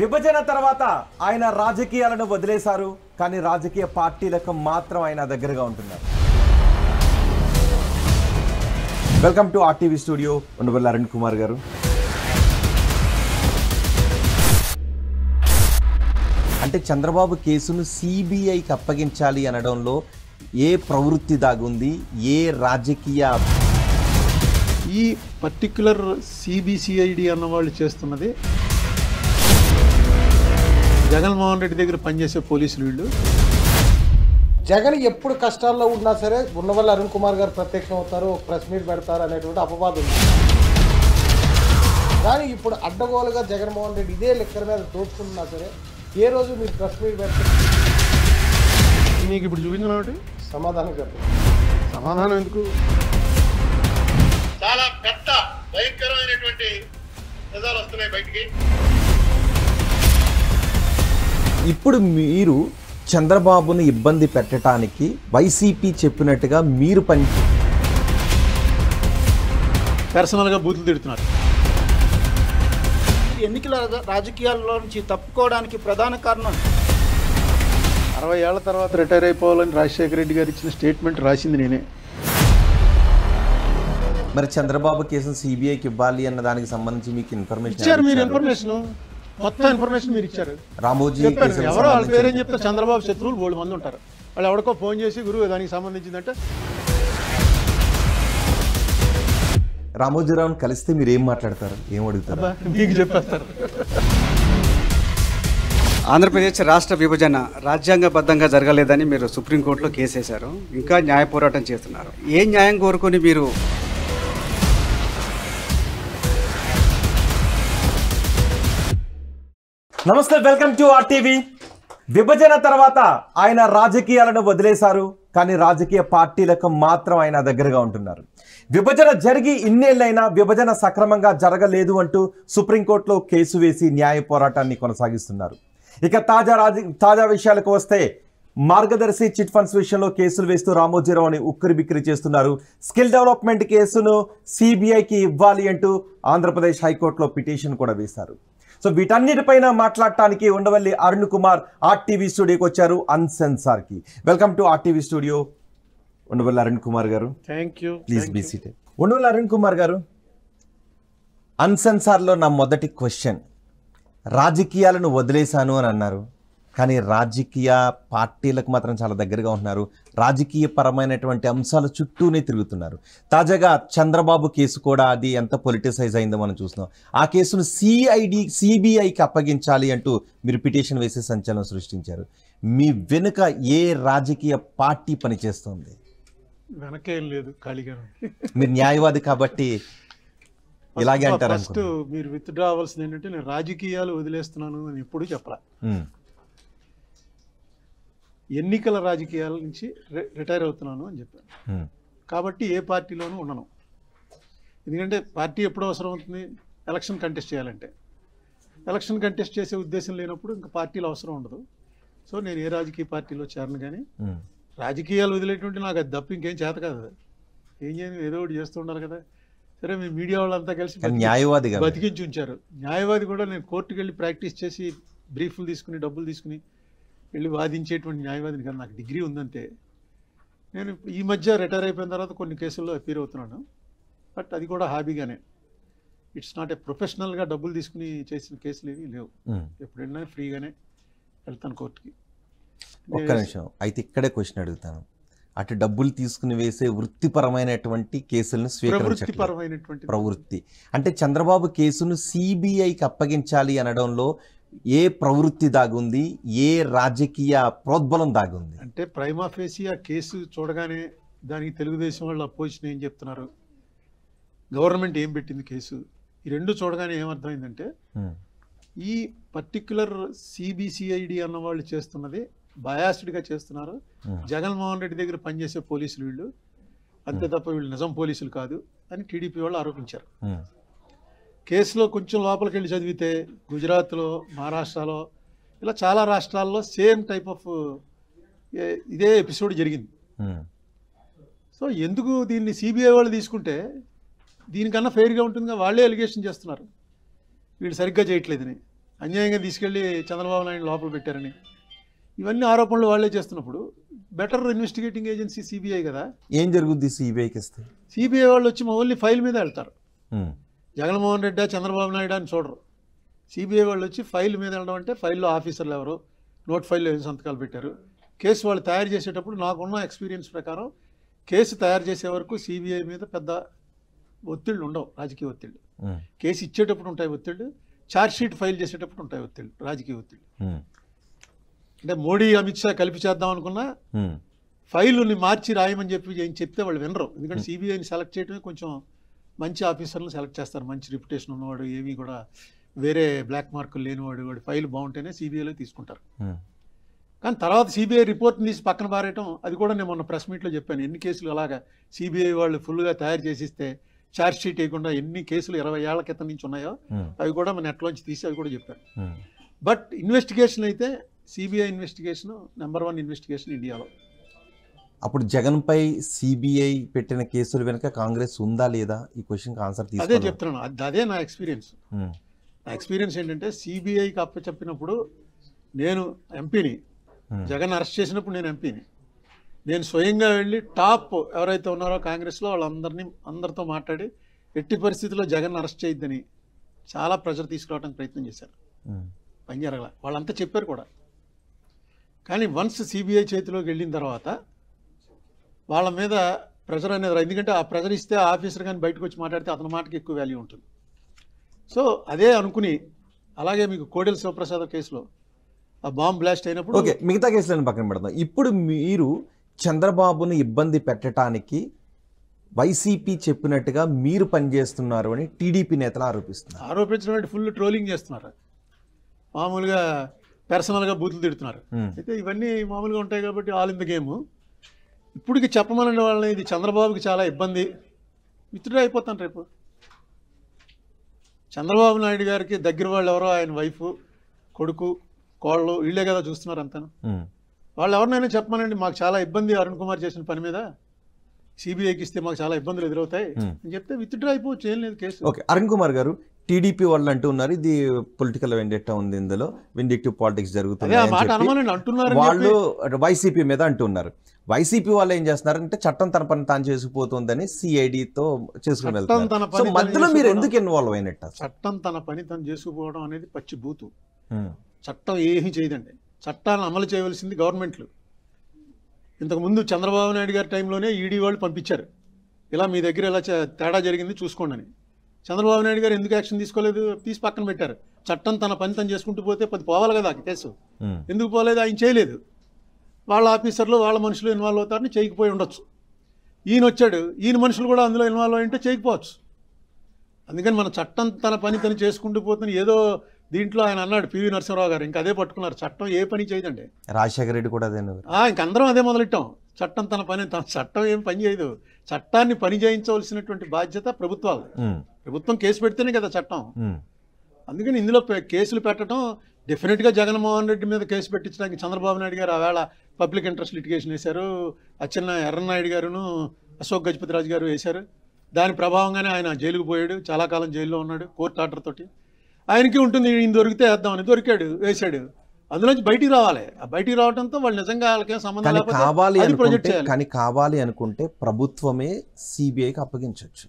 విభజన తర్వాత ఆయన రాజకీయాలను వదిలేశారు, కానీ రాజకీయ పార్టీలకు మాత్రం ఆయన దగ్గరగా ఉంటున్నారు. Welcome to RTV studio. Undavalli Arun Kumar గారు. అంటే చంద్రబాబు కేసును సిబిఐకి అప్పగించాలి అనడంలో ఏ ప్రవృత్తి దాగుంది, ఏ రాజకీయ ఈ పర్టిక్యులర్ సిబిసిఐడి అన్న వాళ్ళు చేస్తున్నది జగన్మోహన్ రెడ్డి దగ్గర పనిచేసే పోలీసులు వీళ్ళు. జగన్ ఎప్పుడు కష్టాల్లో ఉన్నా సరే ఉండవల్లి అరుణ్ కుమార్ గారు ప్రత్యక్షం అవుతారు, ప్రెస్ మీట్ పెడతారు అనేటువంటి అపవాదం ఉంది. కానీ ఇప్పుడు అడ్డగోలుగా జగన్మోహన్ రెడ్డి ఇదే లెక్కల మీద దోచుకుంటున్నా సరే ఏ రోజు మీరు ప్రెస్ మీట్ పెడతారు? మీకు ఇప్పుడు చూపించిన ఒకటి సమాధానం చెప్పండి. సమాధానం ఎందుకు? చాలా పెద్ద భయంకరమైనటువంటి నిజాలు వస్తున్నాయి బయటికి. ఇప్పుడు మీరు చంద్రబాబును ఇబ్బంది పెట్టడానికి వైసీపీ చెప్పినట్టుగా మీరు పర్సనల్గా బూతులు తిడుతున్నారు. ఎన్నికల రాజకీయాల్లో నుంచి తప్పుకోవడానికి ప్రధాన కారణం 60 ఏళ్ల తర్వాత రిటైర్ అయిపోవాలని రాజశేఖర రెడ్డి గారు ఇచ్చిన స్టేట్మెంట్ రాసింది నేనే. మరి చంద్రబాబు కేసును సిబిఐకి ఇవ్వాలి అన్న దానికి సంబంధించి మీకు ఇన్ఫర్మేషన్ ఇచ్చారు. మీరు ఇన్ఫర్మేషన్ మొత్తం ఇన్ఫర్మేషన్ మీరు ఇచ్చారు. రామోజీ ఎవరో వాళ్ళ పేరేం చెప్తారు, చంద్రబాబు శత్రువులు 3 మంది ఉంటారు. వాళ్ళు ఎవరికో ఫోన్ చేసి గురువు దానికి సంబంధించిందంటే రామోజీరావుని కలిస్తే మీరు ఏం మాట్లాడతారు, ఏం అడుగుతారు? మీకు చెప్పేస్తారు. ఆంధ్రప్రదేశ్ రాష్ట్ర విభజన రాజ్యాంగబద్ధంగా జరగలేదని మీరు సుప్రీంకోర్టులో కేసేశారు. ఇంకా న్యాయ పోరాటం చేస్తున్నారు. ఏ న్యాయం కోరుకొని మీరు నమస్తే, వెల్కమ్ టు ఆర్టీవీ. విభజన తర్వాత ఆయన రాజకీయాలను వదిలేశారు, కానీ రాజకీయ పార్టీలకు మాత్రం ఆయన దగ్గరగా ఉంటున్నారు. విభజన జరిగి ఇన్నేళ్లైనా విభజన సక్రమంగా జరగలేదు అంటూ సుప్రీంకోర్టులో కేసు వేసి న్యాయ పోరాటాన్ని కొనసాగిస్తున్నారు. ఇక తాజా విషయాలకు వస్తే మార్గదర్శి చిట్ ఫండ్స్ విషయంలో కేసులు వేస్తూ రామోజీరావుని ఉక్కిరి బిక్కిరి చేస్తున్నారు. స్కిల్ డెవలప్మెంట్ కేసును సిబిఐకి ఇవ్వాలి అంటూ ఆంధ్రప్రదేశ్ హైకోర్టులో పిటిషన్ కూడా వేశారు. సో వీటన్నిటిపైన మాట్లాడటానికి ఉండవల్లి అరుణ్ కుమార్ ఆర్టీవీ స్టూడియోకి వచ్చారు, అన్సెన్సార్కి. Welcome to RTV studio. Undavalli Arun Kumar గారు, thank you. Please be seated. Undavalli Arun Kumar గారు, అన్సెన్సార్లో నా మొదటి క్వశ్చన్, రాజకీయాలను వదిలేశాను అని అన్నారు, కానీ రాజకీయ పార్టీలకు మాత్రం చాలా దగ్గరగా ఉంటున్నారు. రాజకీయ పరమైనటువంటి అంశాల చుట్టూనే తిరుగుతున్నారు. తాజాగా చంద్రబాబు కేసు కూడా అది ఎంత పొలిటిసైజ్ అయిందో మనం చూస్తున్నాం. ఆ కేసును సిబిఐకి అప్పగించాలి అంటూ మీరు పిటిషన్ వేసి సంచలనం సృష్టించారు. మీ వెనుక ఏ రాజకీయ పార్టీ పనిచేస్తుంది? వెనకేం లేదు, ఖాళీగా. మీరు న్యాయవాది కాబట్టి ఇలాగే అంటారు. ఫస్ట్ మీరు విత్డ్రా అవ్వాల్సింది ఏంటంటే నేను రాజకీయాలు వదిలేస్తున్నాను అని ఎప్పుడు చెప్పరా. ఎన్నికల రాజకీయాల నుంచి రిటైర్ అవుతున్నాను అని చెప్పాను. కాబట్టి ఏ పార్టీలోనూ ఉండను. ఎందుకంటే పార్టీ ఎప్పుడు అవసరం అవుతుంది? ఎలక్షన్ కంటెస్ట్ చేయాలంటే. ఎలక్షన్ కంటెస్ట్ చేసే ఉద్దేశం లేనప్పుడు ఇంకా పార్టీలు అవసరం ఉండదు. సో నేను ఏ రాజకీయ పార్టీలో చేరను. కానీ రాజకీయాలు వదిలేటువంటి నాకు అది తప్ప ఇంకేం చేత కాదు. ఏం చేయను, ఏదో ఒకటి చేస్తూ ఉండాలి కదా. సరే, మీ మీడియా వాళ్ళంతా కలిసి న్యాయవాదిగా బతికించి ఉంచారు. న్యాయవాది కూడా నేను కోర్టుకు వెళ్ళి ప్రాక్టీస్ చేసి బ్రీఫ్లు తీసుకుని డబ్బులు తీసుకుని వెళ్ళి వాదించేటువంటి న్యాయవాదిని కానీ నాకు డిగ్రీ ఉందంటే. నేను ఈ మధ్య రిటైర్ అయిపోయిన తర్వాత కొన్ని కేసుల్లో అపీర్ అవుతున్నాను. బట్ అది కూడా హాబీగానే. ఇట్స్ నాట్ ఏ ప్రొఫెషనల్గా డబ్బులు తీసుకుని చేసిన కేసులు ఏవి లేవు. ఎప్పుడైనా ఫ్రీగానే వెళ్తాను కోర్టుకి. ఒక్క నిమిషం, అయితే ఇక్కడే క్వశ్చన్ అడుగుతాను. అటు డబ్బులు తీసుకుని వేసే వృత్తిపరమైనటువంటి కేసులను వృత్తిపరమైనటువంటి ప్రవృత్తి అంటే చంద్రబాబు కేసును సిబిఐకి అప్పగించాలి అనడంలో ఏ ప్రవృత్తి దాగుంది, ఏ రాజకీయ ప్రోద్బలం దాగుంది? అంటే ప్రైమా ఫేసి ఆ కేసు చూడగానే దానికి తెలుగుదేశం వాళ్ళు అపోజిషన్ ఏం చెప్తున్నారు, గవర్నమెంట్ ఏం పెట్టింది కేసు, ఈ రెండు చూడగానే ఏమర్థమైందంటే ఈ పర్టిక్యులర్ సిబిసిఐడి అన్న వాళ్ళు చేస్తున్నది బయాస్డ్గా చేస్తున్నారు. జగన్మోహన్ రెడ్డి దగ్గర పనిచేసే పోలీసులు వీళ్ళు, అంతే తప్ప వీళ్ళు నిజం పోలీసులు కాదు అని టీడీపీ వాళ్ళు ఆరోపించారు. కేసులో కొంచెం లోపలికి వెళ్ళి చదివితే గుజరాత్లో, మహారాష్ట్రలో, ఇలా చాలా రాష్ట్రాల్లో సేమ్ టైప్ ఆఫ్ ఇదే ఎపిసోడ్ జరిగింది. సో ఎందుకు దీన్ని సిబిఐ వాళ్ళు తీసుకుంటే దీనికన్నా ఫెయిర్గా ఉంటుందిగా. వాళ్ళే ఎలిగేషన్ చేస్తున్నారు వీళ్ళు సరిగ్గా చేయట్లేదని. అన్యాయంగా తీసుకెళ్ళి చంద్రబాబు నాయుడు లోపల పెట్టారని, ఇవన్నీ ఆరోపణలు వాళ్ళే చేస్తున్నప్పుడు బెటర్ ఇన్వెస్టిగేటింగ్ ఏజెన్సీ సిబిఐ కదా. ఏం జరుగుద్ది సిబిఐకి ఇస్తే? సిబిఐ వాళ్ళు వచ్చి ఓన్లీ ఫైల్ మీద వెళ్తారు. జగన్మోహన్ రెడ్డి చంద్రబాబు నాయుడు అని చూడరు. సిబిఐ వాళ్ళు వచ్చి ఫైల్ మీద వెళ్ళడం అంటే ఫైల్లో ఆఫీసర్లు ఎవరు, నోట్ ఫైల్లో ఏం సంతకాలు పెట్టారు, కేసు వాళ్ళు తయారు చేసేటప్పుడు నాకున్న ఎక్స్పీరియన్స్ ప్రకారం కేసు తయారు చేసే వరకు సిబిఐ మీద పెద్ద ఒత్తిళ్ళు ఉండవు, రాజకీయ ఒత్తిళ్ళు. కేసు ఇచ్చేటప్పుడు ఉంటాయి ఒత్తిళ్ళు, ఛార్జ్ షీట్ ఫైల్ చేసేటప్పుడు ఉంటాయి ఒత్తిళ్ళు, రాజకీయ ఒత్తిళ్ళు. అంటే మోడీ అమిత్ షా కలిపి చేద్దాం అనుకున్నా ఫైలుని మార్చి రాయమని చెప్పి ఏం చెప్తే వాళ్ళు వినరు. ఎందుకంటే సిబిఐని సెలెక్ట్ చేయడమే కొంచెం మంచి ఆఫీసర్లను సెలెక్ట్ చేస్తారు, మంచి రిప్యుటేషన్ ఉన్నవాడు, ఏమీ కూడా వేరే బ్లాక్ మార్కులు లేనివాడు, వాడి ఫైల్ బాగుంటేనే సిబిఐలో తీసుకుంటారు. కానీ తర్వాత సిబిఐ రిపోర్ట్ని తీసి పక్కన పారేయటం, అది కూడా నేను మొన్న ప్రెస్ మీట్లో చెప్పాను. ఎన్ని కేసులు అలాగా సిబిఐ వాళ్ళు ఫుల్గా తయారు చేసిస్తే ఛార్జ్ షీట్ వేయకుండా ఎన్ని కేసులు 20 ఏళ్ల క్రితం నుంచి ఉన్నాయో అవి కూడా మన నెట్లోంచి తీసి అవి కూడా చెప్పాను. బట్ ఇన్వెస్టిగేషన్ అయితే సిబిఐ ఇన్వెస్టిగేషన్ #1 ఇన్వెస్టిగేషన్ ఇండియాలో. అప్పుడు జగన్పై సిబిఐ పెట్టిన కేసుల వెనుక కాంగ్రెస్ ఉందా లేదా? ఈ క్వశ్చన్కి ఆన్సర్ అదే తీసుకున్నాను. చెప్తున్నాను, అదే నా ఎక్స్పీరియన్స్. నా ఎక్స్పీరియన్స్ ఏంటంటే సిబిఐకి అప్పచెప్పినప్పుడు నేను ఎంపీని, జగన్ అరెస్ట్ చేసినప్పుడు నేను ఎంపీని, నేను స్వయంగా వెళ్ళి టాప్ ఎవరైతే ఉన్నారో కాంగ్రెస్లో అందరితో మాట్లాడి ఎట్టి పరిస్థితుల్లో జగన్ అరెస్ట్ చేయొద్దని చాలా ప్రెషర్ తీసుకురావడానికి ప్రయత్నం చేశారు. పని జరగల, వాళ్ళంతా చెప్పారు కూడా. కానీ వన్స్ సిబిఐ చేతిలోకి వెళ్ళిన తర్వాత వాళ్ళ మీద ప్రెషర్ అనేది, ఎందుకంటే ఆ ప్రెషర్ ఇస్తే ఆఫీసర్ కానీ బయటకు వచ్చి మాట్లాడితే అతని మాటకి ఎక్కువ వాల్యూ ఉంటుంది. సో అదే అనుకుని, అలాగే మీకు కోడెల శివప్రసాద్ కేసులో ఆ బాంబ్ బ్లాస్ట్ అయినప్పుడు, ఓకే, మిగతా కేసులను పక్కన పెడదాం. ఇప్పుడు మీరు చంద్రబాబును ఇబ్బంది పెట్టడానికి వైసీపీ చెప్పినట్టుగా మీరు పనిచేస్తున్నారు అని టీడీపీ నేతలు ఆరోపిస్తున్నారు. ఆరోపించడం ఫుల్ ట్రోలింగ్ చేస్తున్నారు, మామూలుగా పర్సనల్గా బూతులు తిడుతున్నారు. అయితే ఇవన్నీ మామూలుగా ఉంటాయి కాబట్టి ఆల్ ఇన్ ద గేమ్. ఇప్పటికి చెప్పమనండి వాళ్ళని, ఇది చంద్రబాబుకి చాలా ఇబ్బంది, విత్డ్రా అయిపోతాను రేపు. చంద్రబాబు నాయుడు గారికి దగ్గర వాళ్ళు ఎవరో, ఆయన వైఫ్, కొడుకు, కోళ్ళు, వీళ్ళే కదా చూస్తున్నారు అంతాను. వాళ్ళు ఎవరినైనా చెప్పమనండి, మాకు చాలా ఇబ్బంది అరుణ్ కుమార్ చేసిన పని మీద, సిబిఐకి ఇస్తే మాకు చాలా ఇబ్బందులు ఎదురవుతాయి అని చెప్తే విత్డ్రా అయిపోవచ్చు, ఏం లేదు కేసు. ఓకే, అరుణ్ కుమార్ గారు, టీడీపీ వాళ్ళు అంటూ ఉన్నారు ఇది పొలిటికల్ వెండెట్టా ఉంది, ఇందులో విండిక్టివ్ పాలిటిక్స్ జరుగుతుంది వాళ్ళు వైసీపీ మీద అంటున్నారు. వైసీపీ వాళ్ళు ఏం చేస్తున్నారంటే చట్టం తన పని తాను చేసుకుపోతుందని సిఐడితో చేసుకుని వెళ్తున్నారు. మధ్యలో మీరు ఎందుకు ఇన్వాల్వ్ అయినట్టు? చట్టం తన పని తను చేసుకుపోవడం అనేది పచ్చి బూతు. చట్టం ఏమీ చేయదండి, చట్టాలను అమలు చేయవలసింది గవర్నమెంట్లు. ఇంతకుముందు చంద్రబాబు నాయుడు గారి టైంలోనే ఈడీ వాళ్ళు పంపించారు, ఇలా మీ దగ్గర ఇలా తేడా జరిగింది చూసుకోండి అని. చంద్రబాబు నాయుడు గారు ఎందుకు యాక్షన్ తీసుకోలేదు, తీసి పక్కన పెట్టారు. చట్టం తన పని తను చేసుకుంటూ పోతే 10 పోవాలి కదా కేసు, ఎందుకు పోలేదు? ఆయన చేయలేదు. వాళ్ళ ఆఫీసర్లు వాళ్ళ మనుషులు ఇన్వాల్వ్ అవుతారని చేయకపోయి ఉండొచ్చు. ఈయన వచ్చాడు, ఈయన మనుషులు కూడా అందులో ఇన్వాల్వ్ అయ్యింటే చేయకపోవచ్చు. అందుకని మన చట్టం తన పని తను చేసుకుంటూ పోతుంది. ఏదో దీంట్లో ఆయన అన్నాడు పివి నరసింహరావు గారు, ఇంకా అదే పట్టుకున్నారు, చట్టం ఏ పని చేయదండి. రాజశేఖర రెడ్డి కూడా అదే, ఇంకందరం అదే మొదలెట్టాం, చట్టం తన పని చట్టం ఏం పని చేయదు. చట్టాన్ని పని చేయించవలసినటువంటి బాధ్యత ప్రభుత్వాలు. ప్రభుత్వం కేసు పెడితేనే కదా చట్టం. అందుకని ఇందులో కేసులు పెట్టడం డెఫినెట్గా జగన్మోహన్ రెడ్డి మీద కేసు పెట్టించడానికి చంద్రబాబు నాయుడు గారు ఆవేళ పబ్లిక్ ఇంట్రెస్ట్ లిటిగేషన్ వేశారు, ఎర్రన్నాయుడు గారును అశోక్ గజపతిరాజు గారు వేశారు. దాని ప్రభావంగానే ఆయన జైలుకు పోయాడు, చాలా కాలం జైల్లో ఉన్నాడు కోర్టు ఆర్డర్ తోటి. ఆయనకి ఉంటుంది ఈయన దొరికితే వేద్దామని, దొరికాడు, వేశాడు. అందులోంచి బయటికి రావాలి. ఆ బయటికి రావడంతో వాళ్ళు నిజంగా వాళ్ళకేం సంబంధం లేకపోతే కానీ కావాలి అనుకుంటే ప్రభుత్వమే సిబిఐకి అప్పగించవచ్చు.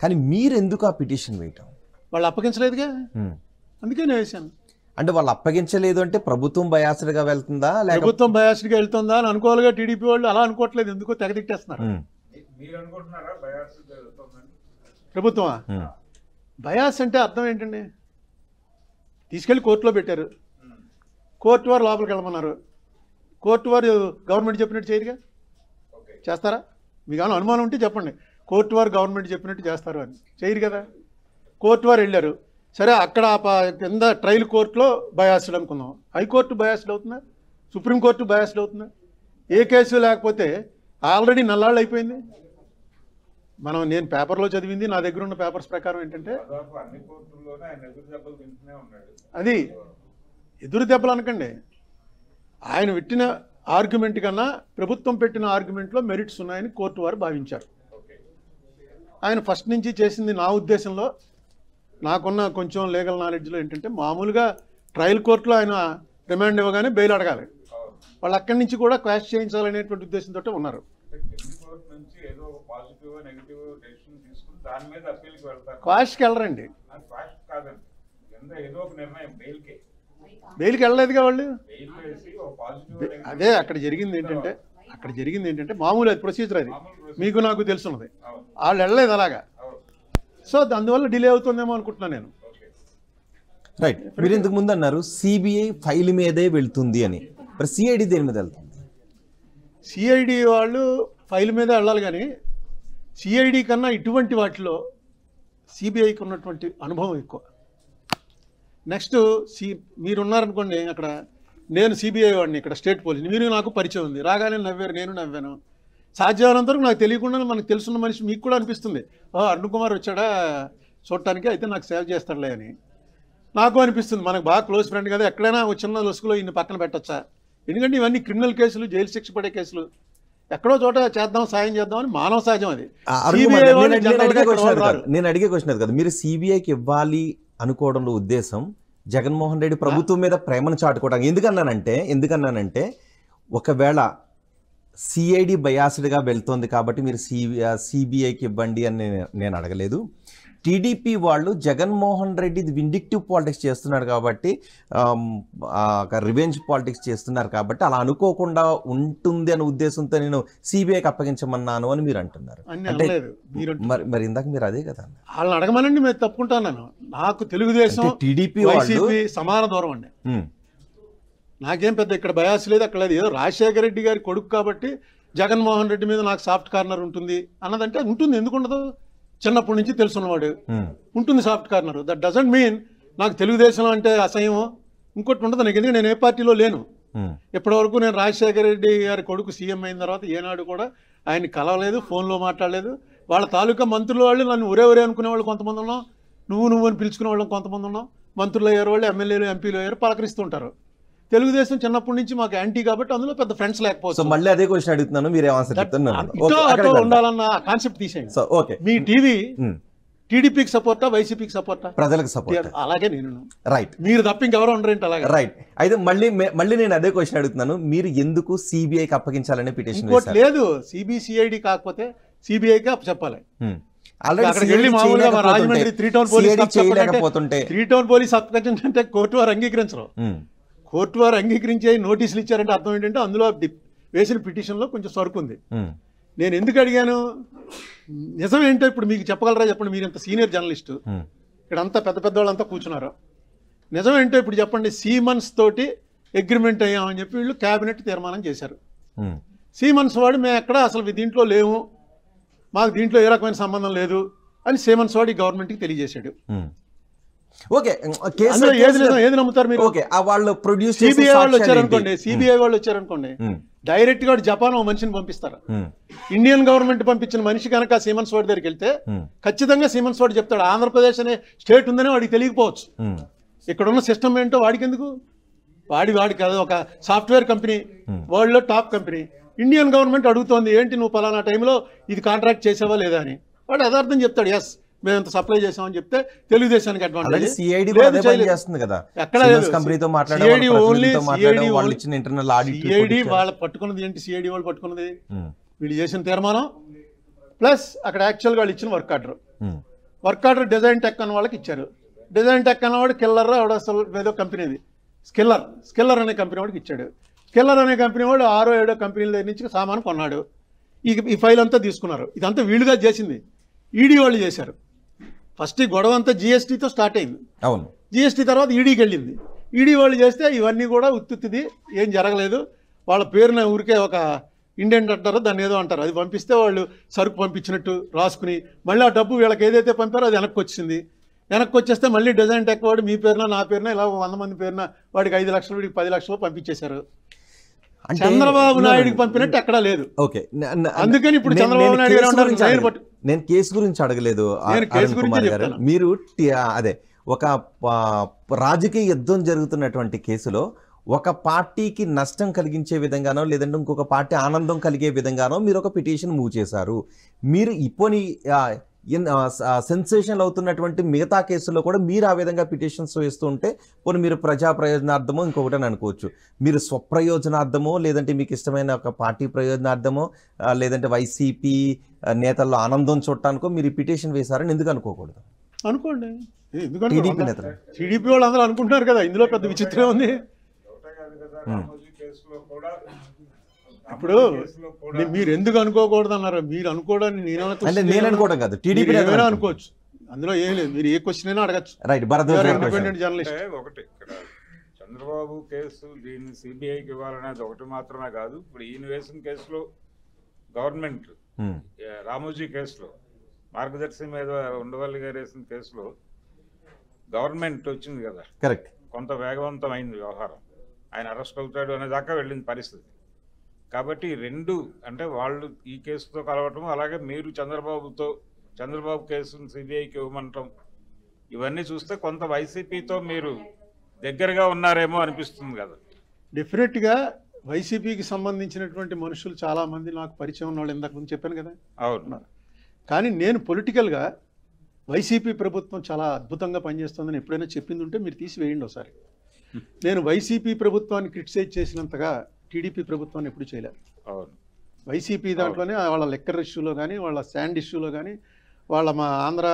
కానీ మీరు ఎందుకు ఆ పిటిషన్ వేయటం? వాళ్ళు అప్పగించలేదుగా, అందుకే నేను వేశాను. అంటే వాళ్ళు అప్పగించలేదు అంటే ప్రభుత్వం బయాస్డ్గా వెళ్తుందా, ప్రభుత్వం బయాస్డ్గా వెళ్తుందా అని అనుకోవాలిగా. టీడీపీ వాళ్ళు అలా అనుకోవట్లేదు, ఎందుకో తెగదిట్టేస్తున్నారు. ప్రభుత్వమా? బయాస్ అంటే అర్థం ఏంటండి? తీసుకెళ్ళి కోర్టులో పెట్టారు, కోర్టు వారు లోపలికి వెళ్ళమన్నారు, కోర్టు వారు గవర్నమెంట్ చెప్పినట్టు చేయరుగా, చేస్తారా? మీకు ఏమైనా అనుమానం ఉంటే చెప్పండి, కోర్టు వారు గవర్నమెంట్ చెప్పినట్టు చేస్తారు అని. చేయరు కదా. కోర్టు వారు వెళ్ళారు, సరే అక్కడ కింద ట్రయల్ కోర్టులో బయాస్డ్ అనుకుందాం, హైకోర్టు బయాస్డ్ అవుతుందా, సుప్రీంకోర్టు బయాస్డ్ అవుతుందా? ఏ కేసు లేకపోతే ఆల్రెడీ నల్లాళ్ళు అయిపోయింది. నేను పేపర్లో చదివింది, నా దగ్గర ఉన్న పేపర్స్ ప్రకారం ఏంటంటే, అది ఎదురు దెబ్బలు అనకండి, ఆయన పెట్టిన ఆర్గ్యుమెంట్ కన్నా ప్రభుత్వం పెట్టిన ఆర్గ్యుమెంట్లో మెరిట్స్ ఉన్నాయని కోర్టు వారు భావించారు. ఆయన ఫస్ట్ నుంచి చేసింది నా ఉద్దేశంలో నాకున్న కొంచెం లీగల్ నాలెడ్జ్లో ఏంటంటే మామూలుగా ట్రయల్ కోర్టులో ఆయన రిమాండ్ ఇవ్వగానే బెయిల్ అడగాలి. వాళ్ళు అక్కడి నుంచి కూడా క్వాష్ చేయించాలనేటువంటి ఉద్దేశంతో ఉన్నారు. క్వాష్కి వెళ్ళరండి, బెయిల్కి వెళ్ళలేదుగా వాళ్ళు. అదే అక్కడ జరిగింది ఏంటంటే మామూలు అది ప్రొసీజర్, అది మీకు నాకు తెలుసున్నది. వాళ్ళు వెళ్ళలేదు అలాగా. సో అందువల్ల డిలే అవుతుందేమో అనుకుంటున్నాను నేను. రైట్. మీరు ఇంతకు ముందు అన్నారు సిబిఐ ఫైల్ మీదే వెళ్తుంది అని, మరి సిఐడి దేని మీద వెళ్తుంది? సిఐడి వాళ్ళు ఫైల్ మీద వెళ్ళాలి, కానీ సిఐడి కన్నా ఇటువంటి వాటిలో సిబిఐకి ఉన్నటువంటి అనుభవం ఎక్కువ. నెక్స్ట్ మీరున్నారనుకోండి, అక్కడ నేను సిబిఐ వాడిని, ఇక్కడ స్టేట్ పోలీస్, మీరు నాకు పరిచయం ఉంది, రాగానే నవ్వారు, నేను నవ్వాను. సాధ్యమైనంత వరకు నాకు తెలియకుండా మనకు తెలుసున్న మనిషి మీకు కూడా అనిపిస్తుంది, అరుణ్ కుమార్ వచ్చాడా చూడటానికి, అయితే నాకు సేవ్ చేస్తాడులే అని నాకు అనిపిస్తుంది. మనకు బాగా క్లోజ్ ఫ్రెండ్ కదా, ఎక్కడైనా చిన్న లొసుకులో ఇన్ని పక్కన పెట్టచ్చా? ఎందుకంటే ఇవన్నీ క్రిమినల్ కేసులు, జైలు శిక్ష పడే కేసులు. ఎక్కడో చోట చేద్దాం, సాయం చేద్దామని మానవ సహజం అది. నేను అడిగే క్వశ్చన్ అది కదా, మీరు సిబిఐకి ఇవ్వాలి అనుకోవడంలో ఉద్దేశం జగన్మోహన్ రెడ్డి ప్రభుత్వం మీద ప్రేమను చాటుకోవడానికి. ఎందుకన్నానంటే ఒకవేళ సిఐడి బయాస్డ్గా వెళ్తోంది కాబట్టి మీరు సిబిఐకి ఇవ్వండి అని నేను అడగలేదు. టీడీపీ వాళ్ళు జగన్మోహన్ రెడ్డి విండిక్టివ్ పాలిటిక్స్ చేస్తున్నారు కాబట్టి, రివెంజ్ పాలిటిక్స్ చేస్తున్నారు కాబట్టి అలా అనుకోకుండా ఉంటుంది అనే ఉద్దేశంతో నేను సిబిఐకి అప్పగించమన్నాను అని మీరు అంటున్నారు. అంటే మరి ఇందాక మీరు అదే కదా వాళ్ళని అడగమనండి, మేము తప్పుకుంటాను. నాకు తెలుగుదేశం టీడీపీ సమాన దూరం అండి. నాకేం పెద్ద ఇక్కడ బయాస్ లేదు, అక్కడ లేదు. ఏదో రాజశేఖర రెడ్డి గారి కొడుకు కాబట్టి జగన్మోహన్ రెడ్డి మీద నాకు సాఫ్ట్ కార్నర్ ఉంటుంది అన్నదంటే ఉంటుంది. ఎందుకు ఉండదు? చిన్నప్పటి నుంచి తెలుసున్నవాడు ఉంటుంది soft corner. That doesn't mean నాకు తెలుగుదేశం అంటే అసహ్యం ఇంకోటి ఉండదు నాకు. ఎందుకంటే నేను ఏ పార్టీలో లేను. ఇప్పటివరకు నేను రాజశేఖర రెడ్డి గారి కొడుకు సీఎం అయిన తర్వాత ఏనాడు కూడా ఆయన్ని కలవలేదు, ఫోన్లో మాట్లాడలేదు. వాళ్ళ తాలూకా మంత్రుల వాళ్ళు నన్ను ఒరే అనుకునే వాళ్ళు కొంతమంది ఉన్నాం, నువ్వు అని పిలుచుకునే వాళ్ళు కొంతమంది ఉన్నాం. మంత్రులు అయ్యారు వాళ్ళు, ఎమ్మెల్యేలు ఎంపీలు అయ్యారు, పలకరిస్తుంటారు. తెలుగుదేశం చిన్నప్పటి నుంచి మాకు యాంటీ కాబట్టి అందులో పెద్ద ఫ్రెండ్స్ లేకపోతే మళ్ళీ అదే క్వశ్చన్ అడుగుతున్నాను, మీరే ఆన్సర్ ఉండాలన్న కాన్సెప్ట్ తీసేయండి. ఓకే, మీ టీవీ టీడీపీకి సపోర్టా, వైసీపీకి సపోర్టా? ప్రజలకు సపోర్ట్. అలాగే నేను. రైట్. మీరు తప్ప ఇంకెవరో ఉండరేంటి అలాగే? రైట్. అయితే మళ్ళీ నేను అదే క్వశ్చన్ అడుగుతున్నాను, మీరు ఎందుకు సిబిఐకి అప్పగించాలనే పిటిషన్ ఇంకోటి లేదు. సిబిసిఐడి కాకపోతే సిబిఐకి చెప్పాలి. రాజమండ్రి 3 టౌన్ పోలీస్ అప్పగించంటే కోర్టు వారు అంగీకరించరు. కోర్టు వారు అంగీకరించే నోటీసులు ఇచ్చారంటే అర్థం ఏంటంటే అందులో వేసిన పిటిషన్లో కొంచెం సరుకు ఉంది. నేను ఎందుకు అడిగాను, నిజం ఏంటో ఇప్పుడు మీకు చెప్పగలరా చెప్పండి. మీరు ఇంత సీనియర్ జర్నలిస్టు, ఇక్కడ అంతా పెద్ద వాళ్ళంతా కూర్చున్నారు. నిజం ఏంటో ఇప్పుడు చెప్పండి. సీమన్స్ తోటి అగ్రిమెంట్ అయ్యామని చెప్పి వీళ్ళు క్యాబినెట్ తీర్మానం చేశారు. సీమన్స్ వాడు మేము ఎక్కడ అసలు దీంట్లో లేవు, మాకు దీంట్లో ఏ రకమైన సంబంధం లేదు అని సీమన్స్ వాడు గవర్నమెంట్కి తెలియజేశాడు. ఓకే, ఏది నమ్ముతారు మీరు? ఓకే, వాళ్ళు ప్రొడ్యూస్ సిబిఐ వాళ్ళు వచ్చారనుకోండి, డైరెక్ట్ గా జపాన్ ఓ మనిషిని పంపిస్తారు. ఇండియన్ గవర్నమెంట్ పంపించిన మనిషి కనుక సీమన్స్ వాడి దగ్గరికి వెళ్తే ఖచ్చితంగా సీమన్స్ వాడు చెప్తాడు ఆంధ్రప్రదేశ్ అనే స్టేట్ ఉందని వాడికి తెలియకపోవచ్చు. ఇక్కడ ఉన్న సిస్టమ్ ఏంటో వాడికి ఎందుకు? వాడికి అది ఒక సాఫ్ట్వేర్ కంపెనీ, వరల్డ్ లో టాప్ కంపెనీ. ఇండియన్ గవర్నమెంట్ అడుగుతోంది ఏంటి నువ్వు పలానా టైంలో ఇది కాంట్రాక్ట్ చేసావా లేదా అని. వాడు యథార్థం చెప్తాడు, ఎస్ మేము ఎంత సప్లై చేసామని చెప్తే తెలుగుదేశానికి అడ్వాంటేజ్. సిఐడి వాళ్ళు పట్టుకున్నది ఏంటి? సిఐడి వాళ్ళు పట్టుకున్నది వీళ్ళు చేసిన తీర్మానం ప్లస్ అక్కడ యాక్చువల్గా వాళ్ళు ఇచ్చిన వర్క్ ఆర్డర్ డిజైన్ టెక్ అన్న వాళ్ళకి ఇచ్చారు. డిజైన్ టెక్ అన్నవాడు కిల్లర్ ఆవిడ అసలు ఏదో కంపెనీది స్కిల్లర్ అనే కంపెనీ వాడికి ఇచ్చాడు. స్కిల్లర్ అనే కంపెనీ వాడు 6-7 కంపెనీల దగ్గర నుంచి సామాను కొన్నాడు. ఈ ఫైల్ అంతా తీసుకున్నారు. ఇదంతా వీళ్ళుగా చేసింది, ఈడీ వాళ్ళు చేశారు. ఫస్ట్ ఈ గొడవ అంతా జిఎస్టీతో స్టార్ట్ అయింది. అవును, జిఎస్టీ తర్వాత ఈడీకి వెళ్ళింది. ఈడీ వాళ్ళు చేస్తే ఇవన్నీ కూడా ఉత్తుత్తిది, ఏం జరగలేదు. వాళ్ళ పేరున ఊరికే ఒక ఇండియన్ అంటారో దాన్ని ఏదో అంటారు, అది పంపిస్తే వాళ్ళు సరుకు పంపించినట్టు రాసుకుని మళ్ళీ ఆ డబ్బు వీళ్ళకి ఏదైతే పంపారో అది వెనక్కి వచ్చింది. వెనక్కి వచ్చేస్తే మళ్ళీ డిజైన్ టెక్ వాడు మీ పేరున నా పేరున ఇలా 100 మంది పేరున వాడికి 5 లక్షలు వీడికి 10 లక్షలు పంపించేశారు. చంద్రబాబు నాయుడికి పంపినట్టు ఎక్కడా లేదు. ఓకే, అందుకని ఇప్పుడు చంద్రబాబు నాయుడు గారు నేను కేసు గురించి అడగలేదు. మీరు అదే ఒక రాజకీయ యుద్ధం జరుగుతున్నటువంటి కేసులో ఒక పార్టీకి నష్టం కలిగించే విధంగానో లేదంటే ఇంకొక పార్టీ ఆనందం కలిగే విధంగానో మీరు ఒక పిటిషన్ మూవ్ చేశారు. మీరు సెన్సేషన్లు అవుతున్నటువంటి మిగతా కేసుల్లో కూడా మీరు ఆ విధంగా పిటిషన్స్ వేస్తూ ఉంటే పోనీ మీరు ప్రజా ప్రయోజనార్థమో ఇంకొకటి అని అనుకోవచ్చు. మీరు స్వప్రయోజనార్థమో లేదంటే మీకు ఇష్టమైన ఒక పార్టీ ప్రయోజనార్థమో లేదంటే వైసీపీ నేతల్లో ఆనందం చూడటానికో మీరు ఈ పిటిషన్ వేశారని ఎందుకు అనుకోకూడదు? అనుకోండి, ఎందుకంటే టీడీపీ నేతలు టీడీపీ వాళ్ళు అందరూ అనుకుంటున్నారు కదా, ఇందులో పెద్ద విచిత్రం ఉంది. ఇప్పుడు మీరు ఎందుకు అనుకోకూడదు అన్నారు, మీరు అనుకోవడానికి నేను అనుకోవడం కాదు, టీడీపీ ఏమైనా అనుకోవచ్చు, అందులో ఏం లేదు, మీరు ఏ క్వశ్చన్ అయినా అడగచ్చు. Right, independent journalist. ఒకటి ఇక్కడ చంద్రబాబు కేసు దీన్ని సిబిఐకి ఇవ్వాలనేది ఒకటి మాత్రమే కాదు. ఇప్పుడు ఈయన వేసిన కేసులో గవర్నమెంట్ రామోజీ కేసులో మార్గదర్శి మీద ఉండవల్లి గారు వేసిన కేసులో గవర్నమెంట్ వచ్చింది కదా, కరెక్ట్, కొంత వేగవంతమైంది వ్యవహారం, ఆయన అరెస్ట్ అవుతాడు అనే దాకా వెళ్ళింది పరిస్థితి. కాబట్టి రెండు అంటే వాళ్ళు ఈ కేసుతో కలవటం, అలాగే మీరు చంద్రబాబు కేసును సిబిఐకి ఇవ్వమంటాం, ఇవన్నీ చూస్తే కొంత వైసీపీతో మీరు దగ్గరగా ఉన్నారేమో అనిపిస్తుంది కదా. డెఫినెట్గా వైసీపీకి సంబంధించినటువంటి మనుషులు చాలామంది నాకు పరిచయం ఉన్న వాళ్ళు ఇందాక ముందు చెప్పాను కదా. అవును, కానీ నేను పొలిటికల్గా వైసీపీ ప్రభుత్వం చాలా అద్భుతంగా పనిచేస్తుందని ఎప్పుడైనా చెప్పింది ఉంటే మీరు తీసివేయండి ఒకసారి. నేను వైసీపీ ప్రభుత్వాన్ని క్రిటిసైజ్ చేసినంతగా టీడీపీ ప్రభుత్వాన్ని ఎప్పుడు చేయలేదు. అవును, వైసీపీ దాంట్లోనే వాళ్ళ లెక్కర్ ఇష్యూలో కానీ, వాళ్ళ శాండ్ ఇష్యూలో కానీ, వాళ్ళ మా ఆంధ్ర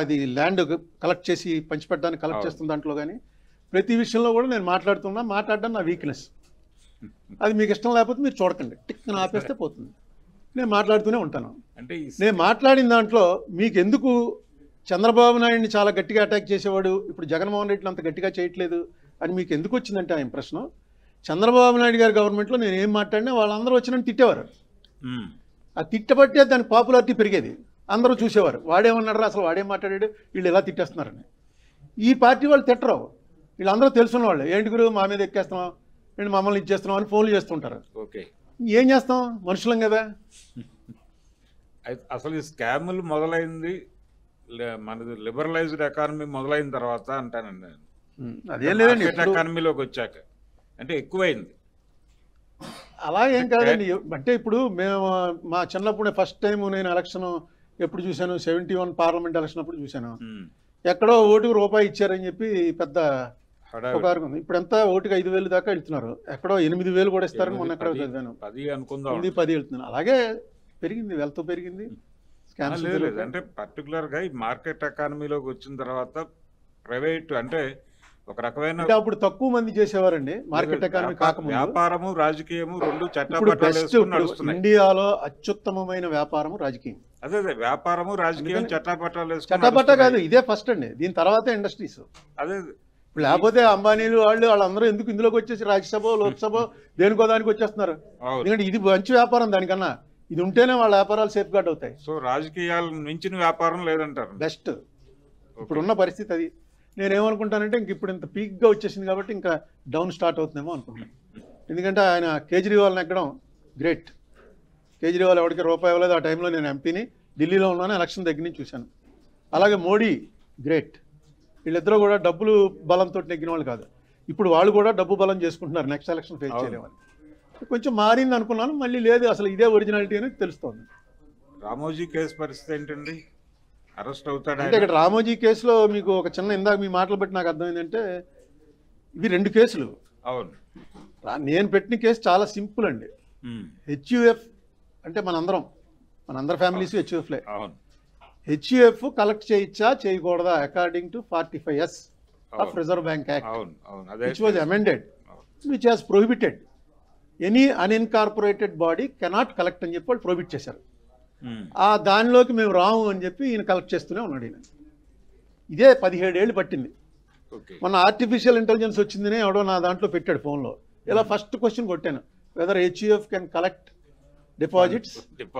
అది ల్యాండ్ కలెక్ట్ చేసి పంచిపెట్టడానికి కలెక్ట్ చేస్తున్న దాంట్లో కానీ ప్రతి విషయంలో కూడా నేను మాట్లాడడం నా వీక్నెస్. అది మీకు ఇష్టం లేకపోతే మీరు చూడకండి, టిక్ని ఆపేస్తే పోతుంది. నేను మాట్లాడుతూనే ఉంటాను. అంటే నేను మాట్లాడిన దాంట్లో మీకు ఎందుకు చంద్రబాబు నాయుడిని చాలా గట్టిగా అటాక్ చేసేవాడు, ఇప్పుడు జగన్మోహన్ రెడ్డిని అంత గట్టిగా చేయట్లేదు అని మీకు ఎందుకు వచ్చిందంటే ఆ ఇంప్రెషన్. చంద్రబాబు నాయుడు గారి గవర్నమెంట్లో నేను ఏం మాట్లాడినా వాళ్ళందరూ వచ్చినట్టు తిట్టేవారు. ఆ తిట్టబట్టే దానికి పాపులారిటీ పెరిగేది, అందరూ చూసేవారు. వాడేమన్నాడు, అసలు వాడేం మాట్లాడాడు, వీళ్ళు ఎలా తిట్టేస్తున్నారని. ఈ పార్టీ వాళ్ళు తిట్టరు, వీళ్ళందరూ తెలుసున్న వాళ్ళు. ఏంటి గురు మా మీద ఎక్కేస్తున్నాం, ఏంటి మమ్మల్ని ఇచ్చేస్తున్నాం అని ఫోన్లు చేస్తుంటారు. ఓకే, ఏం చేస్తాం, మనుషులం కదా. అసలు ఈ స్కాములు మొదలైంది మనది లిబరలైజ్డ్ ఎకానమీ మొదలైన తర్వాత అంటానండి నేను. అదేం లేదండి, ఎకానమీలోకి వచ్చాక అంటే ఎక్కువైంది. అలా ఏం కాదండి. అంటే ఇప్పుడు మేము మా చిన్నప్పుడు ఫస్ట్ టైం నేను ఎలక్షన్ ఎప్పుడు చూశాను, 71 పార్లమెంట్ ఎలక్షన్ అప్పుడు చూశాను. ఎక్కడో ఓటుకు రూపాయి ఇచ్చారని చెప్పి పెద్ద ఒక ఉంది. ఇప్పుడు ఎంత ఓటుకి 5,000 దాకా వెళ్తున్నారు, ఎక్కడో 8,000 కూడా ఇస్తారని మొన్న ఎక్కడో చదివాను. 10 వెళ్తున్నాను. అలాగే పెరిగింది, వెల్త్ పెరిగింది. లేదు అంటే పర్టికులర్గా ఈ మార్కెట్ ఎకానమీలోకి వచ్చిన తర్వాత ప్రైవేట్ అంటే ఒక రకమైన అప్పుడు తక్కువ మంది చేసేవారండి మార్కెట్ ఎకానమీ కాకముందు. వ్యాపారము రాజకీయము రెండు చట్టపట్టాలు ఇండియాలో అత్యుత్తమమైన వ్యాపారము రాజకీయం. అదే వ్యాపారము రాజకీయం చట్టపట్ట కాదు, ఇదే ఫస్ట్ అండి. దీని తర్వాత ఇండస్ట్రీస్. అదే లేకపోతే అంబానీలు వాళ్ళందరూ ఎందుకు ఇందులోకి వచ్చేసి రాజ్యసభ లోక్సభ దేనికో దానికి వచ్చేస్తున్నారు. ఎందుకంటే ఇది మంచి వ్యాపారం, దానికన్నా ఇది ఉంటేనే వాళ్ళ వ్యాపారాలు సేఫ్ గార్డ్ అవుతాయి. సో రాజకీయాలు మించిన వ్యాపారం లేదంటారు. బెస్ట్ ఇప్పుడున్న పరిస్థితి అది. నేనేమనుకుంటానంటే ఇంక ఇప్పుడు ఇంత పీక్గా వచ్చేసింది కాబట్టి ఇంకా డౌన్ స్టార్ట్ అవుతుందేమో అనుకుంటున్నాను. ఎందుకంటే ఆయన కేజ్రీవాల్ని ఎక్కడం గ్రేట్. కేజ్రీవాల్ ఎవరికి రూపాయి ఇవ్వలేదు. ఆ టైంలో నేను ఎంపీని ఢిల్లీలో ఉన్నాను, ఎలక్షన్ దగ్గర నుంచి చూశాను. అలాగే మోడీ గ్రేట్. వీళ్ళిద్దరూ కూడా డబ్బులు బలంతో నెగ్గిన వాళ్ళు కాదు. ఇప్పుడు వాళ్ళు కూడా డబ్బు బలం చేసుకుంటున్నారు నెక్స్ట్ ఎలక్షన్ ఫేస్ చేయలేమని. కొంచెం మారింది అనుకున్నాను, మళ్ళీ లేదు, అసలు ఇదే ఒరిజినాలిటీ అని తెలుస్తోంది. రామోజీ కేసు పరిస్థితి ఏంటండి, అరెస్ట్ అవుతాడు అంటే ఇక్కడ రామోజీ కేసులో మీకు ఒక చిన్న ఇందాక మీ మాటలు బట్టి నాకు అర్థమైందంటే ఇవి 2 కేసులు. అవును, నేను పెట్టిన కేసు చాలా సింపుల్ అండి. హెచ్యుఎఫ్ అంటే మనందరం ఫ్యామిలీస్ హెచ్యుఎఫ్లే. అవును, హెచ్యుఎఫ్ కలెక్ట్ చేయొచ్చా చేయకూడదా according to 45S of reserve bank act, which was amended, which has prohibited any unincorporated body cannot collect అని చెప్పి వాళ్ళు ప్రొహిబిట్ చేశారు. ఆ దానిలోకి మేము రాము అని చెప్పి ఈయన కలెక్ట్ చేస్తూనే ఉన్నాడు. ఈయన ఇదే 17 ఏళ్ళు పట్టింది. మొన్న ఆర్టిఫిషియల్ ఇంటెలిజెన్స్ వచ్చిందని ఎవడో నా దాంట్లో పెట్టాడు ఫోన్లో. ఇలా ఫస్ట్ క్వశ్చన్ కొట్టాను, whether HUF can collect deposits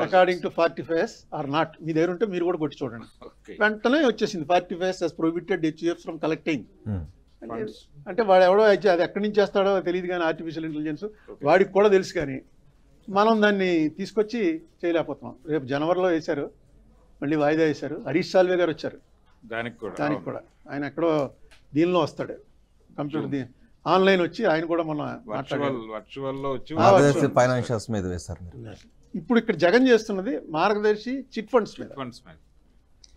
according to 45S or not. మీ దగ్గర ఉంటే మీరు కూడా కొట్టి చూడండి. వెంటనే వచ్చేసింది 45S has prohibited HUF from collecting. అంటే వాడు ఎవడో అది ఎక్కడి నుంచి చేస్తాడో తెలియదు కానీ ఆర్టిఫిషియల్ ఇంటెలిజెన్స్ వాడికి కూడా తెలుసు, కానీ మనం దాన్ని తీసుకొచ్చి చేయలేకపోతున్నాం. రేపు జనవరిలో వేశారు, మళ్ళీ వాయిదా వేశారు. హరీష్ సాల్వే గారు వచ్చారు దానికి కూడా. ఆయన ఎక్కడో దీనిలో వస్తాడు, కంప్యూటర్ ఆన్లైన్ వచ్చి ఆయన కూడా మన ఫైనాన్షియల్స్ మీద వేశారు. ఇప్పుడు ఇక్కడ జగన్ చేస్తున్నది మార్గదర్శి చిట్ ఫండ్స్ మీద.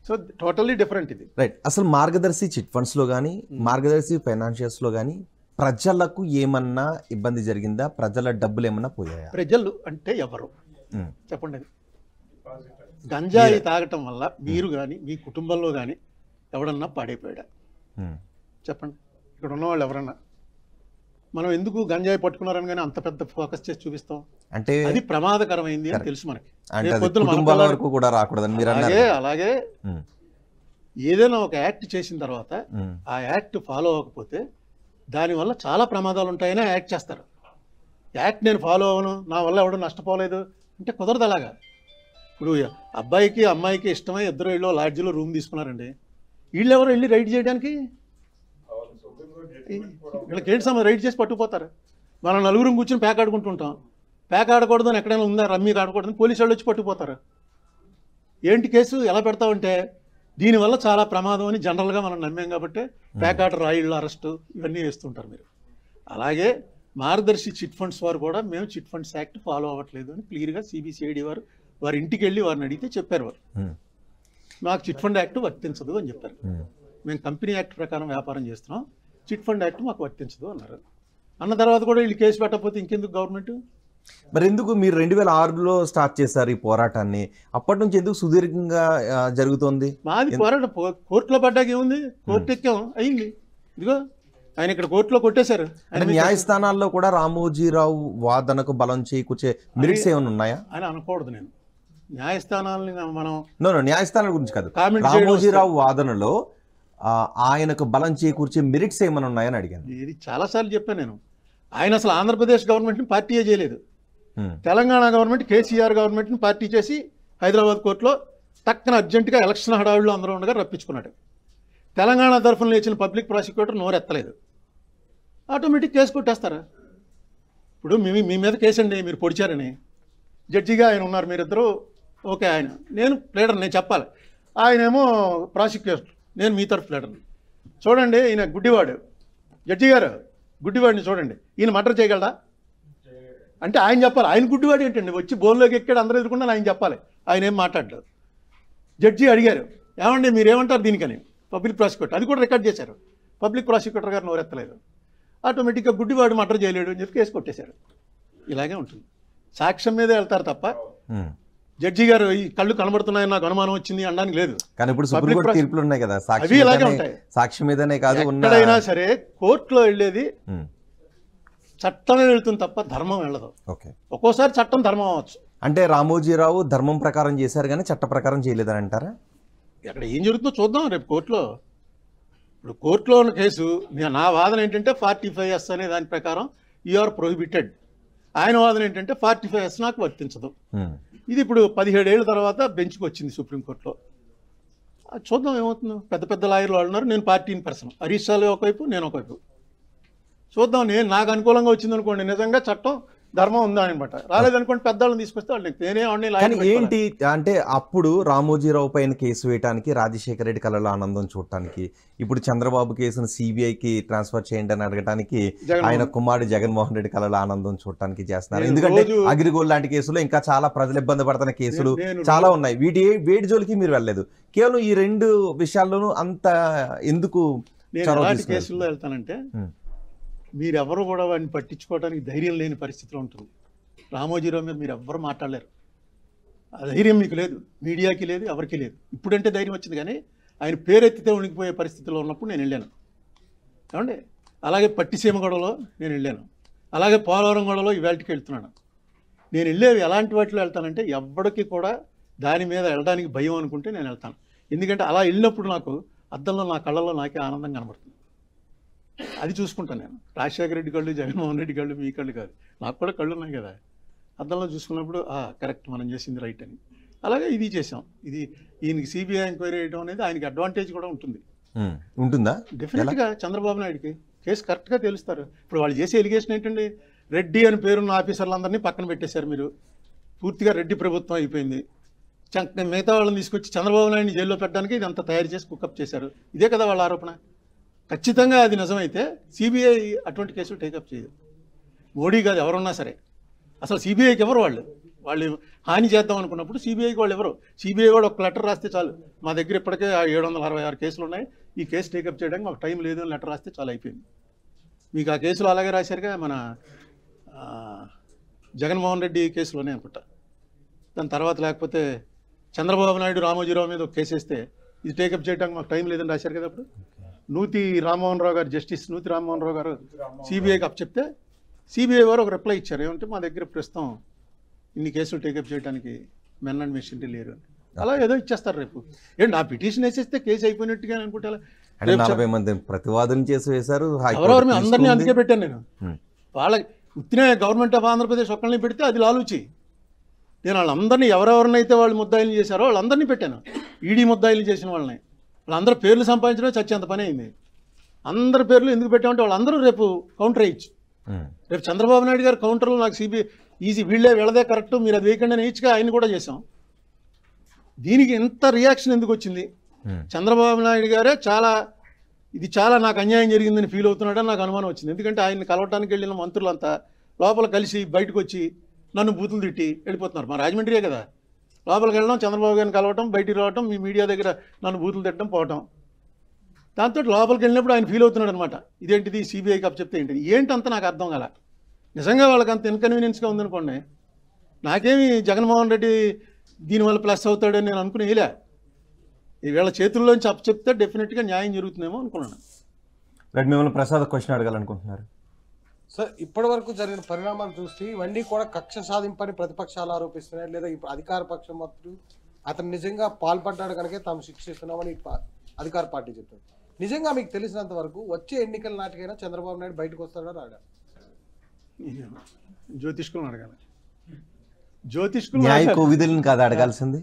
సో టోటల్లీ డిఫరెంట్ ఇది. రైట్. అసలు మార్గదర్శి చిట్ ఫండ్స్లో కానీ మార్గదర్శి ఫైనాన్షియల్స్లో కానీ ప్రజలకు ఏమన్నా ఇబ్బంది జరిగిందా? ప్రజల డబ్బులు ఏమన్నా పోయాయా? ప్రజలు అంటే ఎవరు చెప్పండి. అది గంజాయి తాగటం వల్ల మీరు కానీ మీ కుటుంబంలో కానీ ఎవడన్నా పాడైపోయాడా చెప్పండి. ఇక్కడ ఉన్నవాళ్ళు ఎవరన్నా మనం ఎందుకు గంజాయి పట్టుకున్నారని కానీ అంత పెద్ద ఫోకస్ చేసి చూపిస్తాం అంటే అది ప్రమాదకరమైంది అని తెలుసు మనకి. కుటుంబాల వరకు కూడా రాకూడదని మీరు అన్నారు. అలాగే ఏదైనా ఒక యాక్ట్ చేసిన తర్వాత ఆ యాక్ట్ ఫాలో అవ్వకపోతే దానివల్ల చాలా ప్రమాదాలు ఉంటాయని యాక్ట్ చేస్తారు. యాక్ట్ నేను ఫాలో అవ్వను, నా వల్ల ఎవడు నష్టపోలేదు అంటే కుదరదు. అలాగా ఇప్పుడు అబ్బాయికి అమ్మాయికి ఇష్టమై ఇద్దరు ఇళ్ళు లాడ్జిలో రూమ్ తీసుకున్నారండి, వీళ్ళు ఎవరు వెళ్ళి రైడ్ చేయడానికి? వీళ్ళకి ఏంటి సమయం రైడ్ చేసి పట్టుకుపోతారు. మనం నలుగురం కూర్చొని ప్యాక్ ఆడుకుంటుంటాం, ప్యాక్ ఆడకూడదని ఎక్కడైనా ఉందా, రమ్మీ ఆడకూడదని పోలీసు వాళ్ళు వచ్చి పట్టుకుపోతారు. ఏంటి కేసు ఎలా పెడతామంటే దీనివల్ల చాలా ప్రమాదం అని జనరల్గా మనం నమ్మాం కాబట్టి ప్యాక్ ఆర్డర్ రాయిళ్ళు అరెస్టు ఇవన్నీ వేస్తుంటారు మీరు. అలాగే మార్గదర్శి చిట్ ఫండ్స్ వారు కూడా మేము చిట్ ఫండ్స్ యాక్ట్ ఫాలో అవ్వట్లేదు అని క్లియర్గా సిబిసిఐడి వారి ఇంటికి వెళ్ళి వారిని అడిగితే చెప్పారు. వారు మాకు చిట్ ఫండ్ యాక్ట్ వర్తించదు అని చెప్పారు. మేము కంపెనీ యాక్ట్ ప్రకారం వ్యాపారం చేస్తున్నాం, చిట్ ఫండ్ యాక్ట్ మాకు వర్తించదు అన్నారు. అన్న తర్వాత కూడా వీళ్ళు కేసు పెట్టకపోతే ఇంకెందుకు గవర్నమెంట్? మరి ఎందుకు మీరు 2006లో స్టార్ట్ చేశారు ఈ పోరాటాన్ని? అప్పటి నుంచి ఎందుకు సుదీర్ఘంగా జరుగుతోంది? మాది పోరాటం కోర్టులో పడ్డాక ఏముంది, కోర్టు ఎక్కాం అయింది. ఇదిగో ఆయన ఇక్కడ కోర్టులో కొట్టేశారు. న్యాయస్థానాల్లో కూడా రామోజీరావు వాదనకు బలం చేకూర్చే మెరిట్స్ ఏమైనా ఉన్నాయా అని అనకూడదు. నేను న్యాయస్థానాలని మనం న్యాయస్థానాల గురించి కాదు, రామోజీరావు వాదనలో ఆయనకు బలం చేకూర్చే మెరిట్స్ ఏమైనా ఉన్నాయని అడిగాను. ఇది చాలాసార్లు చెప్పాను నేను. ఆయన అసలు ఆంధ్రప్రదేశ్ గవర్నమెంట్ని పార్టీయే చేయలేదు. తెలంగాణ గవర్నమెంట్ కేసీఆర్ గవర్నమెంట్ని పార్టీ చేసి హైదరాబాద్ కోర్టులో టక్కన అర్జెంటుగా ఎలక్షన్ హడావుల్లో అందరూ ఉండగా రప్పించుకున్నాడు. తెలంగాణ తరఫున లేచిన పబ్లిక్ ప్రాసిక్యూటర్ నోరెత్తలేదు, ఆటోమేటిక్ కేసు కొట్టేస్తారా? ఇప్పుడు మీ మీద కేసు అండి, మీరు పొడిచారని జడ్జిగా ఆయన ఉన్నారు, మీరిద్దరూ ఓకే. ఆయన నేను ప్లేడర్, నేను చెప్పాలి. ఆయనేమో ప్రాసిక్యూటర్, నేను మీ తరఫు ప్లేడర్ని. చూడండి ఈయన గుడ్డివాడు, జడ్జి గారు గుడ్డివాడిని చూడండి, ఈయన మర్డర్ చేయగలడా అంటే ఆయన చెప్పాలి. ఆయన గుడ్డివాడు ఏంటండి, వచ్చి బోన్లోకి ఎక్కాడు అందరూ ఎదుర్కొన్నా ఆయన చెప్పాలి. ఆయన ఏం మాట్లాడలేదు. జడ్జి అడిగారు ఏమండి మీరేమంటారు దీనికని, పబ్లిక్ ప్రాసిక్యూటర్, అది కూడా రికార్డ్ చేశారు. పబ్లిక్ ప్రాసిక్యూటర్ గారు నోరెత్తలేదు, ఆటోమేటిక్గా గుడ్డివాడు మర్డర్ చేయలేడు అని చెప్పి కేసు కొట్టేశారు. ఇలాగే ఉంటుంది, సాక్ష్యం మీదే వెళ్తారు తప్ప జడ్జి గారు ఈ కళ్ళు కనబడుతున్నాయని నాకు అనుమానం వచ్చింది అనడానికి లేదు. కానీ ఇప్పుడు సుప్రీంకోర్టు తీర్పులు ఉన్నాయి కదా, అవి ఇలాగే ఉంటాయి. సాక్షి మీదనే కాదు, ఎక్కడైనా సరే కోర్టులో వెళ్ళేది చట్టమే వెళ్తుంది తప్ప ధర్మం వెళ్ళదు. ఒక్కోసారి చట్టం ధర్మం అవ్వచ్చు. అంటే రామోజీరావు ధర్మం ప్రకారం చేశారు కానీ చట్ట ప్రకారం చేయలేదని అంటారా? అక్కడ ఏం జరుగుతుందో చూద్దాం రేపు కోర్టులో. ఇప్పుడు కోర్టులో ఉన్న కేసు నా వాదన ఏంటంటే 45S అనే దాని ప్రకారం యూఆర్ ప్రొహిబిటెడ్. ఆయన వాదన ఏంటంటే 45S నాకు వర్తించదు. ఇది ఇప్పుడు 17 ఏళ్ళ తర్వాత బెంచ్కి వచ్చింది సుప్రీంకోర్టులో. చూద్దాం ఏమవుతుందో. పెద్ద పెద్ద లాయర్లు ఉన్నారు, నేను పార్టీని పర్సన్, హరీష్ రావు ఒకవైపు, నేను ఒకవైపు. చూద్దాం. నాకు అనుకూలంగా వచ్చింది అనుకోండి, నిజంగా చట్టం ధర్మం ఉందా అనమాట. రాలేదనుకోండి పెద్దవాళ్ళని తీసుకొస్తే వాళ్ళు నేనే ఏంటి అంటే అప్పుడు రామోజీరావు పైన కేసు వేయడానికి రాజశేఖర రెడ్డి కళలో ఆనందం చూడటానికి, ఇప్పుడు చంద్రబాబు కేసును సిబిఐకి ట్రాన్స్ఫర్ చేయండి అని అడగడానికి ఆయన కుమారుడు జగన్మోహన్ రెడ్డి కళలో ఆనందం చూడటానికి చేస్తున్నారు. ఎందుకంటే అగ్రిగోల్డ్ లాంటి కేసులు ఇంకా చాలా ప్రజలు ఇబ్బంది పడుతున్న కేసులు చాలా ఉన్నాయి. వేడి జోలికి మీరు వెళ్ళలేదు. కేవలం ఈ 2 విషయాల్లోనూ అంత ఎందుకు కేసుల్లో వెళ్తానంటే మీరెవరు కూడా వాడిని పట్టించుకోవడానికి ధైర్యం లేని పరిస్థితిలో ఉంటుంది. రామోజీరావు మీద మీరు ఎవ్వరు మాట్లాడలేరు. ఆ ధైర్యం మీకు లేదు, మీడియాకి లేదు, ఎవరికి లేదు. ఇప్పుడంటే ధైర్యం వచ్చింది కానీ ఆయన పేరెత్తితే ఉనికిపోయే పరిస్థితిలో ఉన్నప్పుడు నేను వెళ్ళాను ఏమండి. అలాగే పట్టిసీమ గొడవలో నేను వెళ్ళాను, అలాగే పోలవరం గొడవలో ఇవాళకి వెళ్తున్నాను. నేను వెళ్ళేవి ఎలాంటి వాటిలో వెళ్తానంటే ఎవరికి కూడా దాని మీద వెళ్ళడానికి భయం అనుకుంటే నేను వెళ్తాను. ఎందుకంటే అలా వెళ్ళినప్పుడు నాకు అద్దంలో నా కళ్ళలో నాకే ఆనందం కనబడుతుంది. అది చూసుకుంటాను నేను. రాజశేఖర రెడ్డి కళ్ళు, జగన్మోహన్ రెడ్డి కళ్ళు మీ కళ్ళు కాదు, నాకు కూడా కళ్ళు ఉన్నాయి కదా. అద్దంలో చూసుకున్నప్పుడు కరెక్ట్ మనం చేసింది రైట్ అని. అలాగే ఇది చేసాం. ఇది ఈయనకి సిబిఐ ఎంక్వైరీ చేయడం అనేది ఆయనకి అడ్వాంటేజ్ కూడా ఉంటుందా? డెఫినెట్గా చంద్రబాబు నాయుడికి కేసు కరెక్ట్గా తెలుస్తారు. ఇప్పుడు వాళ్ళు చేసే ఎలిగేషన్ ఏంటండి, రెడ్డి అని పేరున్న ఆఫీసర్లందరినీ పక్కన పెట్టేశారు మీరు. పూర్తిగా రెడ్డి ప్రభుత్వం అయిపోయింది. మిగతా వాళ్ళని తీసుకొచ్చి చంద్రబాబు నాయుడిని జైల్లో పెట్టడానికి ఇదంతా తయారు చేసి కుకప్ చేశారు. ఇదే కదా వాళ్ళ ఆరోపణ. ఖచ్చితంగా అది నిజమైతే సిబిఐ అటువంటి కేసులు టేకప్ చేయదు. మోడీ కాదు ఎవరున్నా సరే. అసలు సిబిఐకి ఎవరు వాళ్ళు? వాళ్ళు హాని చేద్దాం అనుకున్నప్పుడు సిబిఐకి వాళ్ళు ఎవరు, సిబిఐ కూడా ఒక లెటర్ రాస్తే చాలు, మా దగ్గర ఇప్పటికే 766 కేసులు ఉన్నాయి, ఈ కేసు టేకప్ చేయడానికి మాకు టైం లేదు అని లెటర్ రాస్తే చాలా అయిపోయింది. మీకు ఆ కేసులు అలాగే రాశారుగా, మన జగన్మోహన్ రెడ్డి కేసులోనే అనుకుంటా. దాని తర్వాత లేకపోతే చంద్రబాబు నాయుడు రామోజీరావు మీద ఒక కేసు వేస్తే ఇది టేకప్ చేయడానికి మాకు టైం లేదని రాశారు కదా. అప్పుడు నూతి రామ్మోహన్ రావు గారు, జస్టిస్ నూతి రామ్మోహన్ రావు గారు సిబిఐకి అప్పచెప్తే సిబిఐ వారు ఒక రిప్లై ఇచ్చారు, ఏమంటే మా దగ్గర ప్రస్తుతం ఇన్ని కేసులు టేకప్ చేయడానికి మెన్ అండ్ మెషినరీ లేరు అని. అలా ఏదో ఇచ్చేస్తారు రేపు. ఏంటి నా పిటిషన్ వేసేస్తే కేసు అయిపోయినట్టుగా అనుకుంటా. 40 మంది ప్రతివాదన చేసి వేశారు, ఎవరెవరు అందరినీ అందుకే పెట్టాను నేను. వాళ్ళకి ఉత్తినే గవర్నమెంట్ ఆఫ్ ఆంధ్రప్రదేశ్ ఒక్కళ్ళని పెడితే అది లాలూచి. నేను వాళ్ళందరినీ ఎవరెవరినైతే వాళ్ళు ముద్దాయిలు చేశారో వాళ్ళందరినీ పెట్టాను. ఈడీ ముద్దాయిలు చేసిన వాళ్ళని, వాళ్ళందరూ పేర్లు సంపాదించడం చచ్చేంత పని అయింది. అందరి పేర్లు ఎందుకు పెట్టామంటే వాళ్ళందరూ రేపు కౌంటర్ వేయచ్చు. రేపు చంద్రబాబు నాయుడు గారు కౌంటర్లో నాకు సిబిఐ ఈజీ వీళ్ళదే కరెక్ట్, మీరు అది వేయకుండా నేర్చుగా ఆయన కూడా చేసాం. దీనికి ఎంత రియాక్షన్ ఎందుకు వచ్చింది? చంద్రబాబు నాయుడు గారే ఇది చాలా నాకు అన్యాయం జరిగిందని ఫీల్ అవుతున్నాడని నాకు అనుమానం వచ్చింది. ఎందుకంటే ఆయన్ని కలవటానికి వెళ్ళిన మంత్రులంతా లోపల కలిసి బయటకు వచ్చి నన్ను బూతులు తిట్టి వెళ్ళిపోతున్నారు. మా రాజమండ్రియే కదా, లోపలికి వెళ్ళడం, చంద్రబాబు గారిని కలవటం, బయటికి రావటం, మీ మీడియా దగ్గర నన్ను బూతులు తిట్టడం, పోవటం. దాంతో లోపలికి వెళ్ళినప్పుడు ఆయన ఫీల్ అవుతున్నాడు అనమాట. ఇదేంటిది సిబిఐకి అప్పచెప్తే ఏంటంత నాకు అర్థం కాల. నిజంగా వాళ్ళకి అంత ఇన్కన్వీనియన్స్గా ఉందనుకోండి, నాకేమి జగన్మోహన్ రెడ్డి దీనివల్ల ప్లస్ అవుతాడని నేను అనుకుని ఇలా వీళ్ళ చేతుల్లోంచి అప్పచెప్తే డెఫినెట్గా న్యాయం జరుగుతుందేమో అనుకున్నాను. మిమ్మల్ని ప్రసాద్ క్వశ్చన్ అడగాలనుకుంటున్నారు సార్. ఇప్పటి వరకు జరిగిన పరిణామాలు చూస్తే ఇవన్నీ కూడా కక్ష సాధింపని ప్రతిపక్షాలు ఆరోపిస్తున్నాయి, లేదా ఇప్పుడు అధికార పక్షం మాత్రం అతను నిజంగా పాల్పడ్డాడు కనుక తాము శిక్షిస్తున్నామని అధికార పార్టీ చెప్తారు. నిజంగా మీకు తెలిసినంత వరకు వచ్చే ఎన్నికల నాటికైనా చంద్రబాబు నాయుడు బయటకు వస్తాడా రాడా? జ్యోతిష్కులను అడగాలి. జ్యోతిష్కులు న్యాయ కోవిదులను కాదు అడగాల్సింది.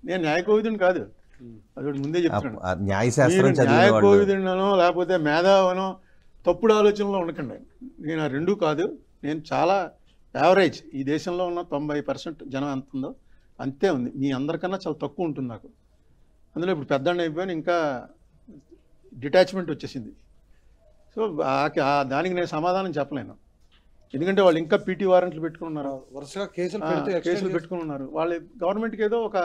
నేను న్యాయ కోవిదుని కాదు, అది ముందే చెప్తున్నాను. న్యాయశాస్త్రం న్యాయ కోవిదునో లేకపోతే మేధావనో తప్పుడు ఆలోచనలో ఉండకండి. నేను ఆ రెండూ కాదు. నేను చాలా యావరేజ్. ఈ దేశంలో ఉన్న 90% జనం ఎంత ఉందో అంతే ఉంది. మీ అందరికన్నా చాలా తక్కువ ఉంటుంది నాకు. అందులో ఇప్పుడు పెద్దవాడిని అయిపోయాను, ఇంకా డిటాచ్మెంట్ వచ్చేసింది. సో దానికి నేను సమాధానం చెప్పలేను. ఎందుకంటే వాళ్ళు ఇంకా పీటీ వారెంట్లు పెట్టుకుని ఉన్నారు, వరుసగా కేసులు పెట్టుకుని ఉన్నారు. వాళ్ళ గవర్నమెంట్కి ఏదో ఒక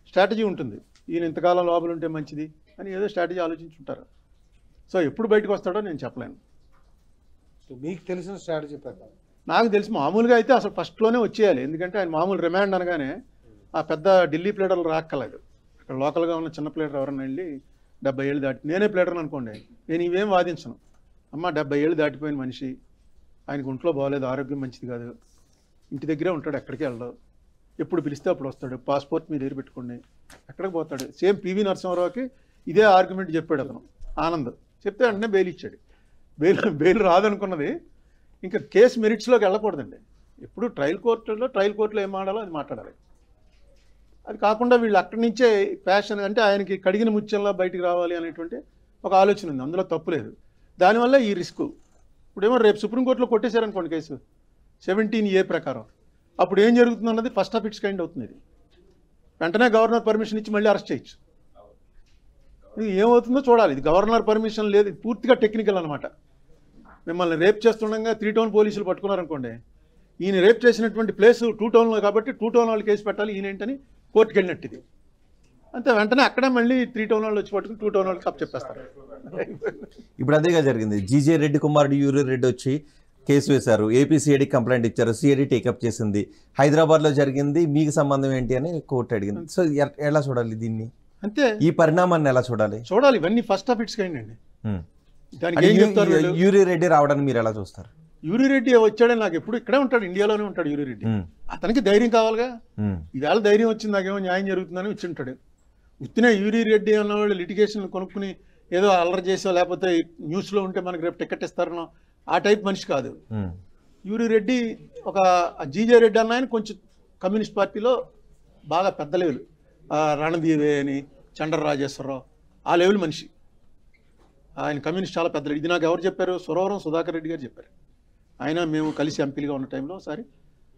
స్ట్రాటజీ ఉంటుంది, ఈయన ఇంతకాలం లోపల ఉంటే మంచిది అని ఏదో స్ట్రాటజీ ఆలోచించుంటారు. సో ఎప్పుడు బయటకు వస్తాడో నేను చెప్పలేను. మీకు తెలిసిన స్ట్రాటజీ ప్రకారం నాకు తెలిసి మామూలుగా అయితే అసలు ఫస్ట్లోనే వచ్చేయాలి. ఎందుకంటే ఆయన మామూలు రిమాండ్ అనగానే ఆ పెద్ద ఢిల్లీ ప్లేడర్లు రాక్కలేదు. అక్కడ లోకల్గా ఉన్న చిన్న ప్లేడర్ ఎవరన్నా వెళ్ళి 70 ఏళ్ళు దాటి, నేనే ప్లేడర్ని అనుకోండి, నేను ఇవేం వాదించను. అమ్మ 70 ఏళ్ళు దాటిపోయిన మనిషి, ఆయనకు ఒంట్లో బాగోలేదు, ఆరోగ్యం మంచిది కాదు, ఇంటి దగ్గరే ఉంటాడు, ఎక్కడికి వెళ్ళడు, ఎప్పుడు పిలిస్తే అప్పుడు వస్తాడు, పాస్పోర్ట్ మీ దగ్గర పెట్టుకోండి, ఎక్కడికి పోతాడు. సేమ్ పివి నరసింహారావుకి ఇదే ఆర్గ్యుమెంట్ చెప్పాడు అతను, ఆనంద్ చెప్తే వెంటనే బెయిల్ ఇచ్చాడు. బెయిల్ రాదనుకున్నది ఇంకా కేసు మెరిట్స్లోకి వెళ్ళకూడదండి. ఎప్పుడు ట్రయల్ కోర్టులో ఏం మాట్లాడాలో అది మాట్లాడాలి. అది కాకుండా వీళ్ళు అక్కడి నుంచే ప్యాషన్, అంటే ఆయనకి కడిగిన ముత్యంలా బయటికి రావాలి అనేటువంటి ఒక ఆలోచన ఉంది, అందులో తప్పు లేదు. దానివల్ల ఈ రిస్క్. ఇప్పుడేమో రేపు సుప్రీంకోర్టులో కొట్టేశారనుకోండి కేసు 17A ప్రకారం, అప్పుడు ఏం జరుగుతుంది అన్నది ఫస్ట్ ఆఫ్ ఇట్స్ కైండ్ అవుతుంది. ఇది వెంటనే గవర్నర్ పర్మిషన్ ఇచ్చి మళ్ళీ అరెస్ట్ చేయొచ్చు. ఇది ఏమవుతుందో చూడాలి. ఇది గవర్నర్ పర్మిషన్ లేదు, ఇది పూర్తిగా టెక్నికల్ అనమాట. మిమ్మల్ని రేప్ చేస్తుండగా 3 టౌన్ పోలీసులు పట్టుకున్నారనుకోండి, ఈయన రేప్ చేసినటువంటి ప్లేస్ 2 టౌన్లో కాబట్టి 2 టౌన్ వాళ్ళు కేసు పెట్టాలి, ఈయనేంటని కోర్టుకు వెళ్ళినట్టు ఇది అంతే. వెంటనే అక్కడే మళ్ళీ 3 టౌన్ వాళ్ళు వచ్చి పట్టుకుని 2 టౌన్ వాళ్ళకి చెప్పేస్తారు. ఇప్పుడు అదేగా జరిగింది. జీజే రెడ్డి కుమారుడు యూరి రెడ్డి వచ్చి కేసు వేశారు, ఏపీ సిఐడి కంప్లైంట్ ఇచ్చారు, సిఐడి టేకప్ చేసింది. హైదరాబాద్లో జరిగింది, మీకు సంబంధం ఏంటి అని కోర్టు అడిగింది. సో ఎలా చూడాలి దీన్ని? అంతే, ఈ పరిణామాన్ని ఎలా చూడాలి? ఇవన్నీ ఫస్ట్ ఆఫ్ ఇట్స్ కైండ్ అండి. దానికి ఏం చెప్తారు? యూరి రెడ్డి రావడానికి మీరు ఎలా చూస్తారు? యూరి రెడ్డి వచ్చాడని నాకు ఎప్పుడు ఇక్కడే ఉంటాడు, ఇండియాలోనే ఉంటాడు యూరి రెడ్డి. అతనికి ధైర్యం కావాలిగా. ఈవేళ ధైర్యం వచ్చింది, నాకేమో న్యాయం జరుగుతుందని వచ్చి ఉంటాడు. ఉత్తినే యూరి రెడ్డి అన్నవాళ్ళు లిటిగేషన్ కొనుక్కుని ఏదో అల్లరి చేసో లేకపోతే న్యూస్లో ఉంటే మనకి రేపు టికెట్ ఇస్తారనో ఆ టైప్ మనిషి కాదు యూరి రెడ్డి. ఒక జీజే రెడ్డి అన్న ఆయన కొంచెం కమ్యూనిస్ట్ పార్టీలో బాగా పెద్ద లెవెల్, రణదీవే అని, చండ్ర రాజేశ్వరరావు ఆ లెవెల్ మనిషి. ఆయన కమ్యూనిస్ట్ చాలా పెద్ద. ఇది నాకు ఎవరు చెప్పారు? సురవరం సుధాకర్ రెడ్డి గారు చెప్పారు. ఆయన మేము కలిసి ఎంపీలుగా ఉన్న టైంలో ఒకసారి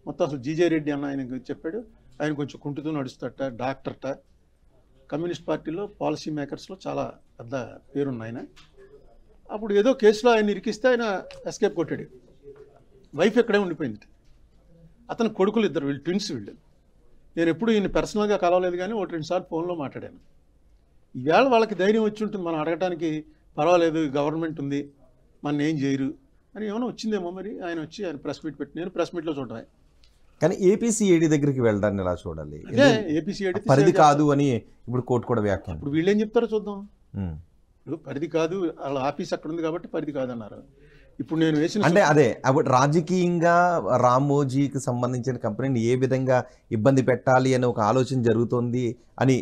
మొత్తం అసలు జీజే రెడ్డి అన్న ఆయన చెప్పాడు. ఆయన కొంచెం కుంటుతూ నడుస్తాడట, డాక్టర్ట, కమ్యూనిస్ట్ పార్టీలో పాలసీ మేకర్స్లో చాలా పెద్ద పేరున్న ఆయన. అప్పుడు ఏదో కేసులో ఆయన ఇరికిస్తే ఆయన ఎస్కేప్ కొట్టాడు. వైఫ్ ఎక్కడే ఉండిపోయింది. అతని కొడుకులు ఇద్దరు, వీళ్ళు ట్విన్స్ వీళ్ళు. నేను ఎప్పుడు ఈయన పర్సనల్గా కలవలేదు కానీ 1-2 సార్లు ఫోన్లో మాట్లాడాను. ఈవేళ వాళ్ళకి ధైర్యం వచ్చి ఉంటుంది మనం అడగటానికి, పర్వాలేదు గవర్నమెంట్ ఉంది మన ఏం చేయరు అని ఏమైనా వచ్చిందేమో. మరి ఆయన వచ్చి ఆయన ప్రెస్ మీట్ పెట్టి, నేను ప్రెస్ మీట్లో చూడటమే. కానీ ఏపీసీఐడి దగ్గరికి వెళ్ళడాన్ని ఎలా చూడాలి? అదే ఏపీసీఐడి పరిధి కాదు అని ఇప్పుడు కోర్టు కూడా వ్యాఖ్యానం. ఇప్పుడు వీళ్ళు ఏం చెప్తారో చూద్దాం. ఉమ్. పరిధి కాదు, వాళ్ళ ఆఫీస్ అక్కడ ఉంది కాబట్టి పరిధి కాదన్నారు. ఇప్పుడు నేను వేసిన అంటే అదే అప్పుడు రాజకీయంగా రామోజీకి సంబంధించిన కంపెనీని ఏ విధంగా ఇబ్బంది పెట్టాలి అనే ఒక ఆలోచన జరుగుతోంది అని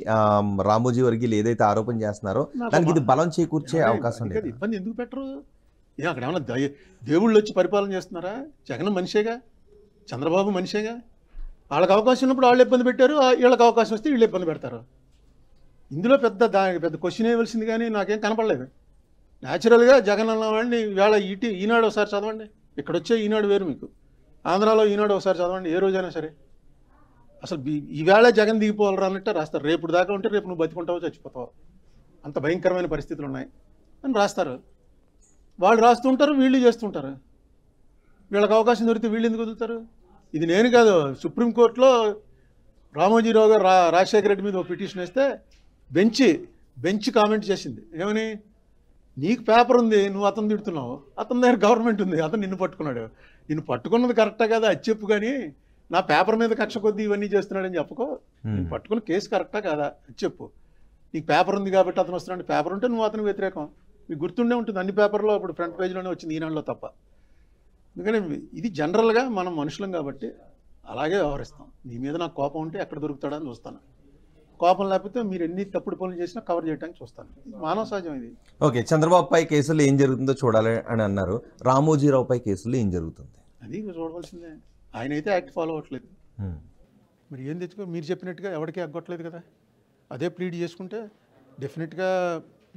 రామోజీ వర్గీయులు ఏదైతే ఆరోపణ చేస్తున్నారో దానికి ఇది బలం చేకూర్చే అవకాశం లేదు. ఇబ్బంది ఎందుకు పెట్టరు? అక్కడ ఏమన్నా దేవుళ్ళు వచ్చి పరిపాలన చేస్తున్నారా? జగన్ మనిషేగా, చంద్రబాబు మనిషేగా. వాళ్ళకి అవకాశం ఉన్నప్పుడు వాళ్ళు ఇబ్బంది పెట్టారు, వీళ్ళకి అవకాశం వస్తే వీళ్ళు ఇబ్బంది పెడతారు. ఇందులో పెద్ద క్వశ్చన్ వేయవలసింది కానీ నాకేం కనపడలేదు. న్యాచురల్గా జగన్ అన్నవాడిని వేళ ఈనాడు ఒకసారి చదవండి, ఇక్కడ వచ్చే ఈనాడు వేరు, మీకు ఆంధ్రాలో ఈనాడు ఒకసారి చదవండి ఏ రోజైనా సరే. అసలు ఈవేళ జగన్ దిగిపోవాలరా అన్నట్టే రాస్తారు. రేపు దాకా ఉంటే రేపు నువ్వు బతికుంటావో చచ్చిపోతావు, అంత భయంకరమైన పరిస్థితులు ఉన్నాయి అని రాస్తారు. వాళ్ళు రాస్తుంటారు, వీళ్ళు చేస్తుంటారు. వీళ్ళకి అవకాశం దొరికితే వీళ్ళు ఎందుకు వదులుతారు? ఇది నేను కాదు, సుప్రీంకోర్టులో రామోజీరావు గారు రాజశేఖర రెడ్డి మీద ఒక పిటిషన్ వేస్తే బెంచ్ కామెంట్ చేసింది. ఏమని? నీకు పేపర్ ఉంది, నువ్వు అతను తిడుతున్నావు, అతని దగ్గర గవర్నమెంట్ ఉంది, అతను నిన్ను పట్టుకున్నాడు, నిన్ను పట్టుకున్నది కరెక్టా కదా అది చెప్పు, కానీ నా పేపర్ మీద కక్ష కొద్దీ ఇవన్నీ చేస్తున్నాడని చెప్పుకో. నేను పట్టుకున్న కేసు కరెక్టా కాదా అది చెప్పు. నీకు పేపర్ ఉంది కాబట్టి అతను వస్తున్నాడు, పేపర్ ఉంటే నువ్వు అతనికి వ్యతిరేకం. మీకు గుర్తుండే ఉంటుంది అన్ని పేపర్లో, ఇప్పుడు ఫ్రంట్ పేజ్లోనే వచ్చింది ఈనాడులో తప్ప. ఎందుకంటే ఇది జనరల్గా మనం మనుషులం కాబట్టి అలాగే వ్యవహరిస్తాం. నీ మీద నాకు కోపం ఉంటే ఎక్కడ దొరుకుతాడని చూస్తాను, కోపం లేకపోతే మీరు ఎన్ని తప్పుడు పనులు చేసినా కవర్ చేయడానికి చూస్తాను. మానవ సహజం ఇది. ఓకే, చంద్రబాబు పై కేసులో ఏం జరుగుతుందో చూడాలి అని అన్నారు. రామోజీరావు పై కేసులో ఏం జరుగుతుంది? అది చూడవలసిందే. ఆయన అయితే యాక్ట్ ఫాలో అవ్వట్లేదు. మరి ఏం తెచ్చుకో, మీరు చెప్పినట్టుగా ఎవరికి అగ్గొట్టలేదు కదా. అదే ప్లీడ్ చేసుకుంటే డెఫినెట్గా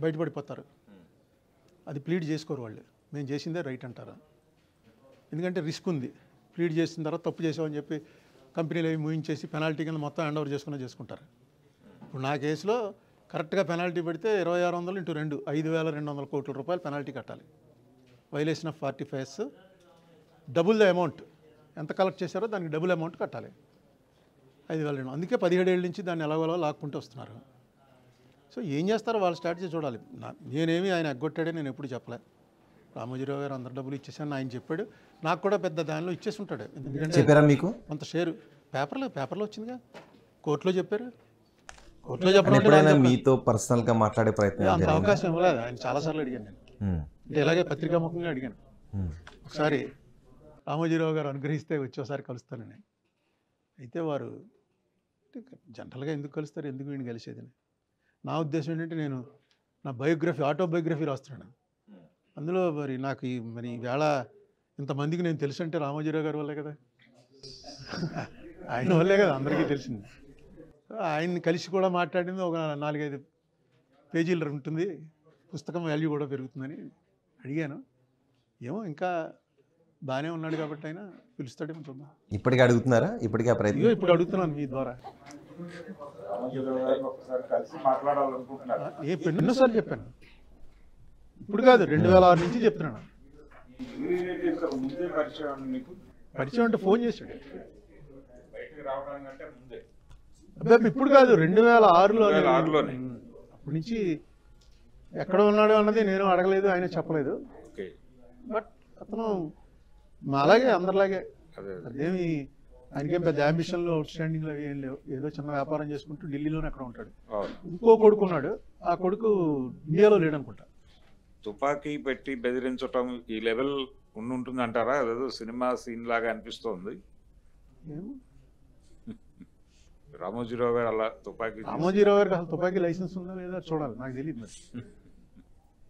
బయటపడిపోతారు. అది ప్లీడ్ చేసుకోరు వాళ్ళు, మేము చేసిందే రైట్ అంటారు. ఎందుకంటే రిస్క్ ఉంది. ప్లీడ్ చేసిన తర్వాత తప్పు చేసామని చెప్పి కంపెనీలు అవి మూయించేసి పెనాల్టీ కింద మొత్తం హ్యాండ్ ఓవర్ చేసుకుంటారు. ఇప్పుడు నా కేసులో కరెక్ట్గా పెనాల్టీ పెడితే 2600 × 2 5,200 కోట్ల రూపాయలు పెనాల్టీ కట్టాలి. Violation of 45 double the amount ఎంత కలెక్ట్ చేశారో దానికి డబుల్ అమౌంట్ కట్టాలి, 5,000. అందుకే 17 ఏళ్ళ నుంచి దాన్ని ఎలాగోలా లాక్కుంటూ వస్తున్నారు. సో ఏం చేస్తారో వాళ్ళ స్ట్రాటజీ చూడాలి. నేనేమి ఆయన ఎగ్గొట్టాడే నేను ఎప్పుడు చెప్పలే. రామోజీరావు గారు అందరు డబ్బులు ఇచ్చేసాను ఆయన చెప్పాడు, నాకు కూడా పెద్ద దానిలో ఇచ్చేసి ఉంటాడు. ఎందుకంటే చెప్పారా మీకు కొంత షేరు పేపర్లో వచ్చిందిగా, కోర్టులో చెప్పారు. కోర్టులో చెప్పడం ఎప్పుడైనా మీతో పర్సనల్ గా మాట్లాడే ప్రయత్నం అంత అవకాశం ఇవ్వలేదు. ఆయన చాలాసార్లు అడిగాను నేను, అంటే ఇలాగే పత్రికాముఖంగా అడిగాను. ఒకసారి రామోజీరావు గారు అనుగ్రహిస్తే వచ్చి ఒకసారి కలుస్తానని. అయితే వారు జనరల్గా ఎందుకు కలుస్తారు, ఎందుకు వీడిని కలిసేదని. నా ఉద్దేశం ఏంటంటే నేను నా ఆటోబయోగ్రఫీ రాస్తున్నాను. అందులో నాకు ఈవేళ ఇంతమందికి నేను తెలుసు అంటే రామోజీరావు గారి వల్లే కదా, ఆయన వల్లే కదా అందరికీ తెలిసింది. ఆయన్ని కలిసి కూడా మాట్లాడింది ఒక 4-5 పేజీలు ఉంటుంది, పుస్తకం వాల్యూ కూడా పెరుగుతుందని అడిగాను. ఏమో ఇంకా బాగానే ఉన్నాడు కాబట్టి ఆయన పిలుస్తాడేమో చూద్దాం. ఇప్పటికీ అడుగుతున్నారా? ఇప్పటికీ ఆ ప్రయత్నం ఇప్పుడు అడుగుతున్నాను మీ ద్వారా. ఎన్నోసార్లు చెప్పాను, ఇప్పుడు కాదు 2006 నుంచి చెప్తున్నాను. పరిచయం అంటే ఫోన్ చేశాడు. అబ్బాయి ఇప్పుడు కాదు 2006లోనే. అప్పటి నుంచి ఎక్కడ ఉన్నాడు అన్నది నేను అడగలేదు, ఆయన చెప్పలేదు. బట్ అతను అలాగే అందరిలాగే, అదేమి ఆయనకేం పెద్ద అంబిషన్లు అవుట్ స్టాండింగ్లు అవి ఏం లేవు. ఏదో చిన్న వ్యాపారం చేసుకుంటూ ఢిల్లీలోనే అక్కడ ఉంటాడు. ఇంకో కొడుకు ఉన్నాడు, ఆ కొడుకు ఇండియాలో లేడనుకుంటా. తుపాకీ పెట్టి బెదిరించటం ఈ లెవెల్ ఉంటుంది అంటారా? అదేదో సినిమా సీన్ లాగా అనిపిస్తోంది. రామోజీరావు గారు అలా రామోజీరావు గారికి అసలు తుపాకీ లైసెన్స్ ఉందా లేదా చూడాలి, నాకు తెలియదు.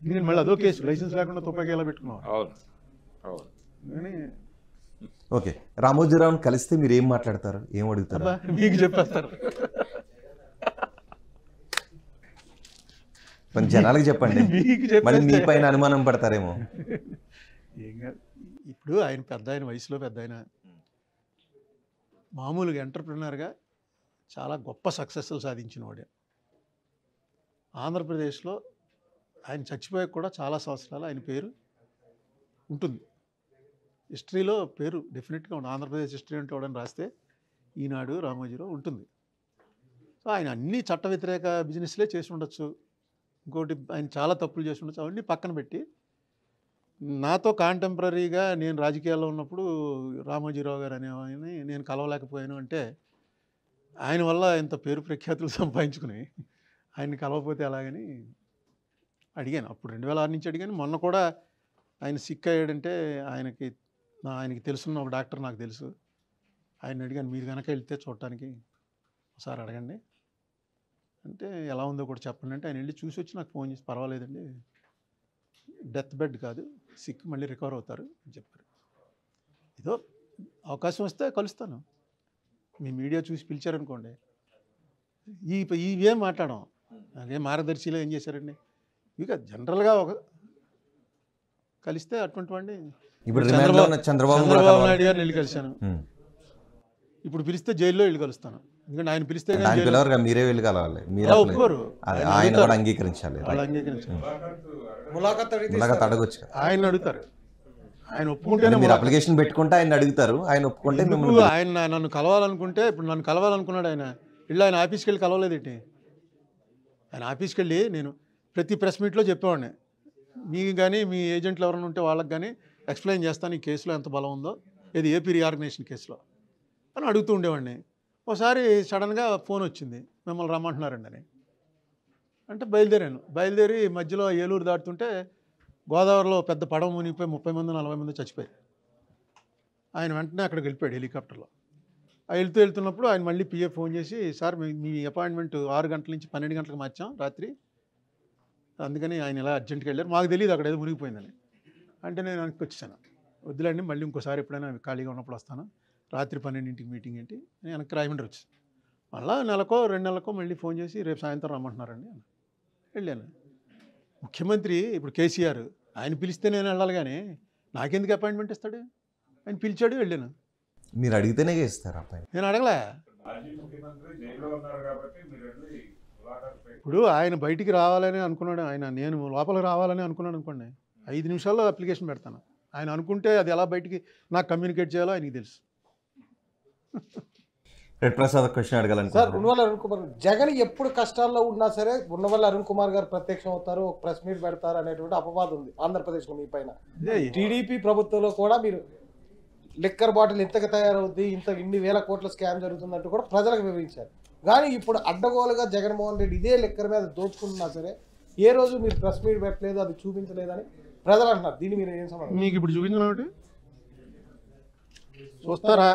మరి నేను మళ్ళీ అదో కేసు, లైసెన్స్ లేకుండా తుపాకీ ఎలా పెట్టుకున్నావు. అవును అవును. ఓకే, రామోజీరావుని కలిస్తే మీరు ఏం మాట్లాడతారు, ఏం అడుగుతారు? మీకు చెప్పేస్తారు. కొంచెం జనాలకు చెప్పండి, మళ్ళీ మీ పైన అనుమానం పడతారేమో. ఇప్పుడు ఆయన పెద్ద ఆయన, వయసులో పెద్ద ఆయన, మామూలుగా ఎంటర్ప్రినర్గా చాలా గొప్ప సక్సెస్లు సాధించిన వాడే. ఆంధ్రప్రదేశ్లో ఆయన చచ్చిపోయాక కూడా చాలా సంవత్సరాలు ఆయన పేరు ఉంటుంది. హిస్టరీలో పేరు డెఫినెట్గా ఉంటుంది. ఆంధ్రప్రదేశ్ హిస్టరీ అంటే ఎవడని రాస్తే ఈనాడు రామోజీరావు ఉంటుంది. సో ఆయన అన్ని చట్ట వ్యతిరేక బిజినెస్లే చేసి ఉండొచ్చు, ఇంకోటి ఆయన చాలా తప్పులు చేసి ఉండొచ్చు. అవన్నీ పక్కన పెట్టి నాతో కాంటెంపరీగా నేను రాజకీయాల్లో ఉన్నప్పుడు రామోజీరావు గారు అనే ఆయన్ని నేను కలవలేకపోయాను అంటే ఆయన వల్ల ఇంత పేరు ప్రఖ్యాతులు సంపాదించుకుని ఆయన్ని కలవకపోతే ఎలాగని అడిగాను. అప్పుడు 2006 నుంచి అడిగాను. మొన్న కూడా ఆయన సిక్ అయ్యాడంటే ఆయనకి తెలుసున్న ఒక డాక్టర్ నాకు తెలుసు, ఆయన అడిగాను, మీరు కనుక వెళ్తే చూడటానికి ఒకసారి అడగండి అంటే ఎలా ఉందో కూడా చెప్పండి అంటే ఆయన వెళ్ళి చూసి వచ్చి నాకు ఫోన్ చేసి పర్వాలేదండి, డెత్ బెడ్ కాదు, సిక్, మళ్ళీ రికవర్ అవుతారు అని చెప్పారు. ఏదో అవకాశం వస్తే కలుస్తాను. మీ మీడియా చూసి పిలిచారనుకోండి, ఇవేం మాట్లాడడం, అదే మార్గదర్శిలో ఏం చేశారండి, ఇక జనరల్గా ఒక కలిస్తే అటువంటి వాడిని ఇప్పుడు చంద్రబాబు నాయుడు గారిని వెళ్ళి కలిశాను. ఇప్పుడు పిలిస్తే జైల్లో వెళ్ళి కలుస్తాను. ఎందుకంటే ఆయన పిలిస్తే మీరే వెళ్ళి కలవాలి, ఒప్పుకోరు, ఆయన కూడా అంగీకరించాలి. వాళ్ళు అంగీకరించాలి, ములాఖాత్ అడగొచ్చు, ఆయన అడుగుతారు. ఆయన ఒప్పుకుంటేనే మీరు అప్లికేషన్ పెట్టుకుంటే ఆయన అడుగుతారు, ఆయన ఒప్పుకుంటే ఆయన నన్ను కలవాలనుకుంటే, ఇప్పుడు నన్ను కలవాలనుకున్నాడు ఆయన వెళ్ళి ఆయన ఆఫీస్కి వెళ్ళి కలవలేదేంటి? ఆయన ఆఫీస్కి వెళ్ళి నేను ప్రతి ప్రెస్ మీట్లో చెప్పేవాడిని, మీకు కానీ మీ ఏజెంట్లు ఎవరైనా ఉంటే వాళ్ళకి కానీ ఎక్స్ప్లెయిన్ చేస్తాను ఈ కేసులో ఎంత బలం ఉందో, ఇది ఏపీ రీఆర్గనైజేషన్ కేసులో అని అడుగుతూ ఉండేవాడిని. ఒకసారి సడన్గా ఫోన్ వచ్చింది, మిమ్మల్ని రమ్మంటున్నారండి అని. అంటే బయలుదేరి మధ్యలో ఏలూరు దాటుతుంటే గోదావరిలో పెద్ద పడవ మునిగిపోయి 30 మంది 40 మంది చచ్చిపోయారు. ఆయన వెంటనే అక్కడికి వెళ్ళిపోయాడు హెలికాప్టర్లో. వెళ్తున్నప్పుడు ఆయన మళ్ళీ పిఏ ఫోన్ చేసి, సార్ మీ అపాయింట్మెంట్ 6 గంటల నుంచి 12 గంటలకు మార్చాం రాత్రి, అందుకని ఆయన ఇలా అర్జెంట్గా వెళ్ళారు, మాకు తెలియదు అక్కడ ఏదో మునిగిపోయిందని. అంటే నేను వెనక్కి వచ్చాను, వద్దులేండి మళ్ళీ ఇంకోసారి ఎప్పుడైనా ఖాళీగా ఉన్నప్పుడు వస్తాను, రాత్రి 12ంటికి మీటింగ్ ఏంటి అని వెనక్కి రాయమండ్రి వచ్చి మళ్ళీ నెలకో 2 నెలలకో మళ్ళీ ఫోన్ చేసి రేపు సాయంత్రం రమ్మంటున్నారండి అని వెళ్ళాను. ముఖ్యమంత్రి ఇప్పుడు కేసీఆర్, ఆయన పిలిస్తే నేను వెళ్ళాలి కానీ నాకెందుకు అపాయింట్మెంట్ ఇస్తాడు? ఆయన పిలిచాడు, వెళ్ళాను. మీరు అడిగితేనే ఇస్తారు అబ్బాయి, నేను అడగలే. ఇప్పుడు ఆయన బయటికి రావాలని అనుకున్నాడు, నేను లోపలికి రావాలని అనుకున్నాను అనుకోండి, 5 నిమిషాల్లో అప్లికేషన్ పెడతాను. ఆయన అనుకుంటే అది ఎలా బయటికి నాకు కమ్యూనికేట్ చేయాలో ఆయనకి తెలుసు. రెడ్ ప్రసాద్ క్వశ్చన్ అడగాలని సార్, ఉన్నవల్లి అరుణ్ కుమార్ జగన్ ఎప్పుడు కష్టాల్లో ఉన్నా సరే ఉన్నవల్లి అరుణ్ కుమార్ గారు ప్రత్యక్షం అవుతారు, ఒక ప్రెస్ మీట్ పెడతారు అనేటువంటి అపవాదం ఉంది ఆంధ్రప్రదేశ్లో మీ పైన. టీడీపీ ప్రభుత్వంలో కూడా మీరు లిక్కర్ బాటిల్ ఎంతగా తయారవుద్ది, ఇన్ని వేల కోట్ల స్కామ్ జరుగుతుందంటూ కూడా ప్రజలకు వివరించారు. కానీ ఇప్పుడు అడ్డగోలుగా జగన్మోహన్ రెడ్డి ఇదే లిక్కర్ మీద దోచుకుంటున్నా సరే ఏ రోజు మీరు ప్రెస్ మీట్ పెట్టలేదు, అది చూపించలేదని ప్రజలు అంటున్నారు. దీన్ని మీరు ఏం సమాధానం? మీకు ఇప్పుడు చూపించిన చూస్తారా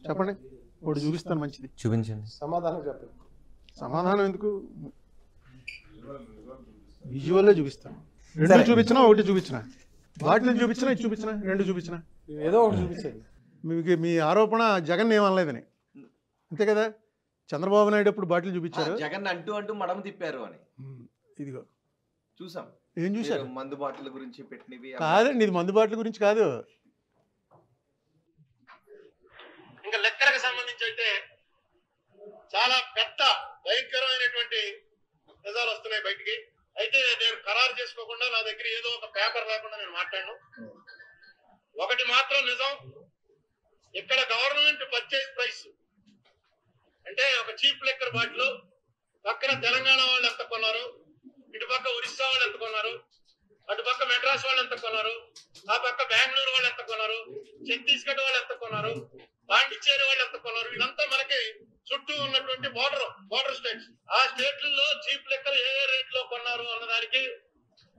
చెప్పండి, ఇప్పుడు చూపిస్తాను, మంచిది చూపించండి. సమాధానం చెప్పండి. సమాధానం ఎందుకు, విజువల్లే చూపిస్తాను. 2 చూపించినా, 1 చూపించినా, వాటిని చూపించినా, ఇది చూపించినా, 2 చూపించినా, ఏదో ఒకటి చూపించండి. మీకు మీ ఆరోపణ జగన్ ఏమనలేదని, అంతే కదా? చంద్రబాబు నాయుడు అప్పుడు బాటిల్ చూపించారు, జగన్ అంటూ మడమ తిప్పారు అని. ఇదిగో చూసాం. ఏం చూశారు? మందు బాటిల్ గురించి పెట్టినవి కాదండి, ఇది మందు బాటిల్ గురించి కాదు. ఇంకా లెక్కలకు సంబంధించి అయితే చాలా పెద్ద భయంకరమైనటువంటి నిజాలు వస్తున్నాయి బయటికి. అయితే నేను ఖరారు చేసుకోకుండా నా దగ్గర ఏదో ఒక పేపర్ లేకుండా నేను మాట్లాడను. ఒకటి మాత్రం నిజం, ఇక్కడ గవర్నమెంట్ పర్చేజ్ ప్రైస్ అంటే ఒక చీప్ లెక్కర్ బాటిల్ పక్కన తెలంగాణ వాళ్ళు ఎంత కొన్నారు, ఇటు పక్క ఒరిస్సా వాళ్ళు ఎంత కొన్నారు, అటు పక్క మెడ్రాస్ వాళ్ళు ఎంత కొన్నారు, ఆ పక్క బెంగళూరు వాళ్ళు ఎంత కొన్నారు, ఛత్తీస్గఢ్ వాళ్ళు ఎంత కొన్నారు, పాండిచ్చేరి వాళ్ళు ఎంత కొన్నారు, ఇదంతా మనకి చుట్టూ ఉన్నటువంటి బోర్డర్ స్టేట్స్. ఆ స్టేట్లలో చీప్ లెక్కర్ ఏ రేట్ లో కొన్నారు అన్నదానికి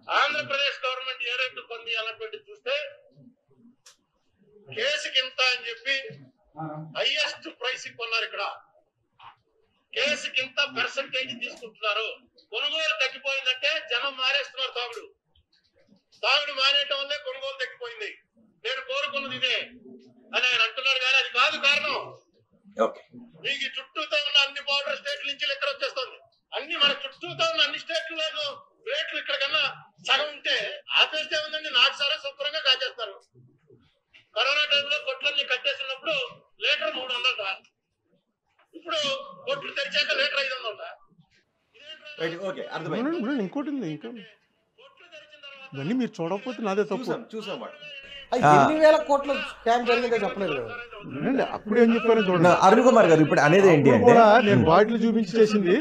ఆంధ్రప్రదేశ్ గవర్నమెంట్ ఏ రేట్లు కొంది అన్నటువంటి చూస్తే కేసుకి ఇంత అని చెప్పి హైయెస్ట్ ప్రైస్ కొన్నారు. ఇక్కడ కేసుకి ఇంత పర్సంటేజ్ తీసుకుంటున్నారు. కొనుగోలు తగ్గిపోయిందంటే జనం మారేస్తున్నారు. తాగుడు మానేయటం వల్లే కొనుగోలు తగ్గిపోయింది. నేను కోరుకున్నది ఇదే అని ఆయన అంటున్నాడు, కానీ అది కాదు కారణం. మీకు చుట్టూతో ఉన్న అన్ని బోర్డర్ స్టేట్ల నుంచి లెక్కలు వచ్చేస్తుంది. మన చుట్టూతో ఉన్న అన్ని స్టేట్లలో రేట్లు ఇక్కడ కన్నా సగం ఉంటే ఆపేస్తే ఉందండి. నాకు సరే శుభ్రంగా కాచేస్తారు. కరోనా టైంలో కొట్లన్నీ కట్టేసినప్పుడు లీటర్ 300, ఇప్పుడు కొట్లు తెరిచాక లీటర్ 500. ఇంకోటి ఉంది, ఇంకా ఇవన్నీ మీరు చూడకపోతే నాదే తప్పు. చూసాం అది ఎన్ని వేల కోట్ల స్కామ్ జరిగిందో చెప్పలేదు కదా. ఏంటి, అప్పుడు ఏం చెప్పారో చూడండి. అరుణ్ కుమార్ గారు ఇప్పుడు అనేది ఏంటి అంటే కూడా నేను బాటిల్ చూపించి చేసింది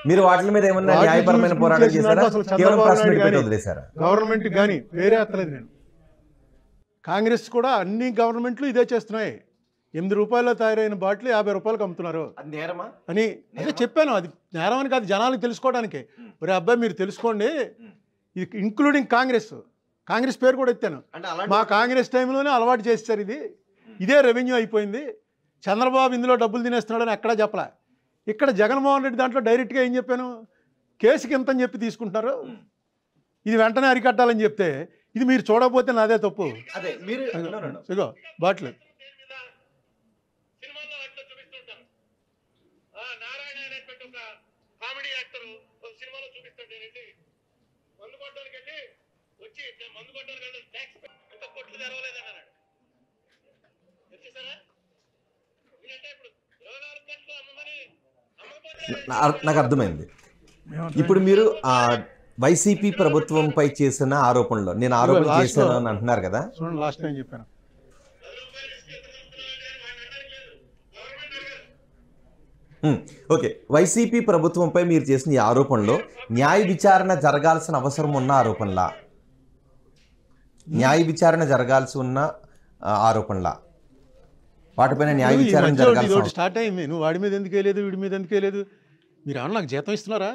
మీరు వాటి మీద ఏమన్నా వాటిని న్యాయపరమైన చూపించి పోరాటం చేసిన చేశారా? అసలు కేవలం చంద్రబాబు ప్రెస్ మీట్ నాయుడు పెట్టి గాని, వదిలేశారా? గవర్నమెంట్ కానీ వేరే ఎత్తలేదు నేను. కాంగ్రెస్ కూడా అన్ని గవర్నమెంట్లు ఇదే చేస్తున్నాయి. 8 రూపాయల్లో తయారైన బాటిల్ 50 రూపాయలకు అమ్ముతున్నారు అది నేరమా? అని అదే చెప్పాను. అది నేరం అని కాదు, జనాలకు తెలుసుకోవడానికి. ఒరే అబ్బాయి మీరు తెలుసుకోండి, ఇది ఇంక్లూడింగ్ కాంగ్రెస్ పేరు కూడా ఎత్తాను. అంటే అలాంటి మా కాంగ్రెస్ టైంలోనే అలవాటు చేస్తారు. ఇదే రెవెన్యూ అయిపోయింది. చంద్రబాబు ఇందులో డబ్బులు తినేస్తున్నాడని ఎక్కడా చెప్పలే. ఇక్కడ జగన్మోహన్ రెడ్డి దాంట్లో డైరెక్ట్గా ఏం చెప్పాను, కేసుకి ఎంత అని చెప్పి తీసుకుంటున్నారు, ఇది వెంటనే అరికట్టాలని చెప్తే ఇది మీరు చూడకపోతే నాదే తప్పు. అదే మీరు ఇగో బాటిల్ సినిమాల్లో అట్లా చూపిస్తుంటారు. నారాయణ అనేటువంటి ఒక కామెడీ యాక్టర్ ఒక సినిమాలో చూపిస్తుంటే మందు కొట్టడానికి వెళ్ళి వచ్చి మందు కొట్టడానికి వెళ్ళి ట్యాక్స్ ఎంత కొట్లు తెరవలేదని అన్నాడు. వచ్చేసారా? ఎందుకంటే ఇప్పుడు 24 గంటలు అమ్మమని అమ్మకపోతే నాకు అర్థమైంది. ఇప్పుడు మీరు వైసీపీ ప్రభుత్వంపై చేసిన ఆరోపణలు నేను ఆరోపణ చేశాను అని అంటున్నారు కదా. చూడండి, లాస్ట్ టైం చెప్పాను. ఓకే, వైసీపీ ప్రభుత్వంపై మీరు చేసిన ఈ ఆరోపణలో న్యాయ విచారణ జరగాల్సిన అవసరం ఉన్న ఆరోపణలా, న్యాయ విచారణ జరగాల్సి ఉన్న ఆరోపణలా, వాటిపైన న్యాయ విచారణ జరగాల్సిన స్టార్ట్ అయింది. నువ్వు వాడి మీద ఎందుకు వేయలేదు, వీడి మీద ఎందుకు వేయలేదు, మీరు ఏమన్నా నాకు జీతం ఇస్తున్నారా?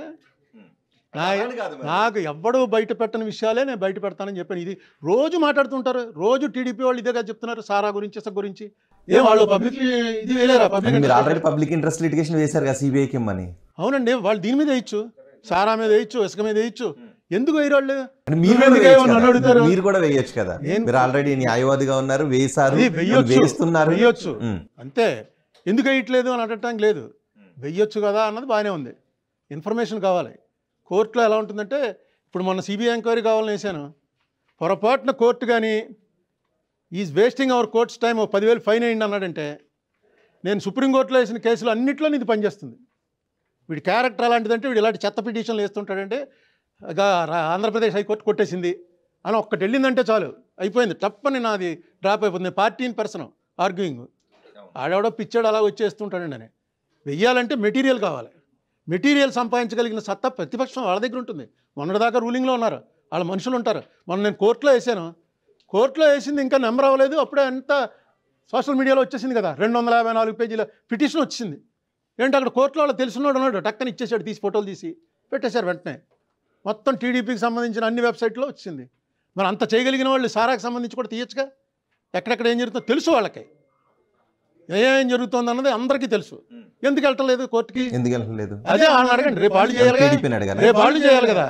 నాకు ఎవ్వడూ బయట పెట్టని విషయాలే నేను బయట పెడతానని చెప్పాను. ఇది రోజు మాట్లాడుతుంటారు, రోజు టీడీపీ వాళ్ళు ఇదేగా చెప్తున్నారు సారా గురించి, ఇసుక గురించి. ఏం వాళ్ళు పబ్లిక్ ఇది వేయలేరా? మీరు ఆల్రెడీ పబ్లిక్ ఇంట్రెస్ట్ లిటిగేషన్ వేశారు కదా సిబిఐకి ఇమ్మని. అవునండి, వాళ్ళు దీని మీద వేయచ్చు, సారా మీద వేయచ్చు, ఇసుక మీద వేయచ్చు. ఎందుకు వేయరు వాళ్ళు? మీరు కూడా వేయచ్చు కదా, మీరు ఆల్రెడీ న్యాయవాదిగా ఉన్నారు, వేశారు, వేస్తున్నారు, వేయొచ్చు అంతే. ఎందుకు వేయట్లేదు అని అడగటానికి లేదు, వెయ్యొచ్చు కదా అన్నది బాగానే ఉంది. ఇన్ఫర్మేషన్ కావాలి. కోర్టులో ఎలా ఉంటుందంటే, ఇప్పుడు మొన్న సిబిఐ ఎంక్వైరీ కావాలని వేసాను, పొరపాటున కోర్టు కానీ is wasting hour courts time 10,000 fine అయ్యింది అన్నాడంటే, నేను సుప్రీంకోర్టులో వేసిన కేసులు అన్నింటిలో ఇది పనిచేస్తుంది. వీడి క్యారెక్టర్ అలాంటిదంటే వీడు ఇలాంటి చెత్త పిటిషన్లు వేస్తుంటాడంటే ఆంధ్రప్రదేశ్ హైకోర్టు కొట్టేసింది అని ఒక్కటి వెళ్ళిందంటే చాలు, అయిపోయింది, తప్పని నాది డ్రాప్ అయిపోతుంది. పార్టీ ఇన్ పర్సన్ ఆర్గ్యూయింగ్, ఆడెవడో పిచ్చాడు అలా వచ్చేస్తుంటాడండి అని. వెయ్యాలంటే మెటీరియల్ కావాలి. మెటీరియల్ సంపాదించగలిగిన సత్తా ప్రతిపక్షం వాళ్ళ దగ్గర ఉంటుంది. మొన్నటిదాకా రూలింగ్లో ఉన్నారు, వాళ్ళ మనుషులు ఉంటారు. మొన్న నేను కోర్టులో వేసాను, కోర్టులో వేసింది ఇంకా నెంబర్ అవ్వలేదు, అప్పుడే అంతా సోషల్ మీడియాలో వచ్చేసింది కదా, 254 పేజీల పిటిషన్ వచ్చింది. ఏంటి అక్కడ కోర్టులో వాళ్ళు తెలుసున్నాడు ఉన్నాడు, టక్కని ఇచ్చేసాడు, తీసి ఫోటోలు తీసి పెట్టేశారు వెంటనే. మొత్తం టీడీపీకి సంబంధించిన అన్ని వెబ్సైట్లో వచ్చింది. మరి అంత చేయగలిగిన వాళ్ళు సారాకి సంబంధించి కూడా తీయచ్చుగా. ఎక్కడెక్కడ ఏం జరుగుతుందో తెలుసు వాళ్ళకి, ఏం జరుగుతుంది అన్నది అందరికీ తెలుసు. ఎందుకు వెళ్ళలేదు కోర్టుకి? ఎందుకు వెళ్ళలేదు అదే అడగండి, రేపు వాళ్ళు చేయాలి కదా.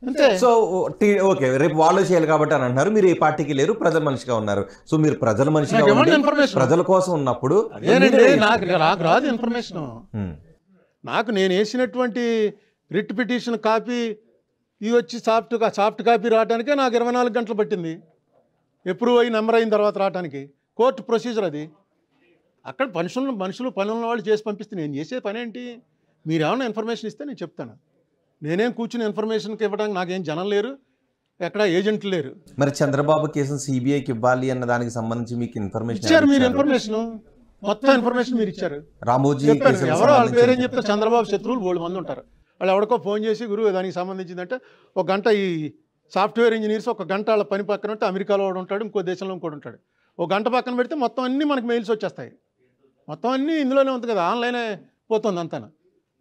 అంతే. సో ఓకే, రేపు వాళ్ళు చేయాలి కాబట్టి అని అంటున్నారు. మీరు ఏ పార్టీకి లేరు, ప్రజల మనిషిగా ఉన్నారు. సో మీరు ప్రజల మనిషిగా ప్రజల కోసం ఉన్నప్పుడు నాకు రాదు ఇన్ఫర్మేషన్. నాకు నేను వేసినటువంటి రిట్ పిటిషన్ కాపీ ఇవి వచ్చి సాఫ్ట్ కాపీ రావడానికే నాకు 24 గంటలు పట్టింది. ఎప్పుడు అయి నెంబర్ అయిన తర్వాత రావడానికి కోర్టు ప్రొసీజర్ అది. అక్కడ మనుషులు పనుల వాళ్ళు చేసి పంపిస్తే నేను చేసే పని ఏంటి? మీరు ఏమైనా ఇన్ఫర్మేషన్ ఇస్తే నేను చెప్తాను. నేనేం కూర్చుని ఇన్ఫర్మేషన్కి ఇవ్వడానికి నాకేం జనం లేరు, ఎక్కడ ఏజెంట్లు లేరు. మరి చంద్రబాబు కేసును సిబిఐకి ఇవ్వాలి అన్న దానికి సంబంధించి మీకు ఇన్ఫర్మేషన్ ఇచ్చారు. మీరు ఇన్ఫర్మేషన్ మొత్తం ఇన్ఫర్మేషన్ మీరు ఇచ్చారు. రామోజీ ఎవరో వాళ్ళ పేరేం చెప్తే చంద్రబాబు శత్రువులు 3 మంది ఉంటారు. వాళ్ళు ఎవరికో ఫోన్ చేసి గురువు దానికి సంబంధించిందంటే 1 గంట ఈ సాఫ్ట్వేర్ ఇంజనీర్స్ 1 గంట వాళ్ళ పని పక్కన ఉంటే అమెరికాలో వాడు ఉంటాడు, ఇంకో దేశంలో ఇంకోటి ఉంటాడు. 1 గంట పక్కన పెడితే మొత్తం అన్నీ మనకు మెయిల్స్ వచ్చేస్తాయి. మొత్తం అన్నీ ఇందులోనే ఉంది కదా, ఆన్లైనే పోతుంది అంతా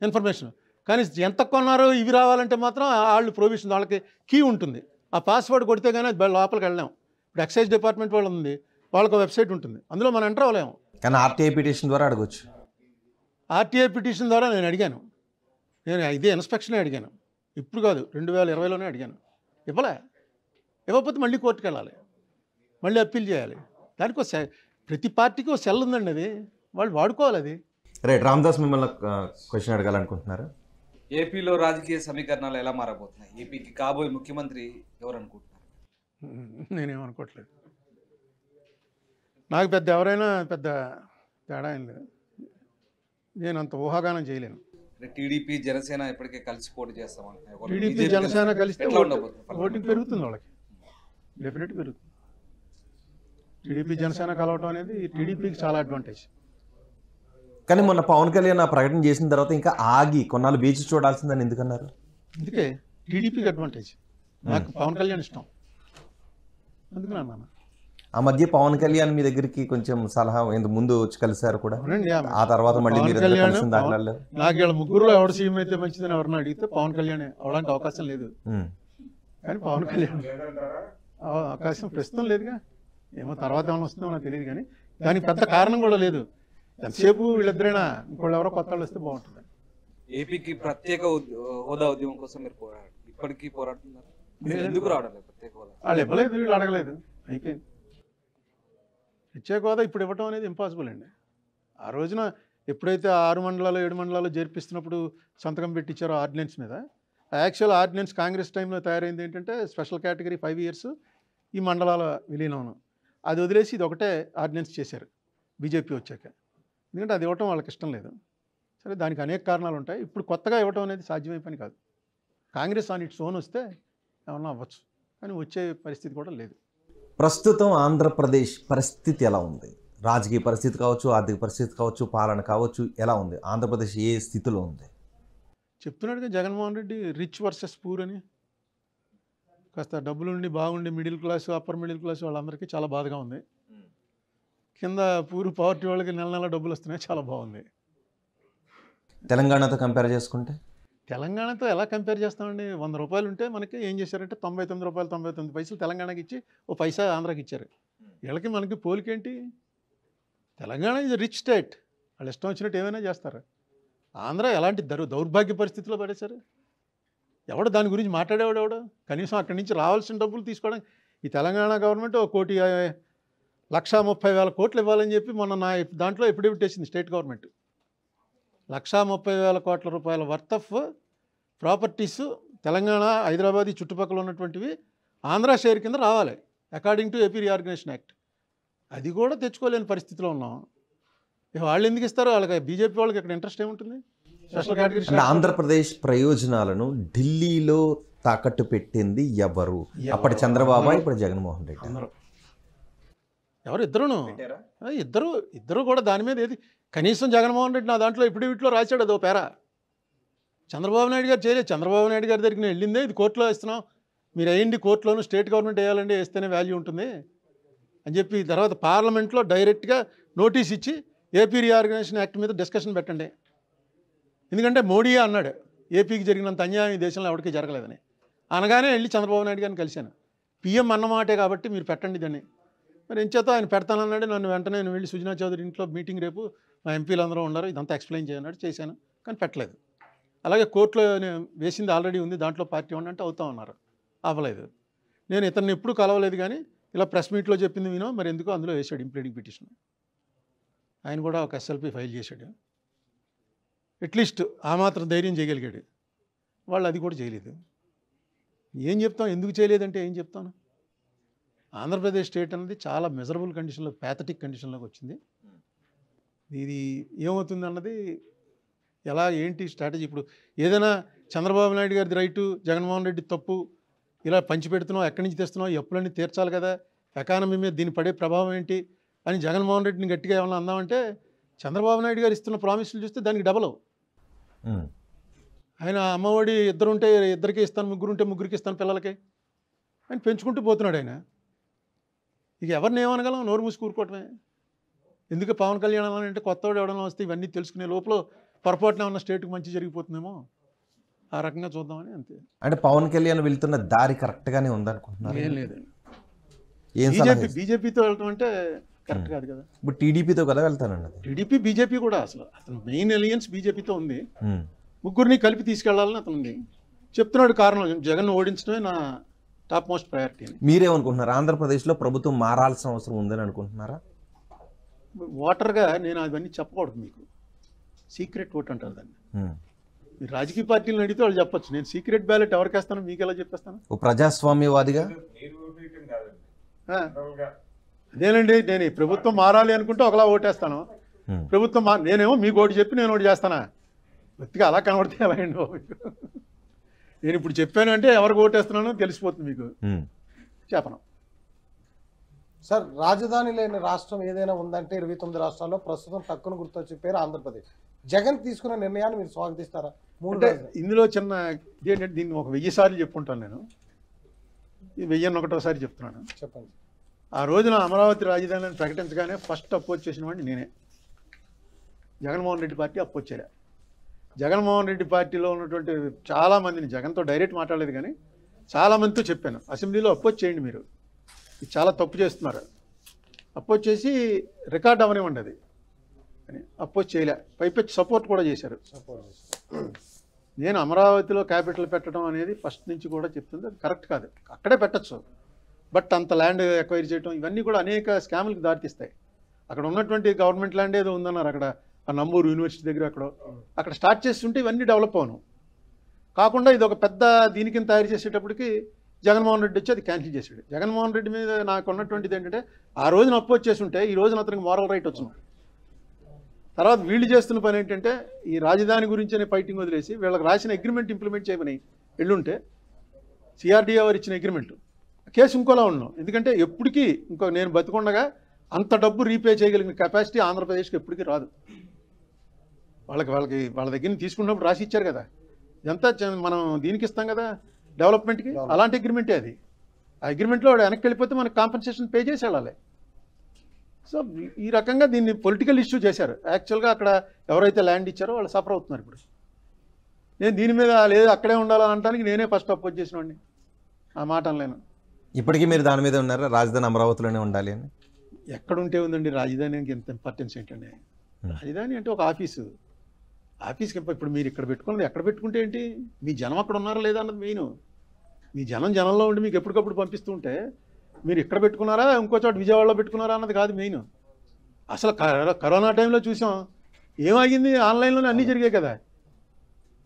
ఇన్ఫర్మేషన్. కానీ ఎంత కొన్నారో ఇవి రావాలంటే మాత్రం వాళ్ళు ప్రొవిజన్, వాళ్ళకి కీ ఉంటుంది. ఆ పాస్వర్డ్ కొడితే కానీ లోపలికి వెళ్ళలేము. ఇప్పుడు ఎక్సైజ్ డిపార్ట్మెంట్ వాళ్ళు ఉంది, వాళ్ళకు వెబ్సైట్ ఉంటుంది, అందులో మనం ఎంటర్ అవ్వలేము. కానీ ఆర్టీఐ పిటిషన్ ద్వారా అడగచ్చు. ఆర్టీఐ పిటిషన్ ద్వారా నేను అడిగాను, నేను ఇదే ఇన్స్పెక్షనే అడిగాను. ఇప్పుడు కాదు, 2020లోనే అడిగాను. ఇవ్వకపోతే మళ్ళీ కోర్టుకు వెళ్ళాలి, మళ్ళీ అప్పీల్ చేయాలి. దానికి ప్రతి పార్టీకి ఒక సెల్ ఉందండి, అది వాళ్ళు వాడుకోవాలి. అది రైట్. రామదాస్ మిమ్మల్ని క్వశ్చన్ అడగాలనుకుంటున్నారు. ఏపీలో రాజకీయ సమీకరణాలు ఎలా మారబోతున్నాయి? ఏపీకి కాబోయే ముఖ్యమంత్రి ఎవరు అనుకుంటున్నారు? నేనేమనుకోవట్లేదు. నాకు ఎవరైనా పెద్ద తేడా ఏం లేదు. నేను అంత ఊహాగానం చేయలేను. టీడీపీ జనసేన ఇప్పటికే కలిసి పోటీ చేస్తామంటున్నారు. టీడీపీ జనసేన కలిస్తే ఓటింగ్ పెరుగుతుంది వాళ్ళకి. డెఫినెట్ పెరుగుతుంది. టీడీపీ జనసేన కలవటం అనేది టీడీపీకి చాలా అడ్వాంటేజ్. కానీ మొన్న పవన్ కళ్యాణ్ ఆ ప్రకటన చేసిన తర్వాత ఇంకా ఆగి కొన్నాళ్ళు వేచి చూడాల్సిందని ఎందుకన్నారు? అందుకే టీడీపీకి అడ్వాంటేజ్. నాకు పవన్ కళ్యాణ్ ఇష్టం, అందుకని అన్నాను. ఆ మధ్య పవన్ కళ్యాణ్ మీ దగ్గరికి కొంచెం సలహా ఇంతకు ముందు వచ్చి కలిశారు కూడా, అవునండి. ఆ తర్వాత మళ్ళీ పవన్ మీరు కళ్యాణ్ కలిసిన దాఖలాలు? నాకు వీళ్ళ ముగ్గురులో ఎవరు సీఎం అయితే మంచిదని ఎవరిని అడిగితే పవన్ కళ్యాణ్ అవడానికి అవకాశం లేదు. కానీ పవన్ కళ్యాణ్ అవకాశం ప్రస్తుతం లేదుగా. ఏమో తర్వాత ఏమైనా వస్తుందో నాకు తెలియదు, కానీ దానికి పెద్ద కారణం కూడా లేదు. ఎంతసేపు వీళ్ళిద్దరైనా ఇంకోళ్ళు ఎవరో కొత్త వాళ్ళు వస్తే బాగుంటుంది. ఏపీకి ప్రత్యేక హోదా ఉద్యమం కోసం మీరు పోరాడు ఇప్పటికీ పోరాడుతున్నారు. ఎందుకు రావడం లేదు ప్రత్యేక హోదా? వాళ్ళు ఇవ్వలేదు, వీళ్ళు అడగలేదు, అయిపోయింది. ప్రత్యేక హోదా ఇప్పుడు ఇవ్వటం అనేది ఇంపాసిబుల్ అండి. ఆ రోజున ఎప్పుడైతే 6 మండలాలు 7 మండలాలు జరిపిస్తున్నప్పుడు సంతకం పెట్టించారో ఆర్డినెన్స్ మీద, యాక్చువల్ ఆర్డినెన్స్ కాంగ్రెస్ టైంలో తయారైంది ఏంటంటే స్పెషల్ కేటగిరీ 5 years ఈ మండలాల విలీనం. అది వదిలేసి ఇది ఒకటే ఆర్డినెన్స్ చేశారు బీజేపీ వచ్చాక. ఎందుకంటే అది ఇవ్వటం వాళ్ళకి ఇష్టం లేదు. సరే, దానికి అనేక కారణాలు ఉంటాయి. ఇప్పుడు కొత్తగా ఇవ్వటం అనేది సాధ్యమైన పని కాదు. కాంగ్రెస్ ఆన్ ఇట్స్ ఓన్ వస్తే ఏమన్నా అవ్వచ్చు, కానీ వచ్చే పరిస్థితి కూడా లేదు. ప్రస్తుతం ఆంధ్రప్రదేశ్ పరిస్థితి ఎలా ఉంది? రాజకీయ పరిస్థితి కావచ్చు, ఆర్థిక పరిస్థితి కావచ్చు, పాలన కావచ్చు, ఎలా ఉంది? ఆంధ్రప్రదేశ్ ఏ స్థితిలో ఉంది? చెప్తున్నాడుగా Jaganmohan Reddy rich versus poor అని. కాస్త డబ్బులుండి బాగుండి middle class upper middle class వాళ్ళందరికీ చాలా బాధగా ఉంది. కింద పవర్టీ వాళ్ళకి నెల నెల డబ్బులు వస్తున్నాయి, చాలా బాగుంది. తెలంగాణతో కంపేర్ చేసుకుంటే తెలంగాణతో ఎలా కంపేర్ చేస్తామండి? 100 రూపాయలు ఉంటే మనకి ఏం చేశారంటే 99 రూపాయలు 99 పైసలు తెలంగాణకి ఇచ్చి ఓ పైసా ఆంధ్రాకి ఇచ్చారు. వీళ్ళకి మనకి పోలికేంటి? తెలంగాణ ఇది రిచ్ స్టేట్, వాళ్ళు ఇష్టం వచ్చినట్టు ఏమైనా చేస్తారు. ఆంధ్ర ఎలాంటి దౌర్భాగ్య పరిస్థితిలో పడేశారు. ఎవడు దాని గురించి మాట్లాడేవాడు ఎవడు? కనీసం అక్కడి నుంచి రావాల్సిన డబ్బులు తీసుకోవడానికి ఈ తెలంగాణ గవర్నమెంట్ 1,30,000 కోట్లు ఇవ్వాలని చెప్పి మొన్న నా దాంట్లో ఎఫిడవిట్ వేసింది స్టేట్ గవర్నమెంట్. 1,30,000 కోట్ల రూపాయల worth of properties Telangana, Hyderabad ఈ చుట్టుపక్కల ఉన్నటువంటివి ఆంధ్ర షేర్ కింద రావాలి according to AP reorganisation act. అది కూడా తెచ్చుకోలేని పరిస్థితిలో ఉన్నాం. వాళ్ళు ఎందుకు ఇస్తారు? వాళ్ళకి బీజేపీ వాళ్ళకి ఇక్కడ ఇంట్రెస్ట్ ఏముంటుంది? Special category. అంటే ఆంధ్రప్రదేశ్ ప్రయోజనాలను ఢిల్లీలో తాకట్టు పెట్టింది ఎవరు? అప్పటి చంద్రబాబు, ఇప్పుడు జగన్మోహన్ రెడ్డి. ఎవరు? ఇద్దరు కూడా దాని మీద ఏది కనీసం జగన్మోహన్ రెడ్డి నా దాంట్లో ఎఫిడవిట్లో రాశాడు అదో పేరా. చంద్రబాబు నాయుడు గారు చేయలేదు. చంద్రబాబు నాయుడు గారి దగ్గరికి నేను వెళ్ళిందే ఇది కోర్టులో ఇస్తున్నాం, మీరు వేయండి కోర్టులోను, స్టేట్ గవర్నమెంట్ వేయాలండి, వేస్తేనే వాల్యూ ఉంటుంది అని చెప్పి తర్వాత పార్లమెంట్లో డైరెక్ట్గా నోటీస్ ఇచ్చి ఏపీ రీఆర్గనైజేషన్ యాక్ట్ మీద డిస్కషన్ పెట్టండి. ఎందుకంటే మోడీ అన్నాడు ఏపీకి జరిగినంత అన్యాయం ఈ దేశంలో ఎవరికి జరగలేదని. అనగానే వెళ్ళి చంద్రబాబు నాయుడు గారిని కలిశాను. పిఎం అన్నమాటే కాబట్టి మీరు పెట్టండి దాన్ని. మరి ఎంచేత ఆయన పెడతానన్నాడు. నన్ను వెంటనే నేను వెళ్ళి సుజనా చౌదరి ఇంట్లో మీటింగ్ రేపు మా ఎంపీలు అందరూ ఉన్నారు, ఇదంతా ఎక్స్ప్లెయిన్ చేయన్నాడు, చేశాను, కానీ పెట్టలేదు. అలాగే కోర్టులో నేను వేసింది ఆల్రెడీ ఉంది, దాంట్లో పార్టీ ఉండంటే అవుతా ఉన్నారు, అవ్వలేదు. నేను ఇతన్ని ఎప్పుడు కలవలేదు, కానీ ఇలా ప్రెస్ మీట్లో చెప్పింది వినో మరి ఎందుకో అందులో వేసాడు ఇంప్లీడింగ్ పిటిషన్. ఆయన కూడా ఒక ఎస్ఎల్పి ఫైల్ చేశాడు. అట్లీస్ట్ ఆ మాత్రం ధైర్యం చేయగలిగాడు. వాళ్ళు అది కూడా చేయలేదు. ఏం చెప్తాం? ఎందుకు చేయలేదంటే ఏం చెప్తాను? ఆంధ్రప్రదేశ్ స్టేట్ అనేది చాలా మెజరబుల్ కండిషన్లో, ప్యాథటిక్ కండిషన్లోకి వచ్చింది. ఇది ఏమవుతుంది అన్నది ఎలా ఏంటి స్ట్రాటజీ? ఇప్పుడు ఏదైనా చంద్రబాబు నాయుడు గారిది రైటు, జగన్మోహన్ రెడ్డి తప్పు, ఇలా పంచిపెడుతున్నావు, ఎక్కడి నుంచి తెస్తున్నావు, అప్పులన్నీ తీర్చాలి కదా, ఎకానమీ మీద దీని పడే ప్రభావం ఏంటి అని జగన్మోహన్ రెడ్డిని గట్టిగా ఏమన్నా అందామంటే చంద్రబాబు నాయుడు గారు ఇస్తున్న ప్రామిసులు చూస్తే దానికి డబల్. ఆయన అమ్మఒడి ఇద్దరుంటే ఇద్దరికి ఇస్తాను, ముగ్గురుంటే ముగ్గురికి ఇస్తాను పిల్లలకి ఆయన పెంచుకుంటూ పోతున్నాడు ఆయన. ఇక ఎవరిని ఏమనగలం? నోరు మూసి కూరుకోవటమే. ఎందుకు పవన్ కళ్యాణ్ అంటే కొత్తవాడు ఎవడన్నా వస్తే ఇవన్నీ తెలుసుకునే లోపల పొరపాటున ఉన్న స్టేట్కి మంచి జరిగిపోతుందేమో, ఆ రకంగా చూద్దామని అంతే. అంటే పవన్ కళ్యాణ్ వెళ్తున్న దారి కరెక్ట్గానే ఉందనుకుంటున్నారు? ఏం లేదండి. ఏం బీజేపీతో వెళ్ళటం అంటే కరెక్ట్ కాదు కదా. ఇప్పుడు టీడీపీతో కదా వెళ్తానండి. టీడీపీ బీజేపీ కూడా అసలు అతను మెయిన్ అలియన్స్ బీజేపీతో ఉంది. ముగ్గురిని కలిపి తీసుకెళ్లాలని అతను ఉంది చెప్తున్నాడు. కారణం జగన్ ఓడించడమే నా టాప్ మోస్ట్ ప్రయారిటీ. మీరేమనుకుంటున్నారు? ఆంధ్రప్రదేశ్లో ప్రభుత్వం మారాల్సిన అవసరం ఉందని అనుకుంటున్నారా? ఓటర్గా నేను అవన్నీ చెప్పకూడదు మీకు. సీక్రెట్ ఓట్ అంటారు దాన్ని. మీరు రాజకీయ పార్టీలను అడిగితే వాళ్ళు చెప్పచ్చు. నేను సీక్రెట్ బ్యాలెట్ ఎవరికి వేస్తాను మీకు ఎలా చెప్పేస్తాను? ఓ ప్రజాస్వామ్యవాదిగా అదేనండి. నేను ఈ ప్రభుత్వం మారాలి అనుకుంటే ఒకలా ఓటేస్తాను. ప్రభుత్వం నేనేమో మీకు ఓటు చెప్పి నేను ఓటు చేస్తానా? వ్యక్తిగా అలా కనబడితే ఎలా అండి బాబు? నేను ఇప్పుడు చెప్పాను అంటే ఎవరికి ఓటేస్తున్నానో తెలిసిపోతుంది మీకు. చెప్పను. సార్ రాజధాని లేని రాష్ట్రం ఏదైనా ఉందంటే 29 రాష్ట్రాల్లో ప్రస్తుతం తక్కువ గుర్తొచ్చే పేరు ఆంధ్రప్రదేశ్. జగన్ తీసుకున్న నిర్ణయాన్ని మీరు స్వాగతిస్తారా? అంటే ఇందులో చిన్న ఇదేంటంటే దీన్ని ఒక 1000 సార్లు చెప్పుకుంటాను నేను, ఇది 1001సారి చెప్తున్నాను. చెప్పండి. ఆ రోజున అమరావతి రాజధానిని ప్రకటించగానే ఫస్ట్ అపోజ్ చేసిన వాడిని నేనే. జగన్మోహన్ రెడ్డి పార్టీ అపోజ్ చేయలే. జగన్మోహన్ రెడ్డి పార్టీలో ఉన్నటువంటి చాలామందిని, జగన్తో డైరెక్ట్ మాట్లాడలేదు కానీ చాలామందితో చెప్పాను, అసెంబ్లీలో అపోజ్ చేయండి, మీరు ఇది చాలా తప్పు చేస్తున్నారు, అపోజ్ చేసి రికార్డ్ అవనివ్వండి అది అని. అపోజ్ చేయలే, పైపెచ్చి సపోర్ట్ కూడా చేశారు. నేను అమరావతిలో క్యాపిటల్ పెట్టడం అనేది ఫస్ట్ నుంచి కూడా చెప్తుంది, అది కరెక్ట్ కాదు. అక్కడే పెట్టచ్చు, బట్ అంత ల్యాండ్ ఎక్వైర్ చేయడం ఇవన్నీ కూడా అనేక స్కాములకు దారితీస్తాయి. అక్కడ ఉన్నటువంటి గవర్నమెంట్ ల్యాండ్ ఏదో ఉందన్నారు, అక్కడ ఆ నంబూరు యూనివర్సిటీ దగ్గర అక్కడ స్టార్ట్ చేస్తుంటే ఇవన్నీ డెవలప్ అవును కాకుండా ఇది ఒక పెద్ద దీనికి తయారు చేసేటప్పటికి జగన్మోహన్ రెడ్డి వచ్చి అది క్యాన్సిల్ చేశాడు. జగన్మోహన్ రెడ్డి మీద నాకు ఉన్నటువంటిది ఏంటంటే, ఆ రోజున అపోజ్ చేస్తుంటే ఈ రోజున అతనికి మోరల్ రైట్ వచ్చింది. తర్వాత వీళ్ళు చేస్తున్న పని ఏంటంటే, ఈ రాజధాని గురించి ఫైటింగ్ వదిలేసి వీళ్ళకి రాసిన అగ్రిమెంట్ ఇంప్లిమెంట్ చేయమని వెళ్ళుంటే, సిఆర్డీఏ వారు ఇచ్చిన అగ్రిమెంట్ కేసు ఇంకోలా ఉన్నాం. ఎందుకంటే ఎప్పటికీ నేను బతికొండగా అంత డబ్బు రీపే చేయగలిగిన కెపాసిటీ ఆంధ్రప్రదేశ్కి ఎప్పటికీ రాదు. వాళ్ళ దగ్గర తీసుకున్నప్పుడు రాసి ఇచ్చారు కదా, ఇదంతా మనం దీనికి ఇస్తాం కదా డెవలప్మెంట్కి, అలాంటి అగ్రిమెంటే అది. ఆ అగ్రిమెంట్లో వాడు వెనక్కి వెళ్ళిపోతే మనకు కాంపెన్సేషన్ పే చేసి వెళ్ళాలి. సో ఈ రకంగా దీన్ని పొలిటికల్ ఇష్యూ చేశారు. యాక్చువల్గా అక్కడ ఎవరైతే ల్యాండ్ ఇచ్చారో వాళ్ళు సఫర్ అవుతున్నారు. ఇప్పుడు నేను దీని మీద లేదు అక్కడే ఉండాలని అనడానికి నేనే ఫస్ట్ అపోజ్ చేసినవాడిని, ఆ మాట అనలేను. ఇప్పటికీ మీరు దాని మీద ఉన్నారా, రాజధాని అమరావతిలోనే ఉండాలి అని? ఎక్కడుంటే ఉందండి రాజధానికి ఎంత ఇంపార్టెన్స్ ఏంటండి? రాజధాని అంటే ఒక ఆఫీస్కి ఇప్పుడు మీరు ఇక్కడ పెట్టుకున్నది ఎక్కడ పెట్టుకుంటే ఏంటి, మీ జనం అక్కడ ఉన్నారా లేదా అన్నది మెయిన్. మీ జనంలో ఉండి మీకు ఎప్పటికప్పుడు పంపిస్తూ ఉంటే మీరు ఇక్కడ పెట్టుకున్నారా ఇంకో చోట విజయవాడలో పెట్టుకున్నారా అన్నది కాదు మెయిన్. అసలు కరోనా టైంలో చూసాం ఏమైంది, ఆన్లైన్లోనే అన్నీ జరిగాయి కదా.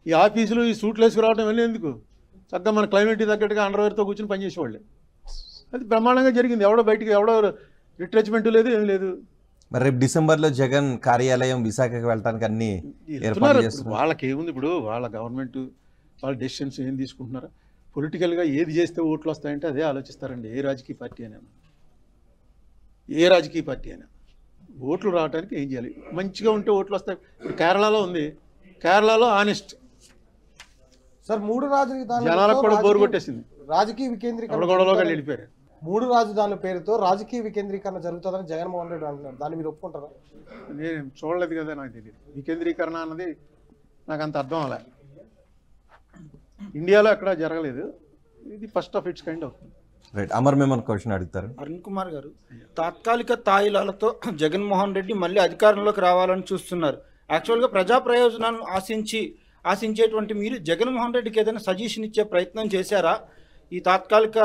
ఈ ఆఫీసులు ఈ సూట్లు వేసుకురావడం వెళ్ళి ఎందుకు, చక్కగా మన క్లైమేట్కి తగ్గట్టుగా అండర్వేర్తో కూర్చొని పనిచేసేవాళ్ళు. అది బ్రహ్మాండంగా జరిగింది. ఎవడో రిట్రెచ్మెంట్ లేదు, ఏం లేదు. మరి రేపు డిసెంబర్లో జగన్ కార్యాలయం విశాఖకి వెళ్ళడానికి అన్ని ఏర్పాట్లు చేస్తున్నారు. వాళ్ళకి ఏముంది, ఇప్పుడు వాళ్ళ గవర్నమెంట్ వాళ్ళ డెసిషన్స్ ఏం తీసుకుంటున్నారు, పొలిటికల్గా ఏది చేస్తే ఓట్లు వస్తాయంటే అదే ఆలోచిస్తారండి. ఏ రాజకీయ పార్టీ అయినా ఓట్లు రావడానికి ఏం చేయాలి, మంచిగా ఉంటే ఓట్లు వస్తాయి. ఇప్పుడు కేరళలో ఉంది, కేరళలో ఆనెస్ట్ సార్ 3 రాజధానులు జనాలకు కూడా బోరు కొట్టేసింది, రాజకీయ వికేంద్రీకరణ గొడవలోకి వెళ్ళిపోయారు. 3 రాజధానుల పేరుతో రాజకీయ వికేంద్రీకరణ జరుగుతుందని జగన్మోహన్ రెడ్డి అంటున్నారు, దాన్ని మీరు ఒప్పుకుంటారా? నేను చూడలేదు కదా, నాకు తెలియదు. వికేంద్రీకరణ అన్నది నాకు అంత అర్థం అలా, ఇండియాలో ఎక్కడ జరగలేదు, ఇది ఫస్ట్ ఆఫ్ ఇట్స్ కైండ్ అవుతుంది. రైట్, అమర్ మిమ్మల్ని క్వశ్చన్ అడుగుతారు. అరుణ్ కుమార్ గారు, తాత్కాలిక తాయిలాలతో జగన్మోహన్ రెడ్డి మళ్ళీ అధికారంలోకి రావాలని చూస్తున్నారు. యాక్చువల్గా ప్రజా ప్రయోజనాలను ఆశించేటువంటి మీరు జగన్మోహన్ రెడ్డికి ఏదైనా సజెషన్ ఇచ్చే ప్రయత్నం చేశారా ఈ తాత్కాలిక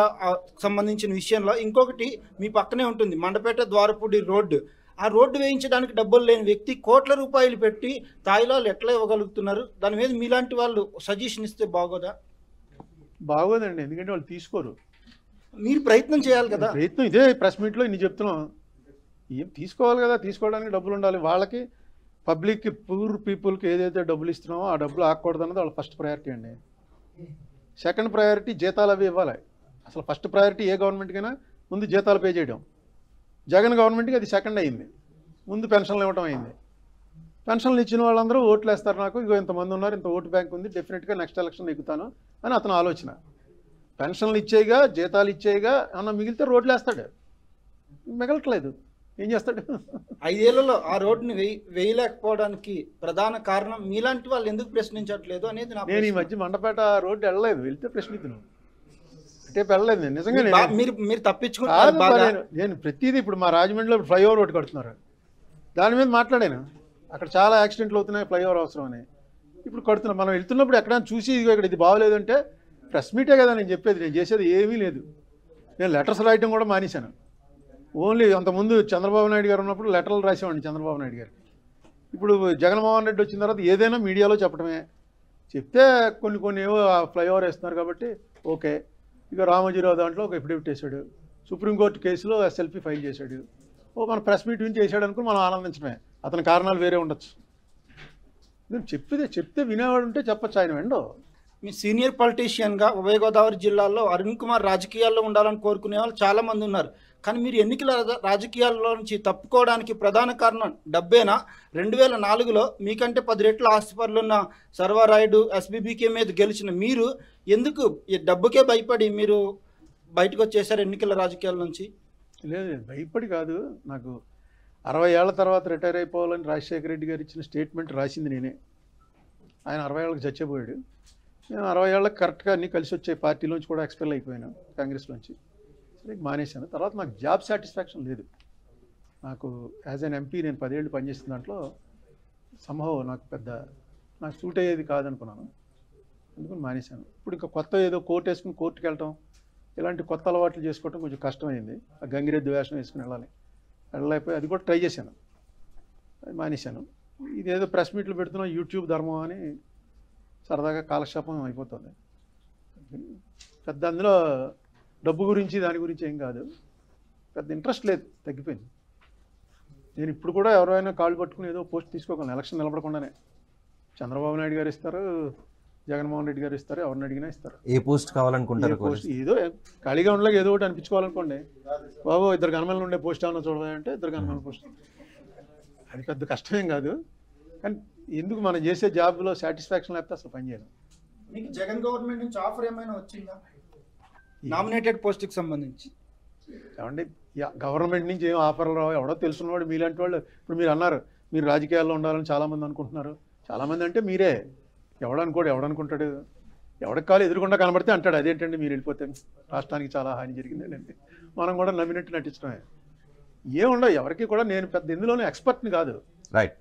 సంబంధించిన విషయంలో? ఇంకొకటి, మీ పక్కనే ఉంటుంది మండపేట ద్వారపూడి రోడ్డు, ఆ రోడ్డు వేయించడానికి డబ్బులు లేని వ్యక్తి కోట్ల రూపాయలు పెట్టి తాయిలాలు ఎట్లా ఇవ్వగలుగుతున్నారు? దాని మీద మీలాంటి వాళ్ళు సజెషన్ ఇస్తే బాగోదా? బాగోదండి, ఎందుకంటే వాళ్ళు తీసుకోరు. మీరు ప్రయత్నం చేయాలి కదా. ప్రయత్నం ఇదే ప్రెస్ మీట్లో ఇన్ని చెప్తున్నాం, ఏం తీసుకోవాలి కదా, తీసుకోవడానికి డబ్బులు ఉండాలి. వాళ్ళకి పబ్లిక్కి, పూర్ పీపుల్కి ఏదైతే డబ్బులు ఇస్తున్నామో ఆ డబ్బులు ఆగకూడదు అన్నది వాళ్ళ ఫస్ట్ ప్రయారిటీ అండి. సెకండ్ ప్రయారిటీ జీతాలు అవి ఇవ్వాలి. అసలు ఫస్ట్ ప్రయారిటీ ఏ గవర్నమెంట్కైనా ముందు జీతాలు పే చేయడం. జగన్ గవర్నమెంట్కి అది సెకండ్ అయింది, ముందు పెన్షన్లు ఇవ్వడం అయింది. పెన్షన్లు ఇచ్చిన వాళ్ళందరూ ఓట్లు వేస్తారు, నాకు ఇగో ఇంతమంది ఉన్నారు, ఇంత ఓటు బ్యాంక్ ఉంది, డెఫినెట్గా నెక్స్ట్ ఎలక్షన్ ఎక్కుతాను అని అతను ఆలోచన. పెన్షన్లు ఇచ్చేయగా, జీతాలు ఇచ్చేయగా అన్న మిగిలితే రోడ్లు వేస్తాడు, మిగలట్లేదు, ఏం చేస్తాడు? 5 ఏళ్లలో ఆ రోడ్డుని వేయలేకపోవడానికి ప్రధాన కారణం మీలాంటి వాళ్ళు ఎందుకు ప్రశ్నించట్లేదు అనేది నేను ఈ మధ్య మండపేట రోడ్డు వెళ్ళలేదు, వెళ్తే ప్రశ్నిస్తున్నాను అంటే వెళ్ళలేదు. నేను నిజంగా మీరు తప్పించుకుంటారు. నేను ప్రతిదీ ఇప్పుడు మా రాజమండ్రిలో ఫ్లైఓవర్ ఒకటి కడుతున్నారు, దాని మీద మాట్లాడాను. అక్కడ చాలా యాక్సిడెంట్లు అవుతున్నాయి, ఫ్లైఓవర్ అవసరం అని. ఇప్పుడు కడుతున్నాం, మనం వెళ్తున్నప్పుడు ఎక్కడైనా చూసి ఇక్కడ ఇది బాగోలేదంటే ప్రెస్ మీటే కదా నేను చెప్పేది, నేను చేసేది ఏమీ లేదు. నేను లెటర్స్ రాయటం కూడా మానేశాను. ఓన్లీ అంతకుముందు చంద్రబాబు నాయుడు గారు ఉన్నప్పుడు లెటర్లు రాసేవాడిని చంద్రబాబు నాయుడు గారికి. ఇప్పుడు జగన్మోహన్ రెడ్డి వచ్చిన తర్వాత ఏదైనా మీడియాలో చెప్పడమే. చెప్తే కొన్ని ఏవో ఫ్లైఓవర్ వేస్తున్నారు కాబట్టి ఓకే. ఇక రామోజీరావు దాంట్లో ఒక ఎఫిడవిట్ వేసాడు, సుప్రీంకోర్టు కేసులో ఎస్ఎల్పి ఫైల్ చేశాడు. మన ప్రెస్ మీట్ నుంచి చేశాడు అనుకుని మనం ఆనందించడమే, అతని కారణాలు వేరే ఉండొచ్చు. నేను చెప్తే వినేవాడు ఉంటే చెప్పచ్చు, ఆయన వెండో. మీ సీనియర్ పొలిటీషియన్గా ఉభయ గోదావరి జిల్లాలో అరుణ్ కుమార్ రాజకీయాల్లో ఉండాలని కోరుకునే వాళ్ళు చాలామంది ఉన్నారు. కానీ మీరు ఎన్నికల రాజకీయాల్లో నుంచి తప్పుకోవడానికి ప్రధాన కారణం డబ్బేనా? 2004లో మీకంటే 10 రెట్ల ఆస్తిపరులున్న సర్వారాయుడు ఎస్బీబీకే మీద గెలిచిన మీరు ఎందుకు ఈ డబ్బుకే భయపడి మీరు బయటకు వచ్చేసారు ఎన్నికల రాజకీయాల నుంచి? లేదు, భయపడి కాదు. నాకు 60 ఏళ్ల తర్వాత రిటైర్ అయిపోవాలని రాజశేఖర రెడ్డి గారు ఇచ్చిన స్టేట్మెంట్ రాసింది నేనే. ఆయన 60 ఏళ్ళకి చచ్చిపోయాడు. నేను 60 ఏళ్ళకి కరెక్ట్గా అన్నీ కలిసి వచ్చే పార్టీలోంచి కూడా ఎక్స్పెల్ అయిపోయాను, కాంగ్రెస్లోంచి. సరే మానేశాను. తర్వాత నాకు జాబ్ సాటిస్ఫాక్షన్ లేదు. నాకు యాజ్ అన్ ఎంపీ నేను 10 ఏళ్ళు పనిచేసిన దాంట్లో సంభవం నాకు సూట్ అయ్యేది కాదనుకున్నాను. అందుకని మానేశాను. ఇప్పుడు ఇంకా కొత్త ఏదో కోర్టు వేసుకుని కోర్టుకి వెళ్ళటం, ఇలాంటి కొత్త అలవాట్లు చేసుకోవటం కొంచెం కష్టమైంది. ఆ గంగిరెద్దు వేషం వేసుకుని వెళ్ళలేకపోయి అది కూడా ట్రై చేశాను, అది మానేశాను. ఇదేదో ప్రెస్ మీట్లు పెడుతున్నాం, యూట్యూబ్ ధర్మం అని సరదాగా కాలక్షేపం అయిపోతుంది. పెద్ద అందులో డబ్బు గురించి దాని గురించి ఏం కాదు, పెద్ద ఇంట్రెస్ట్ లేదు, తగ్గిపోయింది. నేను ఇప్పుడు కూడా ఎవరైనా కాళ్ళు పట్టుకుని ఏదో పోస్ట్ తీసుకోగలను. ఎలక్షన్ నిలబడకుండానే చంద్రబాబు నాయుడు గారు ఇస్తారు, జగన్మోహన్ రెడ్డి గారు ఇస్తారు, ఎవరిని అడిగినా ఇస్తారు. ఏ పోస్ట్ కావాలనుకుంటారు? పోస్ట్ ఏదో ఖాళీగా ఉండలేక ఏదో ఒకటి అనిపించుకోవాలనుకోండి. బాబు 2 గన్మెన్లు ఉండే పోస్ట్ ఏమన్నా చూడమంటే 2 గన్మెన్ల పోస్ట్. అది పెద్ద కష్టమేం కాదు, కానీ ఎందుకు మనం చేసే జాబ్లో సాటిస్ఫాక్షన్ లేకపోతే అసలు పని చేయలేం. మీకు జగన్ గవర్నమెంట్ నుంచి ఆఫర్ ఏమైనా వచ్చిందా నామినేటెడ్ పోస్ట్కి సంబంధించి? ఏమండి, గవర్నమెంట్ నుంచి ఏం ఆఫర్లు రావు. ఎవడో తెలుసున్నవాడు మీలాంటి వాళ్ళు. ఇప్పుడు మీరు అన్నారు మీరు రాజకీయాల్లో ఉండాలని చాలామంది అనుకుంటున్నారు. చాలామంది అంటే మీరే. ఎవడనుకుంటాడు? ఎవడికి కావాలి ఎదురుకుండా కనబడితే అంటాడు అదేంటండి మీరు వెళ్ళిపోతే రాష్ట్రానికి చాలా హాని జరిగింది అంటే మనం కూడా నమ్మినట్టు నటించడమే. ఏముండవు ఎవరికి కూడా. నేను పెద్ద ఇందులోనే ఎక్స్పర్ట్ని కాదు. రైట్.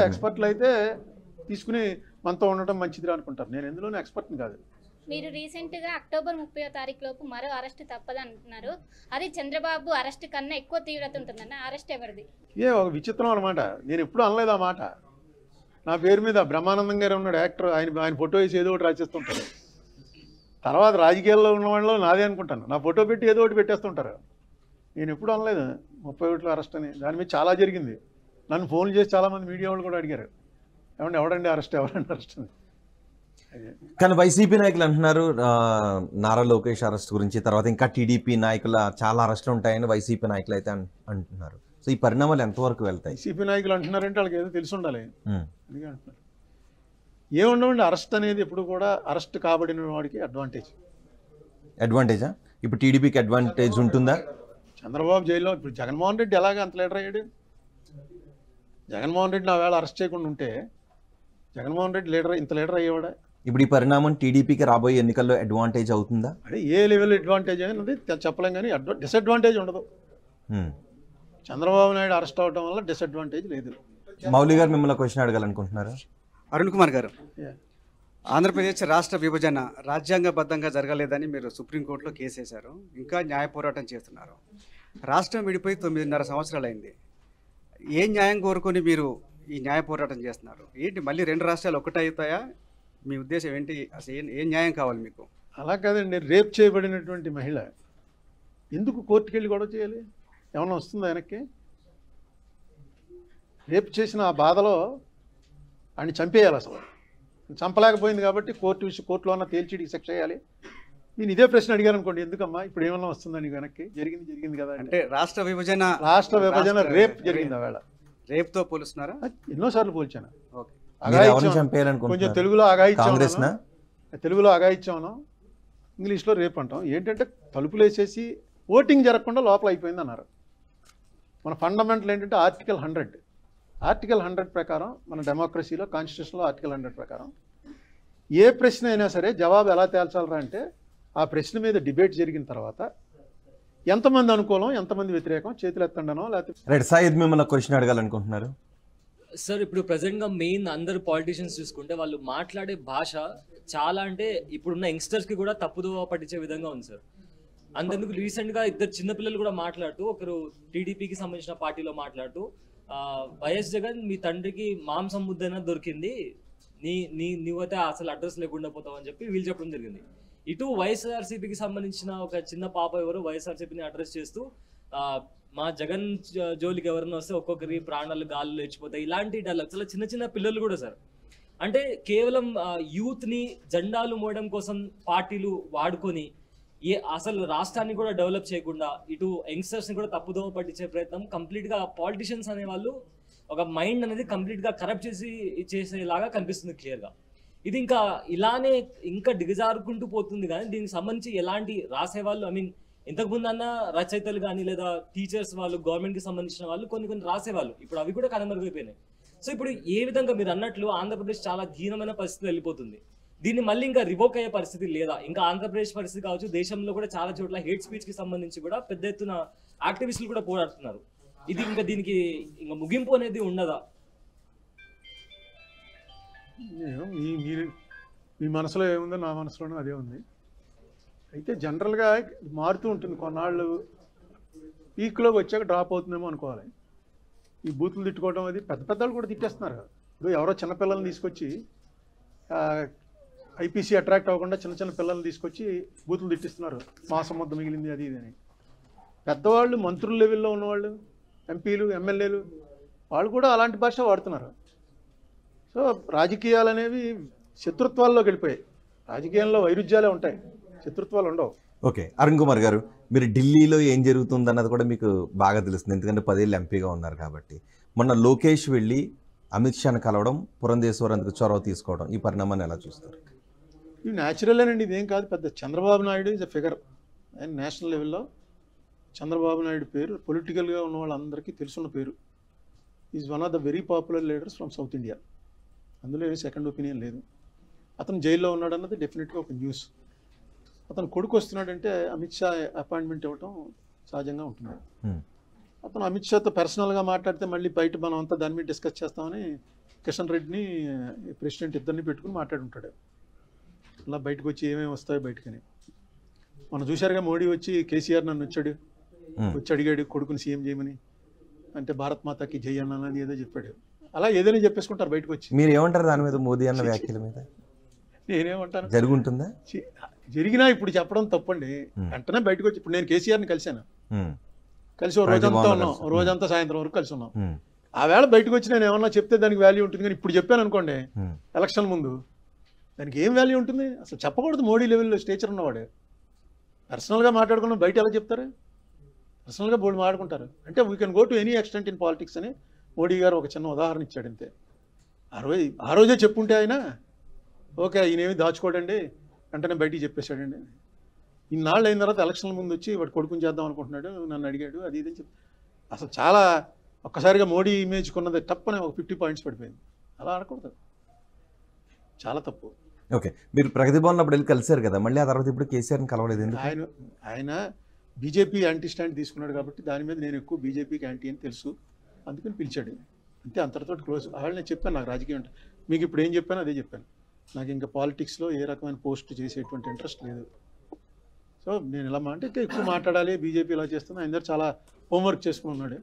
ఎక్స్పర్ట్లు అయితే తీసుకుని మనతో ఉండటం మంచిది అనుకుంటారు. నేను ఎందులోనే ఎక్స్పర్ట్ని కాదు. మీరు రీసెంట్గా అక్టోబర్ 30వ తారీఖు లోపు మరో అరెస్ట్ తప్పదు అంటున్నారు. అది చంద్రబాబు అరెస్ట్ కన్నా ఎక్కువ తీవ్రత ఉంటుందన్న. అరెస్ట్ ఎవరిది? ఒక విచిత్రం అనమాట. నేను ఎప్పుడు అనలేదు ఆ మాట. నా పేరు మీద బ్రహ్మానందం గారు ఉన్నాడు యాక్టర్, ఆయన ఫోటో వేసి ఏదో ఒకటి రాసేస్తుంటారు. తర్వాత రాజకీయాల్లో ఉన్న వాళ్ళు నాదే అనుకుంటాను, నా ఫోటో పెట్టి ఏదో ఒకటి పెట్టేస్తుంటారు. నేను ఎప్పుడు అనలేదు 31 అరెస్ట్ అని. దాని మీద చాలా జరిగింది. నన్ను ఫోన్లు చేసి చాలామంది మీడియా వాళ్ళు కూడా అడిగారు ఎవరండి అరెస్ట్ అని. కానీ వైసీపీ నాయకులు అంటున్నారు నారా లోకేష్ అరెస్ట్ గురించి, తర్వాత ఇంకా టీడీపీ నాయకుల చాలా అరెస్టులు ఉంటాయని వైసీపీ నాయకులు అయితే అంటున్నారు. సో ఈ పరిణామాలు ఎంతవరకు వెళ్తాయి? వైసీపీ నాయకులు అంటున్నారంటే వాళ్ళకి ఏదో తెలిసి ఉండాలి. అందుకే అంటున్నారు. ఏముండవండి, అరెస్ట్ అనేది ఎప్పుడు కూడా అరెస్ట్ కాబడిన వాడికి అడ్వాంటేజా? ఇప్పుడు టీడీపీకి అడ్వాంటేజ్ ఉంటుందా? చంద్రబాబు జైల్లో ఇప్పుడు జగన్మోహన్ రెడ్డి ఎలాగ అంత లీడర్ అయ్యాడు? జగన్మోహన్ రెడ్డి నా వేళ అరెస్ట్ చేయకుండా ఉంటే జగన్మోహన్ రెడ్డి ఇంత లీడర్ అయ్యేవాడా? ఇప్పుడు ఈ పరిణామం టీడీపీకి రాబోయే ఎన్నికల్లో అడ్వాంటేజ్ అవుతుందా? అదే ఏ లెవెల్ అడ్వాంటేజ్ అనేది చెప్పలేం, కానీ డిసడ్వాంటేజ్ ఉండదు. చంద్రబాబు నాయుడు అరెస్ట్ అవడం వల్ల డిసడ్వాంటేజ్ లేదు. మౌలి గారు మిమ్మల్ని క్వశ్చన్ అడగాలనుకుంటున్నారు. అరుణ్ కుమార్ గారు, ఆంధ్రప్రదేశ్ రాష్ట్ర విభజన రాజ్యాంగబద్ధంగా జరగలేదని మీరు సుప్రీంకోర్టులో కేసు వేశారు, ఇంకా న్యాయ పోరాటం చేస్తున్నారు. రాష్ట్రం విడిపోయి 9.5 సంవత్సరాలు. ఏ న్యాయం కోరుకొని మీరు ఈ న్యాయ పోరాటం చేస్తున్నారు? ఏంటి మళ్ళీ 2 రాష్ట్రాలు ఒకటే అవుతాయా? మీ ఉద్దేశం ఏంటి? అసలు ఏ న్యాయం కావాలి మీకు? అలా కాదండి, రేప్ చేయబడినటువంటి మహిళ ఎందుకు కోర్టుకు వెళ్ళి గొడవ చేయాలి? ఏమన్నా వస్తుందా వెనక్కి? రేపు చేసిన ఆ బాధలో ఆయన చంపేయాలి. అసలు చంపలేకపోయింది కాబట్టి కోర్టులో ఉన్న తేల్చిడికి శిక్ష చేయాలి. నేను ఇదే ప్రశ్న అడిగాను అనుకోండి, ఎందుకమ్మా ఇప్పుడు ఏమన్నా వస్తుందని వెనక్కి? జరిగింది కదా. అంటే రాష్ట్ర విభజన రేప్ జరిగింది. ఆ వేళ రేప్తో పోలుస్తున్నారా? ఎన్నోసార్లు పోల్చాను. కొంచెం తెలుగులో అగాయిచ్చాను, ఇంగ్లీష్లో రేప్ అంటాం. ఏంటంటే తలుపులు వేసేసి ఓటింగ్ జరగకుండా లోపల అయిపోయింది అన్నారు. మన ఫండమెంటల్ ఏంటంటే ఆర్టికల్ 100 ప్రకారం మన డెమోక్రసీలో కాన్స్టిట్యూషన్లో ఆర్టికల్ 100 ప్రకారం ఏ ప్రశ్న అయినా సరే జవాబు ఎలా తేల్చాలరా అంటే ఆ ప్రశ్న మీద డిబేట్ జరిగిన తర్వాత ఎంతమంది అనుకూలం ఎంతమంది వ్యతిరేకం చేతులు ఎత్తండనో లేకపోతే. సాయిద్ మిమ్మల్ని క్వశ్చన్ అడగాలనుకుంటున్నారు. సార్, ఇప్పుడు ప్రజెంట్గా మెయిన్ అందరు పాలిటీషియన్స్ చూసుకుంటే వాళ్ళు మాట్లాడే భాష చాలా అంటే ఇప్పుడున్న యంగ్స్టర్స్కి కూడా తప్పుదోవ పట్టించే విధంగా ఉంది సార్. అంతెందుకు రీసెంట్గా 2 చిన్నపిల్లలు కూడా మాట్లాడుతూ, ఒకరు టీడీపీకి సంబంధించిన పార్టీలో మాట్లాడుతూ, వైఎస్ జగన్ మీ తండ్రికి మాంసం ముద్దైనా దొరికింది, నువ్వైతే అసలు అడ్రస్ లేకుండా పోతావు అని చెప్పి వీళ్ళు చెప్పడం జరిగింది. ఇటు వైఎస్ఆర్సీపీకి సంబంధించిన ఒక చిన్న పాప ఎవరు వైఎస్ఆర్సీపీని అడ్రస్ చేస్తూ మా జగన్ జోలికి ఎవరైనా వస్తే ఒక్కొక్కరి ప్రాణాలు గాల్లో లేచిపోతాయి, ఇలాంటి డైలాగ్స్. అలా చిన్న పిల్లలు కూడా సార్, అంటే కేవలం యూత్ని జెండాలు మోయడం కోసం పార్టీలు వాడుకొని అసలు రాష్ట్రాన్ని కూడా డెవలప్ చేయకుండా ఇటు యంగ్స్టర్స్ని కూడా తప్పుదోవ పట్టించే ప్రయత్నం కంప్లీట్గా పాలిటిషియన్స్ అనేవాళ్ళు ఒక మైండ్ అనేది కంప్లీట్గా కరప్ట్ చేసేలాగా కనిపిస్తుంది క్లియర్గా. ఇది ఇంకా ఇలానే ఇంకా దిగజారుకుంటూ పోతుంది. కానీ దీనికి సంబంధించి ఎలాంటి రాసేవాళ్ళు ఇంతకుముందు అన్న రచయితలు కానీ లేదా టీచర్స్ వాళ్ళు గవర్నమెంట్కి సంబంధించిన వాళ్ళు కొన్ని రాసేవాళ్ళు, ఇప్పుడు అవి కూడా కనుమరుగైపోయినాయి. సో ఇప్పుడు ఏ విధంగా మీరు అన్నట్లు ఆంధ్రప్రదేశ్ చాలా దీనమైన పరిస్థితి వెళ్ళిపోతుంది. దీన్ని మళ్ళీ ఇంకా రివోక్ అయ్యే పరిస్థితి లేదా? ఇంకా ఆంధ్రప్రదేశ్ పరిస్థితి కావచ్చు, దేశంలో కూడా చాలా చోట్ల హేట్ స్పీచ్కి సంబంధించి కూడా పెద్ద ఎత్తున యాక్టివిస్టులు కూడా పోరాడుతున్నారు. ఇది ఇంకా దీనికి ఇంకా ముగింపు అనేది ఉండదా? మీ మనసులో ఏముందో నా మనసులోనూ అదే ఉంది. అయితే జనరల్గా మారుతూ ఉంటుంది. కొన్నాళ్ళు పీక్లోకి వచ్చాక డ్రాప్ అవుతుందేమో అనుకోవాలి. ఈ బూతులు తిట్టుకోవడం అది పెద్దవాళ్ళు కూడా తిట్టేస్తున్నారు. ఇప్పుడు ఎవరో చిన్నపిల్లల్ని తీసుకొచ్చి ఐపీసీ అట్రాక్ట్ అవ్వకుండా చిన్న పిల్లల్ని తీసుకొచ్చి బూతులు తిట్టిస్తున్నారు. మాసం మొత్తం మిగిలింది అది ఇది అని. పెద్దవాళ్ళు మంత్రుల లెవెల్లో ఉన్నవాళ్ళు, ఎంపీలు, ఎమ్మెల్యేలు వాళ్ళు కూడా అలాంటి భాష వాడుతున్నారు. సో రాజకీయాలు అనేవి శత్రుత్వాల్లోకి వెళ్ళిపోయాయి. రాజకీయంలో వైరుధ్యాలే ఉంటాయి, శత్రుత్వాలు ఉండవు. ఓకే, అరుణ్ కుమార్ గారు, మీరు ఢిల్లీలో ఏం జరుగుతుంది అన్నది కూడా మీకు బాగా తెలుస్తుంది, ఎందుకంటే 10 ఏళ్ళు ఎంపీగా ఉన్నారు కాబట్టి. మొన్న లోకేష్ వెళ్ళి అమిత్ షాను కలవడం, పురంధేశ్వరంకు చొరవ తీసుకోవడం, ఈ పరిణామాన్ని ఎలా చూస్తారు? ఇవి న్యాచురలేనండి, ఇదేం కాదు పెద్ద. Chandrababu Naidu is a figure. ఆయన నేషనల్ లెవెల్లో చంద్రబాబు నాయుడు పేరు పొలిటికల్గా ఉన్న వాళ్ళందరికీ తెలుసున్న పేరు. Is one of the very popular leaders from south India. అందులో ఏమి సెకండ్ ఒపీనియన్ లేదు. అతను జైల్లో ఉన్నాడు అన్నది డెఫినెట్గా ఒక న్యూస్. అతను కొడుకు వస్తున్నాడంటే అమిత్ షా అపాయింట్మెంట్ ఇవ్వటం సహజంగా ఉంటుంది. అతను అమిత్ షాతో పర్సనల్గా మాట్లాడితే మళ్ళీ బయట మనం అంతా దాని మీద డిస్కస్ చేస్తామని కిషన్ రెడ్డిని ప్రెసిడెంట్ ఇద్దరిని పెట్టుకుని మాట్లాడుంటాడు. అలా బయటకు వచ్చి ఏమేమి వస్తాయో బయటకని. మనం చూశారుగా, మోడీ వచ్చి కేసీఆర్ నన్ను వచ్చి అడిగాడు కొడుకుని సీఎం చేయమని. అంటే భారత్ మాతాకి జై అన్నది ఏదో చెప్పాడు. అలా ఏదైనా చెప్పేసుకుంటారు బయటకు వచ్చి. మీరు ఏమంటారు దాని మీద, మోదీ అన్న వ్యాఖ్యల మీద? నేనేమంటాను, జరుగుంటుందా? జరిగినా ఇప్పుడు చెప్పడం తప్పండి. వెంటనే బయటకు వచ్చి, ఇప్పుడు నేను కేసీఆర్ని కలిశాను, కలిసి రోజంతా ఉన్నాం, రోజంతా సాయంత్రం వరకు కలిసి ఉన్నాం. ఆ వేళ బయటకు వచ్చి నేను ఏమన్నా చెప్తే దానికి వాల్యూ ఉంటుంది. కానీ ఇప్పుడు చెప్పాను అనుకోండి ఎలక్షన్ ముందు, దానికి ఏం వాల్యూ ఉంటుంది? అసలు చెప్పకూడదు. మోడీ లెవెల్లో స్టేచర్ ఉన్నవాడు పర్సనల్గా మాట్లాడుకున్నాం, బయట ఎలా చెప్తారు? పర్సనల్గా బోర్డు మాట్లాడుకుంటారు. అంటే we can go to any extent in politics అని మోడీ గారు ఒక చిన్న ఉదాహరణ ఇచ్చాడు అంతే. ఆ రోజే చెప్పుంటే ఆయన ఓకే ఈయనేమి దాచుకోడండి, వెంటనే బయటికి చెప్పేశాడండి. ఇన్నాళ్ళు అయిన తర్వాత ఎలక్షన్ ముందు వచ్చి వాడు కొడుకుని చేద్దాం అనుకుంటున్నాడు, నన్ను అడిగాడు అది ఇది అని చెప్పి అసలు చాలా ఒక్కసారిగా మోడీ ఇమేజ్ కొన్నది తప్పని ఒక 50 పాయింట్స్ పడిపోయింది. అలా ఆడకూడదు, చాలా తప్పు. ఓకే, మీరు ప్రగతి భవన్ అప్పుడు వెళ్ళి కలిశారు కదా, మళ్ళీ ఆ తర్వాత ఇప్పుడు కేసీఆర్ని కలవలేదు ఎందుకు? ఆయన బీజేపీ యాంటీ స్టాండ్ తీసుకున్నాడు కాబట్టి దాని మీద నేను ఎక్కువ బీజేపీకి యాంటీ అని తెలుసు, అందుకని పిలిచాడు అంతే. అంతటితో క్లోజ్. వాళ్ళు నేను చెప్పాను నాకు రాజకీయం అంటే, మీకు ఇప్పుడు ఏం చెప్పాను అదే చెప్పాను. నాకు ఇంకా పాలిటిక్స్లో ఏ రకమైన పోస్ట్ చేసేటువంటి ఇంట్రెస్ట్ లేదు. సో నేను ఇలా అంటే ఎక్కువ మాట్లాడాలి, బీజేపీ ఇలా చేస్తుంది, ఆయన చాలా హోంవర్క్ చేసుకుని ఉన్నాడు.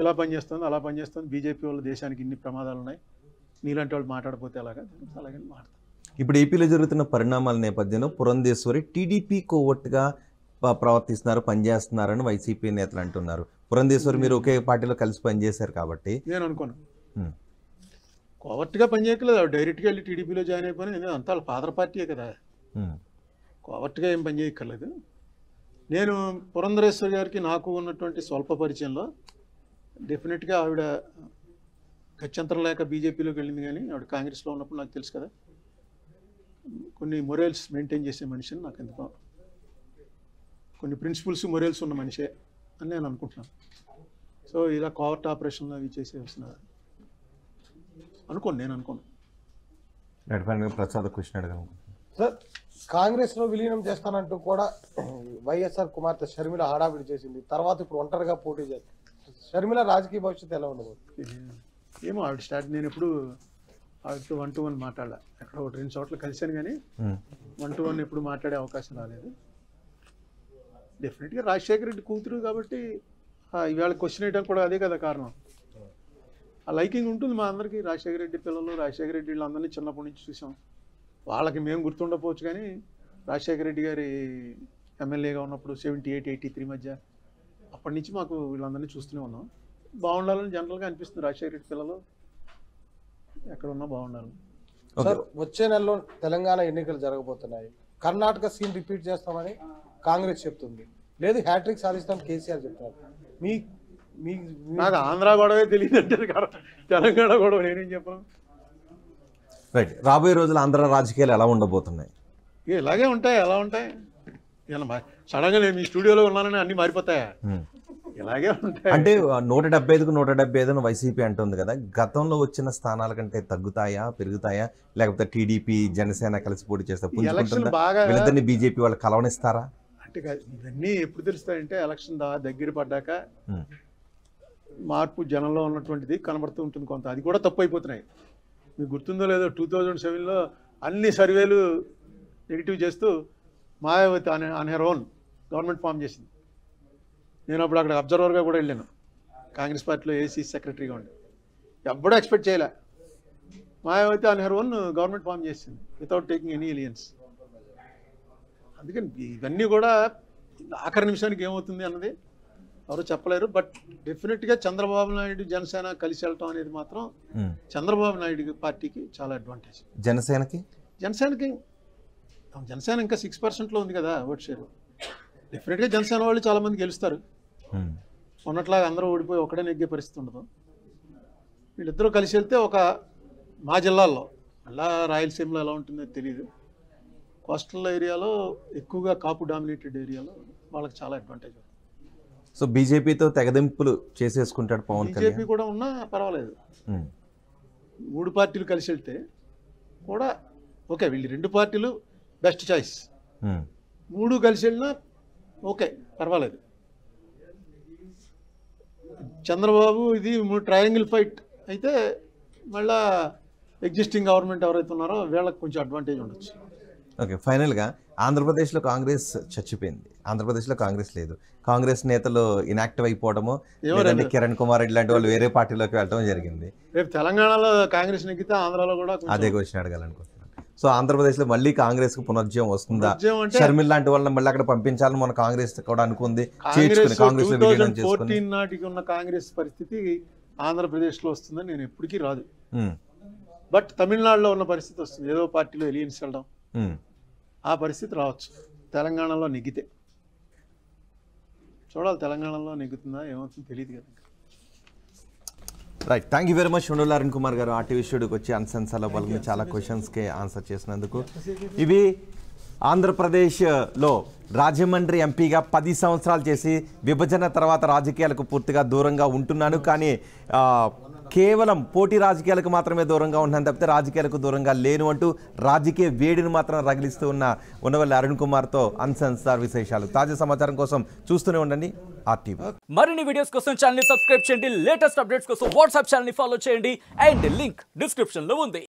ఇలా పనిచేస్తుంది, అలా పనిచేస్తుంది, బీజేపీ వాళ్ళ దేశానికి ఇన్ని ప్రమాదాలు ఉన్నాయి, నీలాంటి వాళ్ళు మాట్లాడపోతే అలాగే మాట్లాడతాను. ఇప్పుడు ఏపీలో జరుగుతున్న పరిణామాల నేపథ్యంలో పురంధేశ్వరి టీడీపీ కోవట్టుగా ప్రవర్తిస్తున్నారు, పనిచేస్తున్నారని వైసీపీ నేతలు అంటున్నారు. పురంధేశ్వరి మీరు ఒకే పార్టీలో కలిసి పనిచేశారు కాబట్టి నేను అనుకోను కోవర్ట్గా పనిచేయట్లేదు. డైరెక్ట్గా వెళ్ళి టీడీపీలో జాయిన్ అయిపోయినా, అంతా వాళ్ళ ఫాదర్ పార్టీయే కదా, కోవర్ట్గా ఏం పనిచేయక్కర్లేదు. నేను పురంధరేశ్వరి గారికి నాకు ఉన్నటువంటి స్వల్ప పరిచయంలో డెఫినెట్గా ఆవిడ గత్యంతరం లేక బీజేపీలోకి వెళ్ళింది, కానీ ఆవిడ కాంగ్రెస్లో ఉన్నప్పుడు నాకు తెలుసు కదా, కొన్ని మొరల్స్ మెయింటైన్ చేసే మనిషిని నాకు ఎందుకో, కొన్ని ప్రిన్సిపల్స్ మొరల్స్ ఉన్న మనిషే అని నేను అనుకుంటున్నాను. సో ఇలా కోవర్ట్ ఆపరేషన్లు అవి చేసేసిన అనుకోను, నేను అనుకోను. ప్రసాద్ కృష్ణ అడగను సార్, కాంగ్రెస్లో విలీనం చేస్తానంటూ కూడా వైఎస్ఆర్ కుమార్తె షర్మిల హడావిడి చేసింది. తర్వాత ఇప్పుడు ఒంటరిగా పోటీ చేస్తుంది. షర్మిల రాజకీయ భవిష్యత్తు ఎలా ఉండబోతుంది? ఏమో ఆవిడ స్టార్ట్, నేను ఎప్పుడు ఆవిడతో 1-to-1 మాట్లాడాలి. ఎక్కడ 2 చోట్ల కలిశాను, కానీ 1-to-1 ఎప్పుడు మాట్లాడే అవకాశం రాలేదు. డెఫినెట్గా రాజశేఖర రెడ్డి కూతురు కాబట్టి ఇవాళ క్వశ్చన్ వేయడం కూడా అదే కదా కారణం. ఆ లైకింగ్ ఉంటుంది మా అందరికీ. రాజశేఖర రెడ్డి పిల్లలు, రాజశేఖర రెడ్డి వీళ్ళందరినీ చిన్నప్పటి నుంచి చూసాం. వాళ్ళకి మేము గుర్తుండకపోవచ్చు, కానీ రాజశేఖర రెడ్డి గారి ఎమ్మెల్యేగా ఉన్నప్పుడు 78-83 మధ్య అప్పటి నుంచి మాకు వీళ్ళందరినీ చూస్తూనే ఉన్నాం. బాగుండాలని జనరల్గా అనిపిస్తుంది. రాజశేఖర రెడ్డి పిల్లలు ఎక్కడ ఉన్నా బాగుండాలి. సార్, వచ్చే నెలలో తెలంగాణ ఎన్నికలు జరగబోతున్నాయి. కర్ణాటక సీన్ రిపీట్ చేస్తామని కాంగ్రెస్ చెప్తుంది, లేదు హ్యాట్రిక్ సాధిస్తాం కేసీఆర్ చెప్తున్నారు. మీ మీ నాకు ఆంధ్ర గొడవే తెలియదు అంటే తెలంగాణ గొడవ నేనేం చెప్పను. రైట్, రాబోయే రోజులు ఆంధ్ర రాజకీయాలు ఎలా ఉండబోతున్నాయి? ఇలాగే ఉంటాయి. ఎలా ఉంటాయి? ఇలా సడన్గా నేను మీ స్టూడియోలో ఉన్నానని అన్ని మారిపోతాయా? ఇలాగే ఉంటాయి. అంటే 175కు 175 వైసీపీ అంటుంది కదా, గతంలో వచ్చిన స్థానాల కంటే తగ్గుతాయా, పెరుగుతాయా, లేకపోతే టీడీపీ జనసేన కలిసి పోటీ చేస్తే వీళ్ళిద్దరిని బీజేపీ వాళ్ళు కలవనిస్తారా? అంటే ఇవన్నీ ఎప్పుడు తెలుస్తాయంటే ఎలక్షన్ దగ్గర పడ్డాక మార్పు జనంలో ఉన్నటువంటిది కనబడుతూ ఉంటుంది కొంత. అది కూడా తప్పు అయిపోతున్నాయి. మీకు గుర్తుందో లేదో 2007లో అన్ని సర్వేలు నెగిటివ్ చేస్తూ Mayawati on her own government form చేసింది. నేను అప్పుడు అక్కడ అబ్జర్వర్గా కూడా వెళ్ళాను. కాంగ్రెస్ పార్టీలో ఏసీ సెక్రటరీగా ఉండి ఎప్పుడూ ఎక్స్పెక్ట్ చేయలే. Mayawati on her own government form చేసింది వితౌట్ టేకింగ్ ఎనీ ఎలియన్స్. అందుకని ఇవన్నీ కూడా ఆఖరి నిమిషానికి ఏమవుతుంది అన్నది ఎవరు చెప్పలేరు. బట్ డెఫినెట్గా చంద్రబాబు నాయుడు జనసేన కలిసి వెళ్ళటం అనేది మాత్రం చంద్రబాబు నాయుడు పార్టీకి చాలా అడ్వాంటేజ్. జనసేన ఇంకా 6%లో ఉంది కదా ఓట్ షేర్. డెఫినెట్గా జనసేన వాళ్ళు చాలామంది గెలుస్తారు. మొన్నట్లాగా అందరూ ఓడిపోయి ఒకడే నెగ్గే పరిస్థితి ఉండదు. వీళ్ళిద్దరూ కలిసి వెళ్తే ఒక మా జిల్లాల్లో, అలా రాయలసీమలో ఎలా ఉంటుందో తెలియదు, కోస్టల్ ఏరియాలో ఎక్కువగా కాపు డామినేటెడ్ ఏరియాలో వాళ్ళకి చాలా అడ్వాంటేజ్. సో బీజేపీతో తెగదింపులు చేసేసుకుంటాడు పవన్ కళ్యాణ్. బీజేపీ కూడా ఉన్నా పర్వాలేదు. 3 పార్టీలు కలిసి వెళ్తే కూడా ఓకే, వీళ్ళు 2 పార్టీలు బెస్ట్ చాయిస్. 3 కలిసి వెళ్ళినా ఓకే, పర్వాలేదు. చంద్రబాబు ఇది ట్రయాంగిల్ ఫైట్ అయితే మళ్ళా ఎగ్జిస్టింగ్ గవర్నమెంట్ ఎవరైతే ఉన్నారో వీళ్ళకి కొంచెం అడ్వాంటేజ్ ఉండొచ్చు. ఓకే, ఫైనల్గా ఆంధ్రప్రదేశ్లో కాంగ్రెస్ చచ్చిపోయింది. ఆంధ్రప్రదేశ్లో కాంగ్రెస్ లేదు. కాంగ్రెస్ నేతలు ఇనాక్టివ్ అయిపోవడము, లేదంటే కిరణ్ కుమార్ రెడ్డి లాంటి వాళ్ళు వేరే పార్టీలోకి వెళ్ళడం జరిగింది. రేపు తెలంగాణలో కాంగ్రెస్ నెగ్గితే ఆంధ్రాలో కూడా అదే క్వశ్చన్ అడగాలనుకుంటున్నాను. సో ఆంధ్రప్రదేశ్లో మళ్ళీ కాంగ్రెస్కి పునర్జయం వస్తుందా? షర్మిల లాంటి వాళ్ళని మళ్ళీ అక్కడ పంపించాలని మన కాంగ్రెస్ కూడా అనుకుంది. 2014 నాటికి ఉన్న కాంగ్రెస్ పరిస్థితి ఆంధ్రప్రదేశ్లో వస్తుందని నేను ఎప్పటికీ రాదు. బట్ తమిళనాడులో ఉన్న పరిస్థితి వస్తుంది. ఏదో పార్టీలో ఎలియన్స్ వెళ్ళడం, ఆ పరిస్థితి రావచ్చు. తెలంగాణలో నెగ్గితే చూడాలి. తెలంగాణలో నెగ్గుతుందా ఏమవుతుందో తెలియదు కదా. Right, thank you very much Unduri Arun Kumar గారు ఆర్టీవీ స్టూడియోకి వచ్చి అన్సెన్సర్లో పాల్గొని చాలా క్వశ్చన్స్కి ఆన్సర్ చేసినందుకు. ఇవి ఆంధ్రప్రదేశ్లో రాజమండ్రి ఎంపీగా 10 సంవత్సరాలు చేసి విభజన తర్వాత రాజకీయాలకు పూర్తిగా దూరంగా ఉంటున్నాను, కానీ కేవలం పోటీ రాజకీయాలకు మాత్రమే దూరంగా ఉంటున్నాను తప్పితే రాజకీయాలకు దూరంగా లేను అంటూ రాజకీయ వేడిని మాత్రం రగిలిస్తూ ఉన్న ఉండవల్లి అరుణ్ కుమార్తో అన్సెన్సార్ విశేషాలు. తాజా సమాచారం కోసం చూస్తూనే ఉండండి ఆర్టీవీ. మరిన్ని వీడియోస్ కోసం ఛానల్ ని సబ్స్క్రైబ్ చేయండి. లేటెస్ట్ అప్డేట్స్ కోసం వాట్సాప్ ఛానల్ ని ఫాలో చేయండి. అండ్ లింక్ డిస్క్రిప్షన్ లో ఉంది.